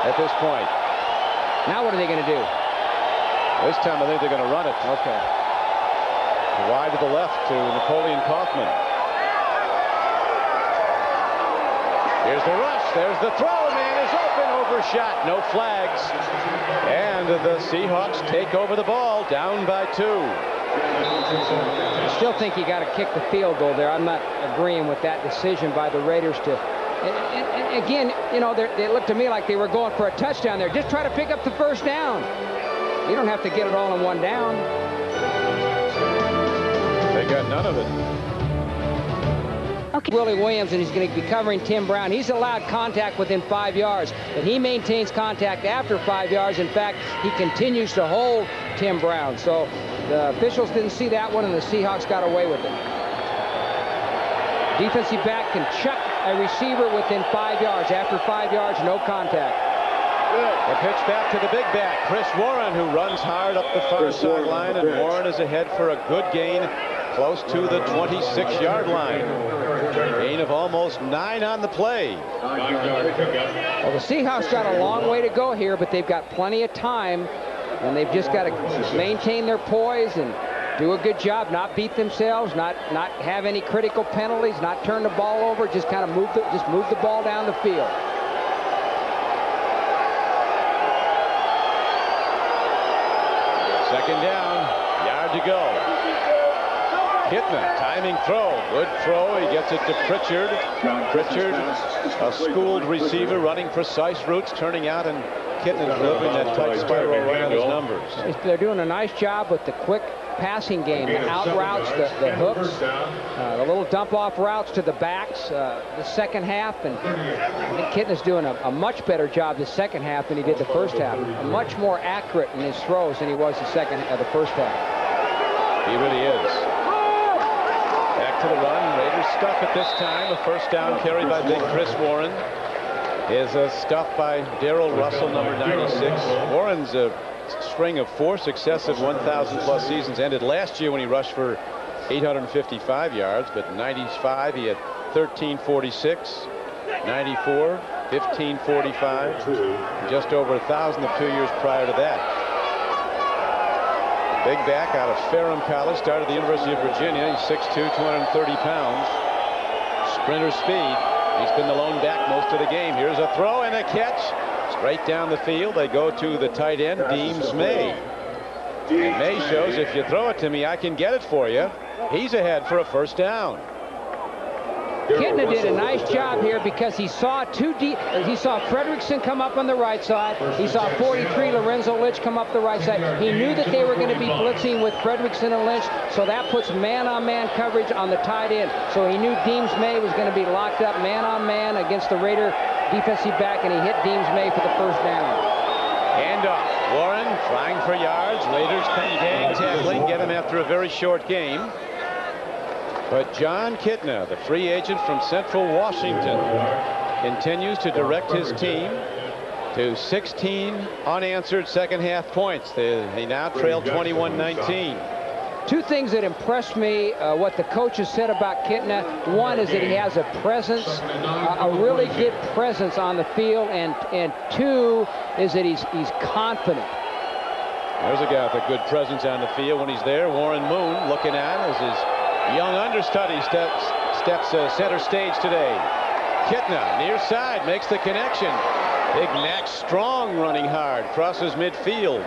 Speaker 1: at this point.
Speaker 2: Now what are they going to do?
Speaker 1: This time I think they're going to run it.
Speaker 2: Okay.
Speaker 1: Wide to the left to Napoleon Kaufman. Here's the rush. There's the throw. Man is open. Overshot. No flags. And the Seahawks take over the ball. Down by 2.
Speaker 2: I still think you got to kick the field goal there. I'm not agreeing with that decision by the Raiders to. And again, you know, they looked to me like they were going for a touchdown there. Just try to pick up the first down. You don't have to get it all in one down.
Speaker 1: They got none of it.
Speaker 2: Okay. Willie Williams, and he's going to be covering Tim Brown. He's allowed contact within 5 yards, but he maintains contact after 5 yards. In fact, he continues to hold Tim Brown. So the officials didn't see that one, and the Seahawks got away with it. Defensive back can chuck a receiver within 5 yards. After 5 yards, no contact.
Speaker 1: The pitch back to the big back, Chris Warren, who runs hard up the far sideline, and Warren is ahead for a good gain close to the 26-yard line. Gain of almost 9 on the play.
Speaker 2: Well, the Seahawks got a long way to go here, but they've got plenty of time, and they've just got to maintain their poise and do a good job, not beat themselves, not have any critical penalties, not turn the ball over, just kind of move the ball down the field.
Speaker 1: Second down, yard to go. Kittner, timing throw, good throw. He gets it to Pritchard. Pritchard, a schooled receiver, running precise routes, turning out, and Kittner delivering that tight spiral right on his numbers.
Speaker 2: They're doing a nice job with the quick passing game, the out routes, the hooks, the little dump-off routes to the backs, the second half, and I think Kittner's doing a much better job the second half than he did the first half. Much more accurate in his throws than he was the first half.
Speaker 1: He really is. Back to the run. Raiders stuff at this time. A first down carry by big Chris Warren is a stuff by Darrell Russell, number 96. Warren's a string of 4 successive 1,000-plus seasons ended last year when he rushed for 855 yards, but in 95 he had 1346, 94, 1545. Just over 1,000 the 2 years prior to that. Big back out of Ferrum College, started at the University of Virginia. He's 6'2", 230 pounds. Sprinter speed. He's been the lone back most of the game. Here's a throw and a catch. Straight down the field. They go to the tight end, Deems May. And May shows, if you throw it to me, I can get it for you. He's ahead for a first down.
Speaker 2: Kidna did a nice job here because he saw he saw Fredrickson come up on the right side. He saw 43 Lorenzo Lynch come up the right side. He knew that they were going to be blitzing with Fredrickson and Lynch, so that puts man-on-man coverage on the tight end. So he knew Deems May was going to be locked up man-on-man against the Raider defensive back, and he hit Deems May for the first down.
Speaker 1: Handoff. Warren trying for yards. Raiders gang tackling, get him after a very short game. But John Kitna, the free agent from Central Washington, continues to direct his team to 16 unanswered second-half points. They now trail 21-19.
Speaker 2: Two things that impressed me, what the coaches said about Kitna. One is that he has a presence, a really good presence on the field, and two is that he's confident.
Speaker 1: There's a guy with a good presence on the field when he's there. Warren Moon looking at as his young understudy steps center stage today. Kitna near side makes the connection. Big Max Strong running hard, crosses midfield.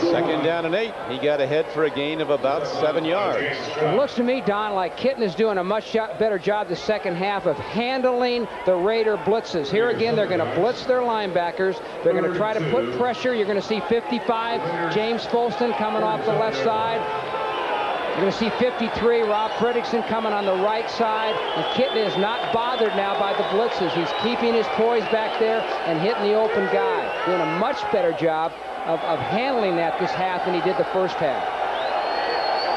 Speaker 1: Second down and 8. He got ahead for a gain of about 7 yards.
Speaker 2: It looks to me, Don, like Kitna's doing a much better job the second half of handling the Raider blitzes. Here again, they're going to blitz their linebackers. They're going to try to put pressure. You're going to see 55, James Folston coming off the left side. You're going to see 53, Rob Fredrickson coming on the right side. And Kitna is not bothered now by the blitzes. He's keeping his poise back there and hitting the open guy. Doing a much better job of handling that this half than he did the first half.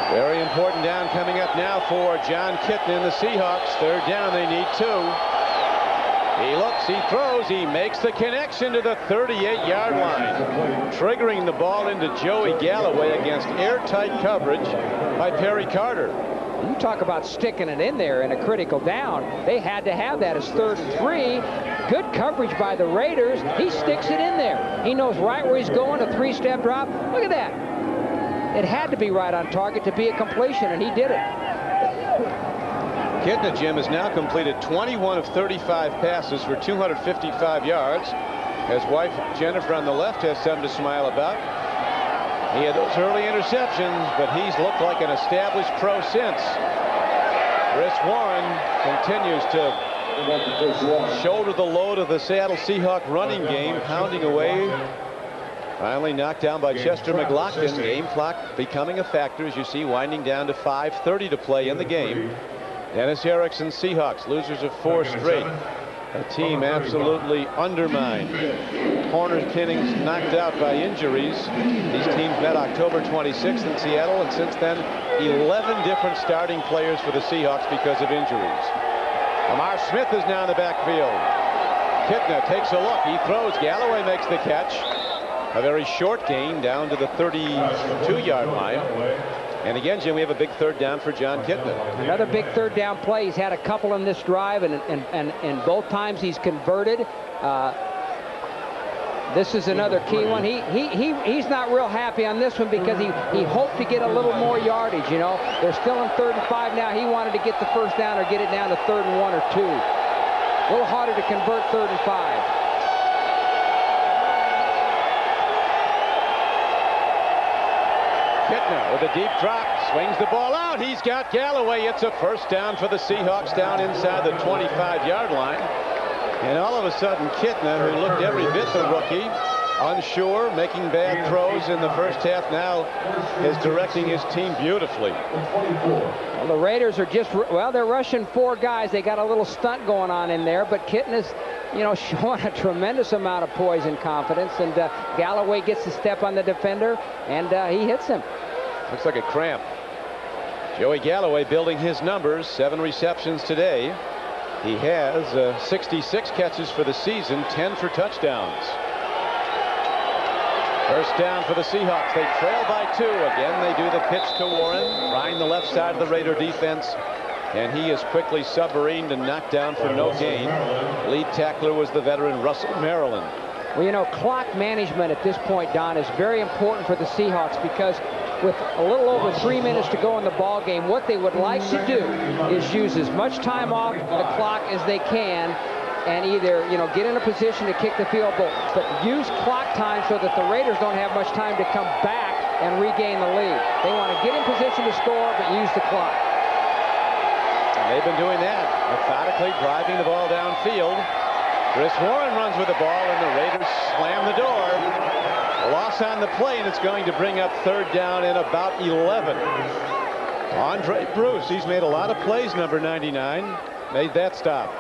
Speaker 1: Very important down coming up now for John Kitna and the Seahawks. Third down, they need 2. He looks, he throws, he makes the connection to the 38-yard line. Triggering the ball into Joey Galloway against airtight coverage by Perry Carter.
Speaker 2: You talk about sticking it in there in a critical down. They had to have that as 3rd and 3. Good coverage by the Raiders. He sticks it in there. He knows right where he's going, a 3-step drop. Look at that. It had to be right on target to be a completion, and he did it.
Speaker 1: Kitna, Jim, has now completed 21 of 35 passes for 255 yards. His wife, Jennifer, on the left has something to smile about. He had those early interceptions, but he's looked like an established pro since. Chris Warren continues to shoulder the load of the Seattle Seahawks running game, pounding away. Finally knocked down by Chester McLaughlin. Game clock becoming a factor, as you see, winding down to 5:30 to play in the game. Dennis Erickson Seahawks, losers of 4 straight. A team absolutely undermined. Corners, Pinnings knocked out by injuries. These teams met October 26th in Seattle, and since then 11 different starting players for the Seahawks because of injuries. Lamar Smith is now in the backfield. Kitna takes a look. He throws. Galloway makes the catch. A very short gain down to the 32-yard line. And again, Jim, we have a big third down for John Kitna.
Speaker 2: Another big third down play. He's had a couple in this drive, and both times he's converted. This is another key one. He's not real happy on this one because he hoped to get a little more yardage. You know, they're still in 3rd and 5 now. He wanted to get the first down or get it down to 3rd and 1 or 2. A little harder to convert 3rd and 5.
Speaker 1: Kitna with a deep drop, swings the ball out. He's got Galloway. It's a first down for the Seahawks down inside the 25-yard line. And all of a sudden, Kitna, who looked every bit the rookie, unsure, making bad throws in the first half, now is directing his team beautifully.
Speaker 2: Well, the Raiders are just, well, they're rushing 4 guys. They got a little stunt going on in there, but Kitna's, you know, showing a tremendous amount of poise and confidence, and Galloway gets the step on the defender, and he hits him.
Speaker 1: Looks like a cramp. Joey Galloway building his numbers, 7 receptions today. He has 66 catches for the season, 10 for touchdowns. First down for the Seahawks. They trail by 2. Again, they do the pitch to Warren, trying the left side of the Raider defense and he is quickly submarined and knocked down for no gain. Lead tackler was the veteran Russell Maryland.
Speaker 2: Well, you know, clock management at this point, Don, is very important for the Seahawks, because with a little over 3 minutes to go in the ball game, what they would like to do is use as much time off the clock as they can, and either, you know, get in a position to kick the field goal, but use clock time so that the Raiders don't have much time to come back and regain the lead. They want to get in position to score, but use the clock.
Speaker 1: And they've been doing that, methodically driving the ball downfield. Chris Warren runs with the ball, and the Raiders slam the door. A loss on the play, and it's going to bring up third down in about 11. Andre Bruce, he's made a lot of plays, number 99, made that stop.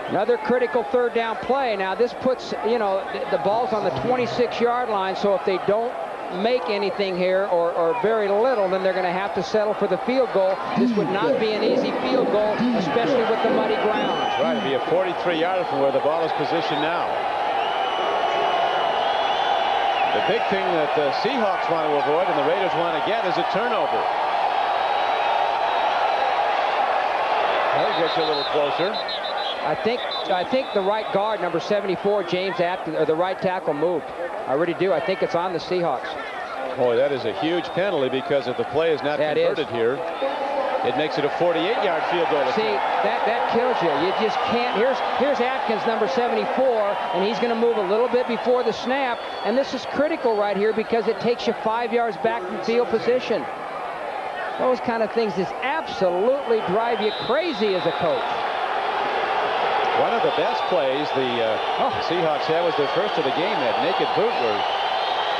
Speaker 2: Another critical third down play. Now this puts, you know, the ball's on the 26-yard line, so if they don't make anything here, or very little, then they're going to have to settle for the field goal. This would not be an easy field goal, especially with the muddy ground.
Speaker 1: That's right, it'd be a 43-yarder from where the ball is positioned now. The big thing that the Seahawks want to avoid and the Raiders want to get is a turnover. That'll get you a little closer.
Speaker 2: I think the right guard, number 74, James Atkins, or the right tackle, moved. I really do. I think it's on the Seahawks.
Speaker 1: Boy, that is a huge penalty, because if the play is not converted here, it makes it a 48-yard field goal.
Speaker 2: See, that kills you. You just can't. Here's Atkins, number 74, and he's going to move a little bit before the snap, and this is critical right here because it takes you 5 yards back from field position. Those kind of things just absolutely drive you crazy as a coach.
Speaker 1: One of the best plays the Seahawks had was their first of the game, that naked boot where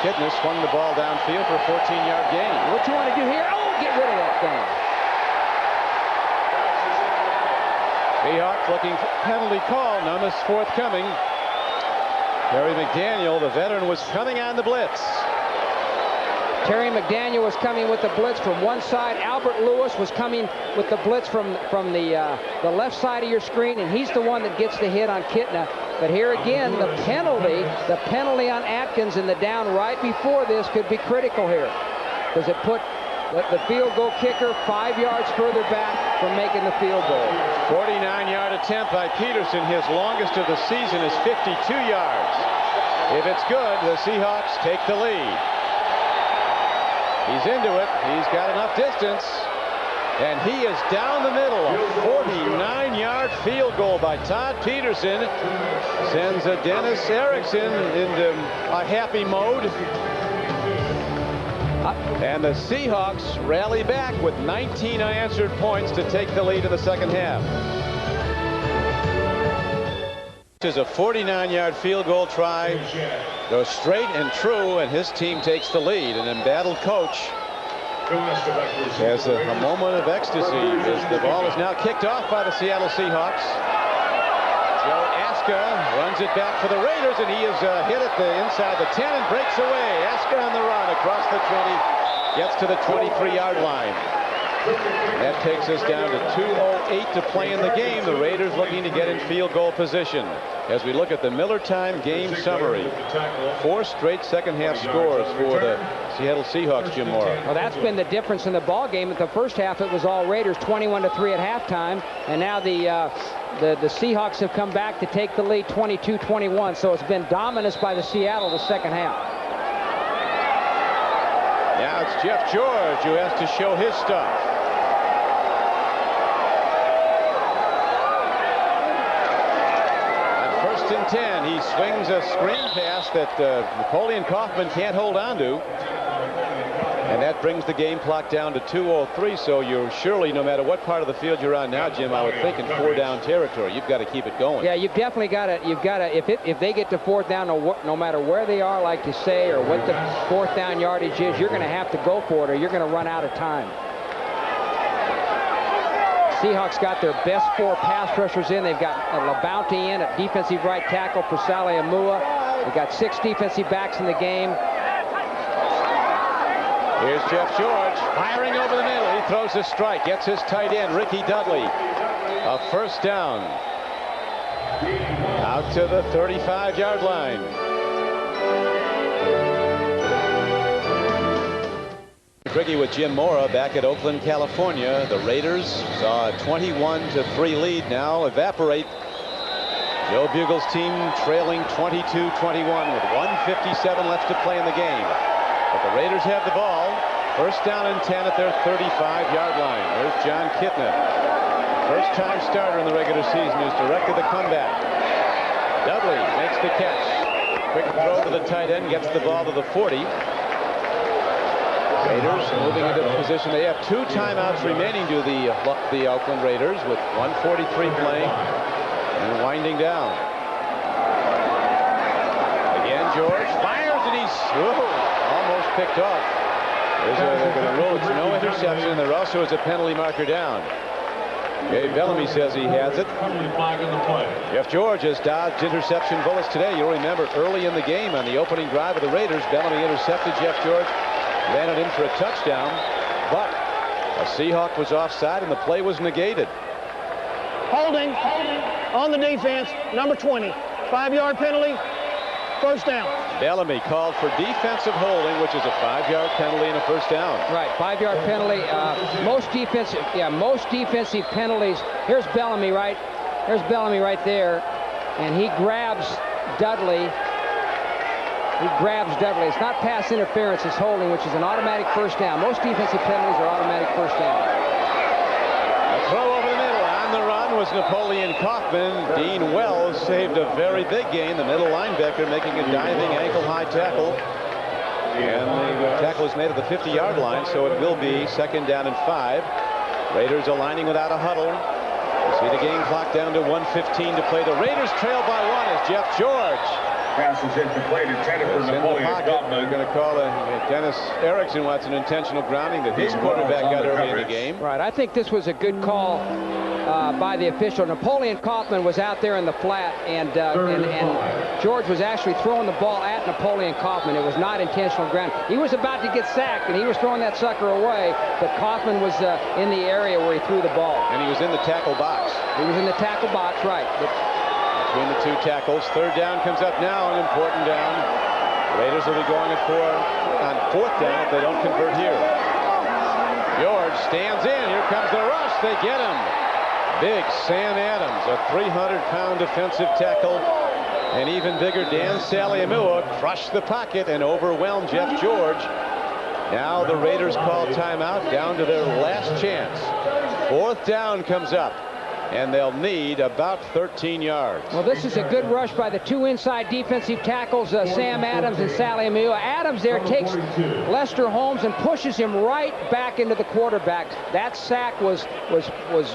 Speaker 1: Kidner swung the ball downfield for a 14-yard gain.
Speaker 2: What you want to do here? Oh, get rid of that thing.
Speaker 1: Seahawks looking for penalty call. None is forthcoming. Terry McDaniel, the veteran, was coming on the blitz.
Speaker 2: Terry McDaniel was coming with the blitz from one side. Albert Lewis was coming with the blitz from the left side of your screen, and he's the one that gets the hit on Kitna. But here again, the penalty on Atkins in the down right before this could be critical here. Does it put the field goal kicker 5 yards further back from making the field goal?
Speaker 1: 49-yard attempt by Peterson. His longest of the season is 52 yards. If it's good, the Seahawks take the lead. He's into it. He's got enough distance. And he is down the middle. A 49-yard field goal by Todd Peterson sends a Dennis Erickson into a happy mode. And the Seahawks rally back with 19 unanswered points to take the lead in the second half. This is a 49-yard field goal try. Goes straight and true, and his team takes the lead. An embattled coach has a moment of ecstasy as the ball is now kicked off by the Seattle Seahawks. Joe Aska runs it back for the Raiders, and he is hit at the inside the 10 and breaks away. Aska on the run across the 20, gets to the 23-yard line. That takes us down to 2:08 to play in the game. The Raiders looking to get in field goal position. As we look at the Miller Time game summary, 4 straight second-half scores for the Seattle Seahawks, Jim Mora.
Speaker 2: Well, that's been the difference in the ball game. At the first half, it was all Raiders, 21-3 at halftime, and now the Seahawks have come back to take the lead, 22-21. So it's been dominance by the Seattle the second half.
Speaker 1: Now it's Jeff George who has to show his stuff. On 1st and 10, he swings a screen pass that Napoleon Kaufman can't hold on to. And that brings the game clock down to 2:03. So you're surely, no matter what part of the field you're on now, Jim, I would think in 4-down territory, you've got to keep it going.
Speaker 2: Yeah, you've definitely got to. You've got to. If they get to 4th down, no matter where they are, like you say, or what the 4th down yardage is, you're going to have to go for it, or you're going to run out of time. Seahawks got their best 4 pass rushers in. They've got LaBounty in at defensive right tackle for Saleh Amua. They've got 6 defensive backs in the game.
Speaker 1: Here's Jeff George firing over the middle. He throws a strike, gets his tight end, Ricky Dudley. A 1st down. Out to the 35-yard line. CRIQUI with Jim Mora back at Oakland, California. The Raiders saw a 21-3 lead now evaporate. Joe Bugle's team trailing 22-21 with 1:57 left to play in the game. But the Raiders have the ball. First down and 10 at their 35-yard line. There's John Kitna. First-time starter in the regular season who's directed the comeback. Dudley makes the catch. Quick throw to the tight end, gets the ball to the 40. Raiders moving into the position. They have 2 timeouts remaining to the Oakland Raiders with 1:43 playing and winding down. Again, George fires and he's almost picked off. There's a rule. It's no interception. There also is a penalty marker down. Gabe Bellamy says he has it. Jeff George has dodged interception bullets today. You'll remember early in the game on the opening drive of the Raiders, Bellamy intercepted Jeff George, ran it in for a touchdown, but a Seahawk was offside and the play was negated.
Speaker 4: Holding on the defense, number 20. 5-yard penalty, first down.
Speaker 1: Bellamy called for defensive holding, which is a 5-yard penalty and a first down.
Speaker 2: Right, 5-yard penalty. Most defensive penalties. Here's Bellamy, right? There's Bellamy right there, and he grabs Dudley. It's not pass interference, it's holding, which is an automatic first down. Most defensive penalties are automatic first down.
Speaker 1: A throw over the middle. On the run was Napoleon Kaufman. Dean Wells saved a very big gain. The middle linebacker making a diving ankle-high tackle. And the tackle is made at the 50-yard line, so it will be second down and 5. Raiders aligning without a huddle. You see the game clock down to 1:15 to play. The Raiders trail by 1 as Jeff George.
Speaker 3: Pass is incomplete, intended for Napoleon Kaufman.
Speaker 1: They're going to call Dennis Erickson wants an intentional grounding that his quarterback got early in the game.
Speaker 2: Right, I think this was a good call by the official. Napoleon Kaufman was out there in the flat, and George was actually throwing the ball at Napoleon Kaufman. It was not intentional grounding. He was about to get sacked, and he was throwing that sucker away, but Kaufman was in the area where he threw the ball.
Speaker 1: And he was in the tackle box.
Speaker 2: He was in the tackle box, right.
Speaker 1: Between the 2 tackles. Third down comes up now, an important down. Raiders will be going on 4th down if they don't convert here. George stands in. Here comes the rush. They get him. Big Sam Adams, a 300-pound defensive tackle. And even bigger Dan Saliamua crushed the pocket and overwhelmed Jeff George. Now the Raiders call timeout, down to their last chance. 4th down comes up, and they'll need about 13 yards.
Speaker 2: Well, this is a good rush by the 2 inside defensive tackles, Sam Adams and Saliamua. Adams there takes Lester Holmes and pushes him right back into the quarterback. That sack was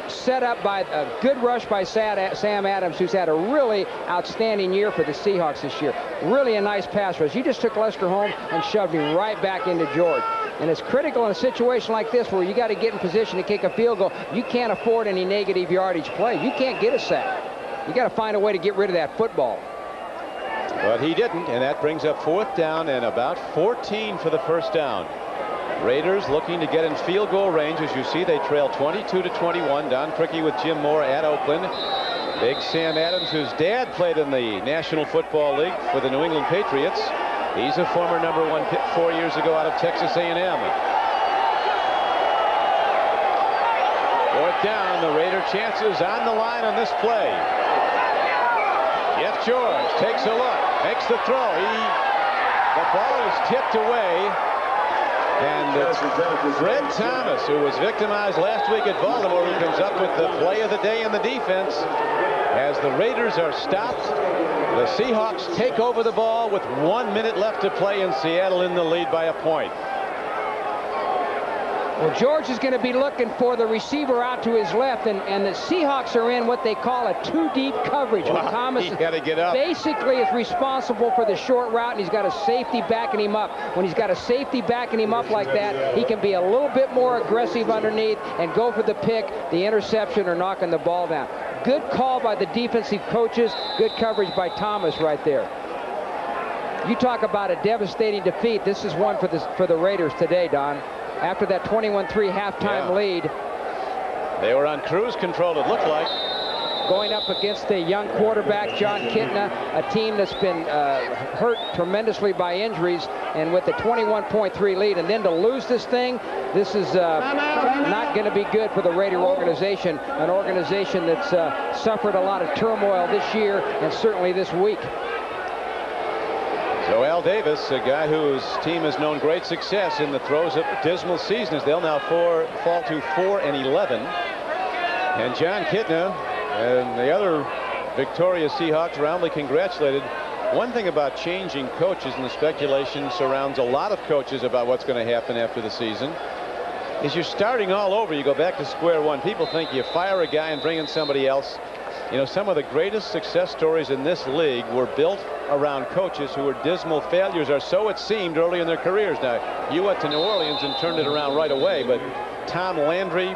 Speaker 2: set up by a good rush by Sam Adams, who's had a really outstanding year for the Seahawks this year. Really a nice pass rush. He just took Lester Holmes and shoved him right back into George. And it's critical in a situation like this where you got to get in position to kick a field goal. You can't afford any negative yardage play. You can't get a sack. You got to find a way to get rid of that football.
Speaker 1: But he didn't, and that brings up 4th down and about 14 for the first down. Raiders looking to get in field goal range. As you see, they trail 22-21. Don CRIQUI with Jim Mora at Oakland. Big Sam Adams, whose dad played in the National Football League for the New England Patriots. He's a former #1 pick 4 years ago out of Texas A&M. 4th down, the Raider chances on the line on this play. Jeff George takes a look, makes the throw. The ball is tipped away. And it's Fred Thomas, who was victimized last week at Baltimore, who comes up with the play of the day in the defense. As the Raiders are stopped, the Seahawks take over the ball with 1 minute left to play, and Seattle in the lead by a point.
Speaker 2: Well, George is going to be looking for the receiver out to his left, and the Seahawks are in what they call a 2-deep coverage.
Speaker 1: Wow,
Speaker 2: Thomas
Speaker 1: got to get up.
Speaker 2: Basically is responsible for the short route, and he's got a safety backing him up. When he's got a safety backing him up like that, he can be a little bit more aggressive underneath and go for the pick, the interception, or knocking the ball down. Good call by the defensive coaches. Good coverage by Thomas right there. You talk about a devastating defeat. This is one for the Raiders today, Don. After that 21-3 halftime lead.
Speaker 1: They were on cruise control, it looked like.
Speaker 2: going up against a young quarterback, John Kitna, a team that's been hurt tremendously by injuries, and with a 21.3 lead, and then to lose this thing, this is not going to be good for the Raider organization, an organization that's suffered a lot of turmoil this year and certainly this week.
Speaker 1: So Al Davis, a guy whose team has known great success in the throes of dismal seasons, they'll now fall to 4-11. And John Kitna and the other victorious Seahawks roundly congratulated. One thing about changing coaches, and the speculation surrounds a lot of coaches about what's going to happen after the season, is you're starting all over. You go back to square one. People think you fire a guy and bring in somebody else. You know, some of the greatest success stories in this league were built around coaches who were dismal failures, or so it seemed early in their careers. Now, you went to New Orleans and turned it around right away, but Tom Landry,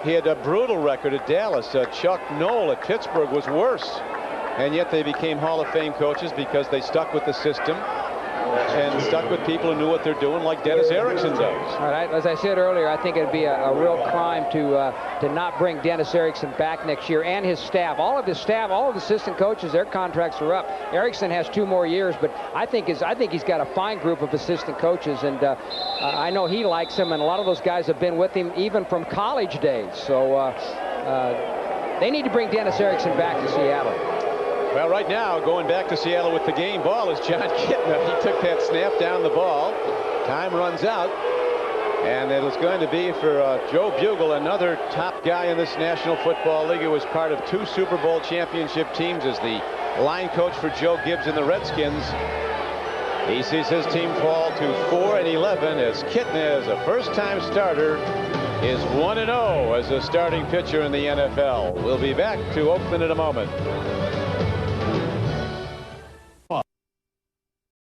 Speaker 1: he had a brutal record at Dallas. Chuck Noll at Pittsburgh was worse, and yet they became Hall of Fame coaches because they stuck with the system and stuck with people who knew what they're doing, like Dennis Erickson does.
Speaker 2: All right, as I said earlier, I think it'd be a real crime to not bring Dennis Erickson back next year, and his staff. All of his staff, all of the assistant coaches, their contracts are up. Erickson has 2 more years, but I think he's got a fine group of assistant coaches, and I know he likes him, and a lot of those guys have been with him even from college days. So they need to bring Dennis Erickson back to Seattle.
Speaker 1: Well, right now, going back to Seattle with the game ball is John Kitna. He took that snap down the ball. Time runs out. And it was going to be for Joe Bugle, another top guy in this National Football League, who was part of 2 Super Bowl championship teams as the line coach for Joe Gibbs and the Redskins. He sees his team fall to 4-11 as Kitna, as a first-time starter, is 1-0 as a starting pitcher in the NFL. We'll be back to Oakland in a moment.